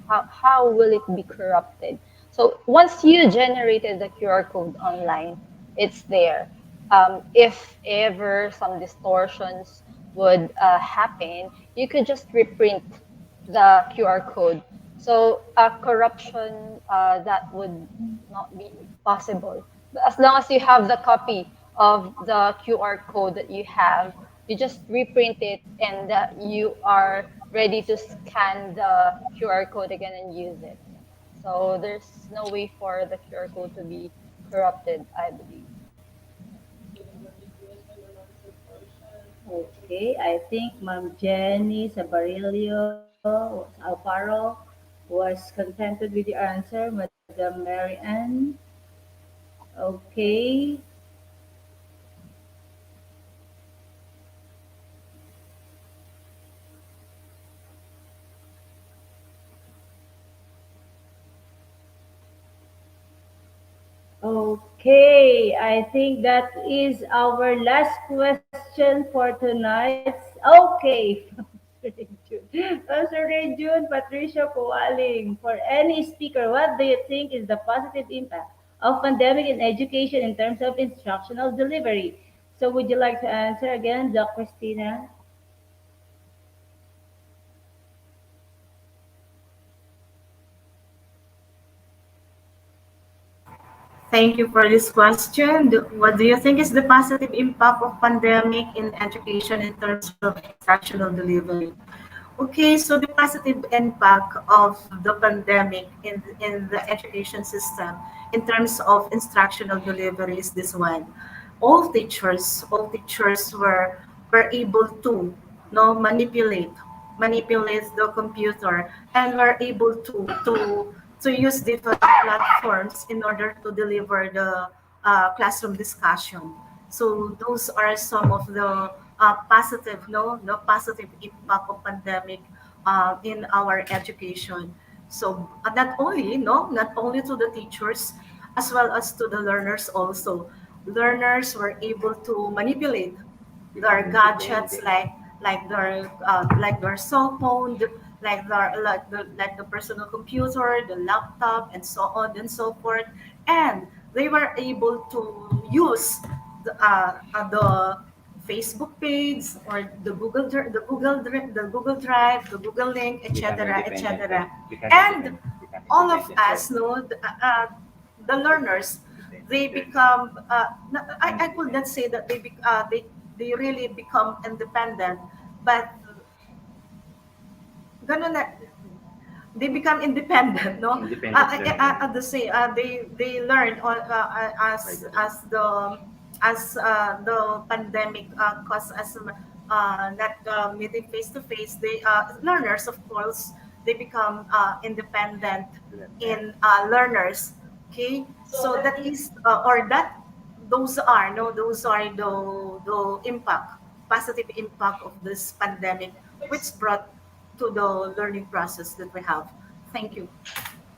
how will it be corrupted? So once you generated the QR code online, it's there. If ever some distortions would happen, you could just reprint the QR code. So corruption that would not be possible. But as long as you have the copy of the QR code that you have, you just reprint it and you are ready to scan the QR code again and use it. So there's no way for the QR code to be corrupted, I believe. Okay, I think Ma'am Jenny Sabarillo Alfaro was contented with your answer, Madam Mary Ann. Okay, okay, I think that is our last question for tonight's. Okay, Pastor Rejun, Patricia Pualing, for any speaker, what do you think is the positive impact of pandemic in education in terms of instructional delivery? So would you like to answer again, Doc Christina? Thank you for this question. What do you think is the positive impact of pandemic in education in terms of instructional delivery? Okay, so the positive impact of the pandemic in the education system in terms of instructional delivery is this one. All teachers were able to manipulate the computer and were able to use different platforms in order to deliver the classroom discussion. So those are some of the positive, no, the positive impact of pandemic in our education. So not only to the teachers, as well as to the learners also. Learners were able to manipulate their gadgets like their cell phone, like the personal computer, the laptop, and so on and so forth. And they were able to use the Facebook page or the Google Drive, the Google Link, Become etc., independent. etc. Become And independent. Become all of independent. us know the learners, they become I could not say that they really become independent, but ganun na, they become independent, no? Independent learner. At the same, they learn By the as the pandemic caused us not meeting face to face. They learners, of course, they become independent learner. in learners. Okay, so that is or that those are no those are the impact positive impact of this pandemic, which brought to the learning process that we have. Thank you.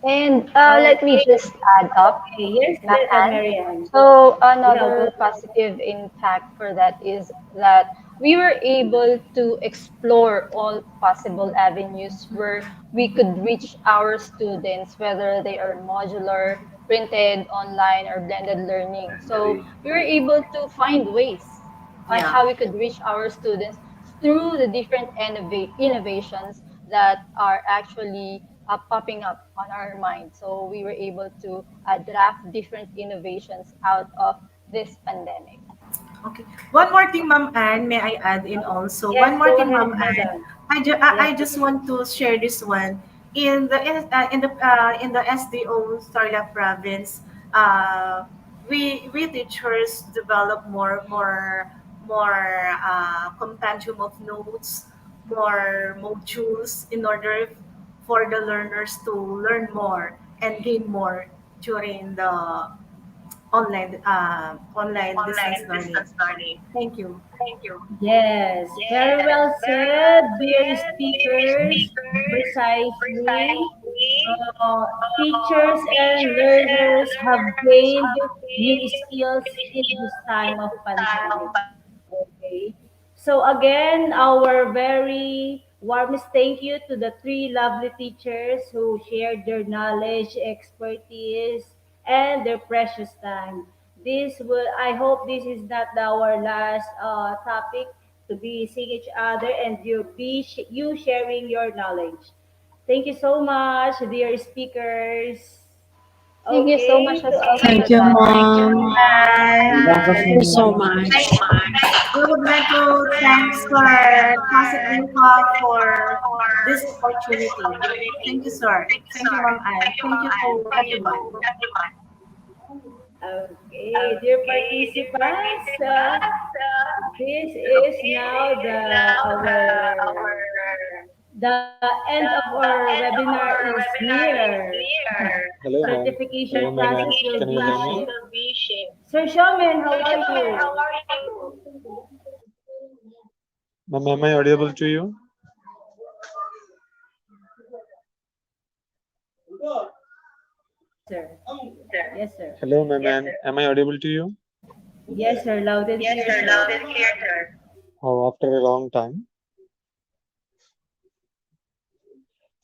And let me Okay, just add up, yes, Mahan. Marianne. So Yeah, go another ahead. positive impact for that is that we were able to explore all possible avenues where we could reach our students, whether they are modular, printed, online, or blended learning. So Very, we were able to find ways on Yeah. how we could reach our students through the different innovations that are actually popping up on our mind. So we were able to draft different innovations out of this pandemic. Okay. One more thing, Ma'am Anne, may I add in also? One Yes, more go thing, ahead, Ma'am Anne. madam. I Yes, just want to share this one. In the SDO Starla province, we teachers develop more compendium of notes, more modules in order for the learners to learn more and gain more during the online distance learning. Thank you. yes, very well said, dear speakers. Precisely. Teachers and learners have gained new skills in this time of pandemic. Okay. So again, our very warmest thank you to the three lovely teachers who shared their knowledge, expertise, and their precious time. This will, I hope this is not our last topic to be seeing each other and you sharing your knowledge. Thank you so much, dear speakers. Thank you so much Okay, as to well for Thank the you, time. Mom. Bye. Thank you so much. We would like to thanks for Classic Info for this opportunity. Thank you, sir. Thank you, Ma'am Anne. Thank you to everyone. okay, dear participants, this is now the end of our webinar is near. Hello, ma'am. Hello, Certification ma'am. process will Can you be hear me? shipped. Sir Showman, how are you? Ma'am, am I audible to you? Sir. Yes, sir. Hello, ma'am. Am I audible to you? Yes, sir. Loud and clear, sir. Oh, after a long time.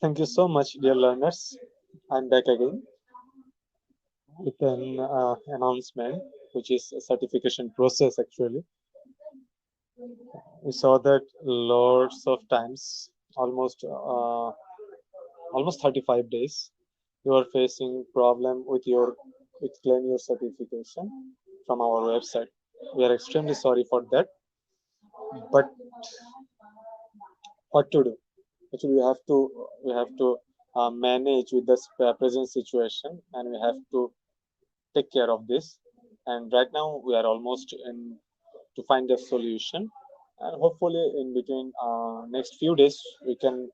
Thank you so much, dear learners. I'm back again with an announcement, which is a certification process actually. We saw that lots of times, almost 35 days, you are facing problem with claim your certification from our website. We are extremely sorry for that, but what to do? Actually, we have to manage with the present situation, and we have to take care of this. And right now, we are almost in to find a solution, and hopefully, in between next few days, we can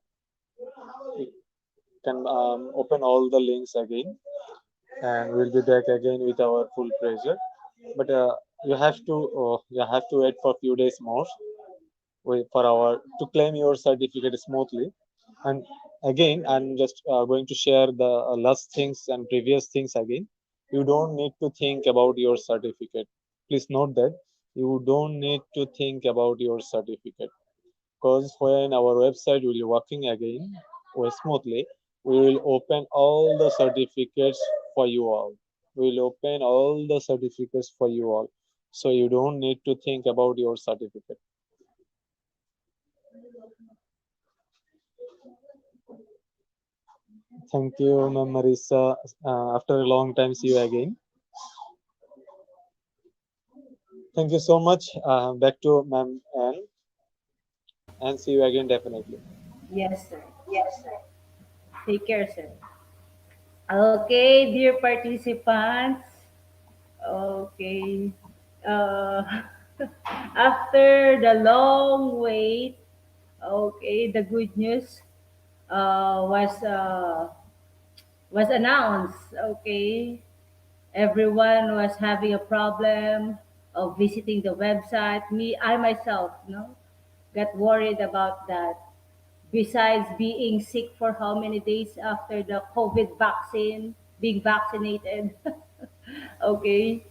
open all the links again, and we'll be back again with our full pressure. But you have to wait for a few days more for our to claim your certificate smoothly. And again, I'm just going to share the last things and previous things again. You don't need to think about your certificate. Please note that you don't need to think about your certificate, because when our website will be working again smoothly, we will open all the certificates for you all. We will open all the certificates for you all, so you don't need to think about your certificate. Thank you, Ma'am Marisa. After a long time, see you again. Thank you so much. Back to Ma'am Anne, and see you again definitely. Yes, sir. Take care, sir. Okay, dear participants. Okay. Uh, after the long wait, okay, the good news uh, was uh, was announced. Okay, everyone was having a problem of visiting the website. I myself, got worried about that. Besides being sick for how many days after the COVID vaccine, being vaccinated. Okay.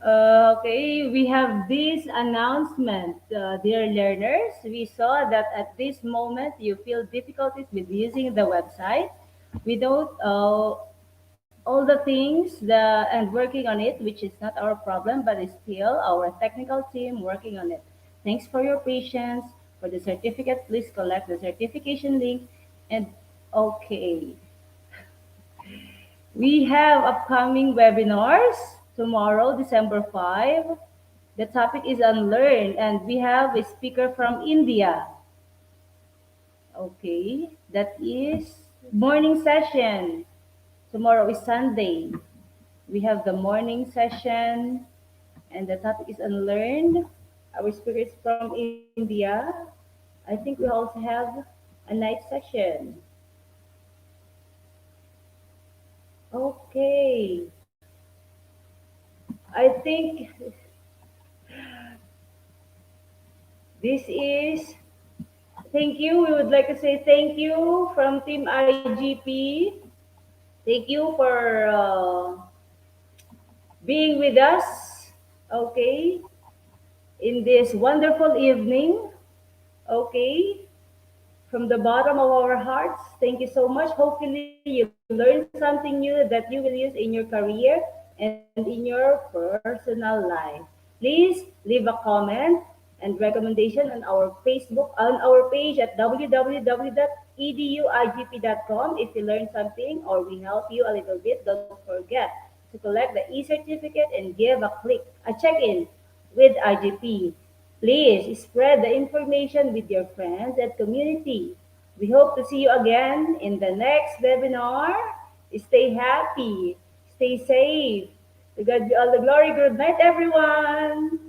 Okay, we have this announcement, dear learners. We saw that at this moment you feel difficulties with using the website. We don't all the things and working on it, which is not our problem, but it's still our technical team working on it. Thanks for your patience. For the certificate, please collect the certification link. And okay, we have upcoming webinars tomorrow, December 5. The topic is Unlearn, and we have a speaker from India. Okay, that is morning session. Tomorrow is Sunday. We have the morning session, and the topic is Unlearn. Our speaker is from India. I think we also have a night session. Okay, I think this is. Thank you. We would like to say thank you from Team IGP. Thank you for being with us. Okay, in this wonderful evening. Okay, from the bottom of our hearts, thank you so much. Hopefully, you learned something new that you will use in your career and in your personal life. Please leave a comment and recommendation on our Facebook, on our page at www.teamigp.com. eduigp.com. If you learned something or we help you a little bit, don't forget to collect the e-certificate and give a check-in with IGP. Please spread the information with your friends and community. We hope to see you again in the next webinar. Stay happy, stay safe. To God be all the glory. Good night, everyone.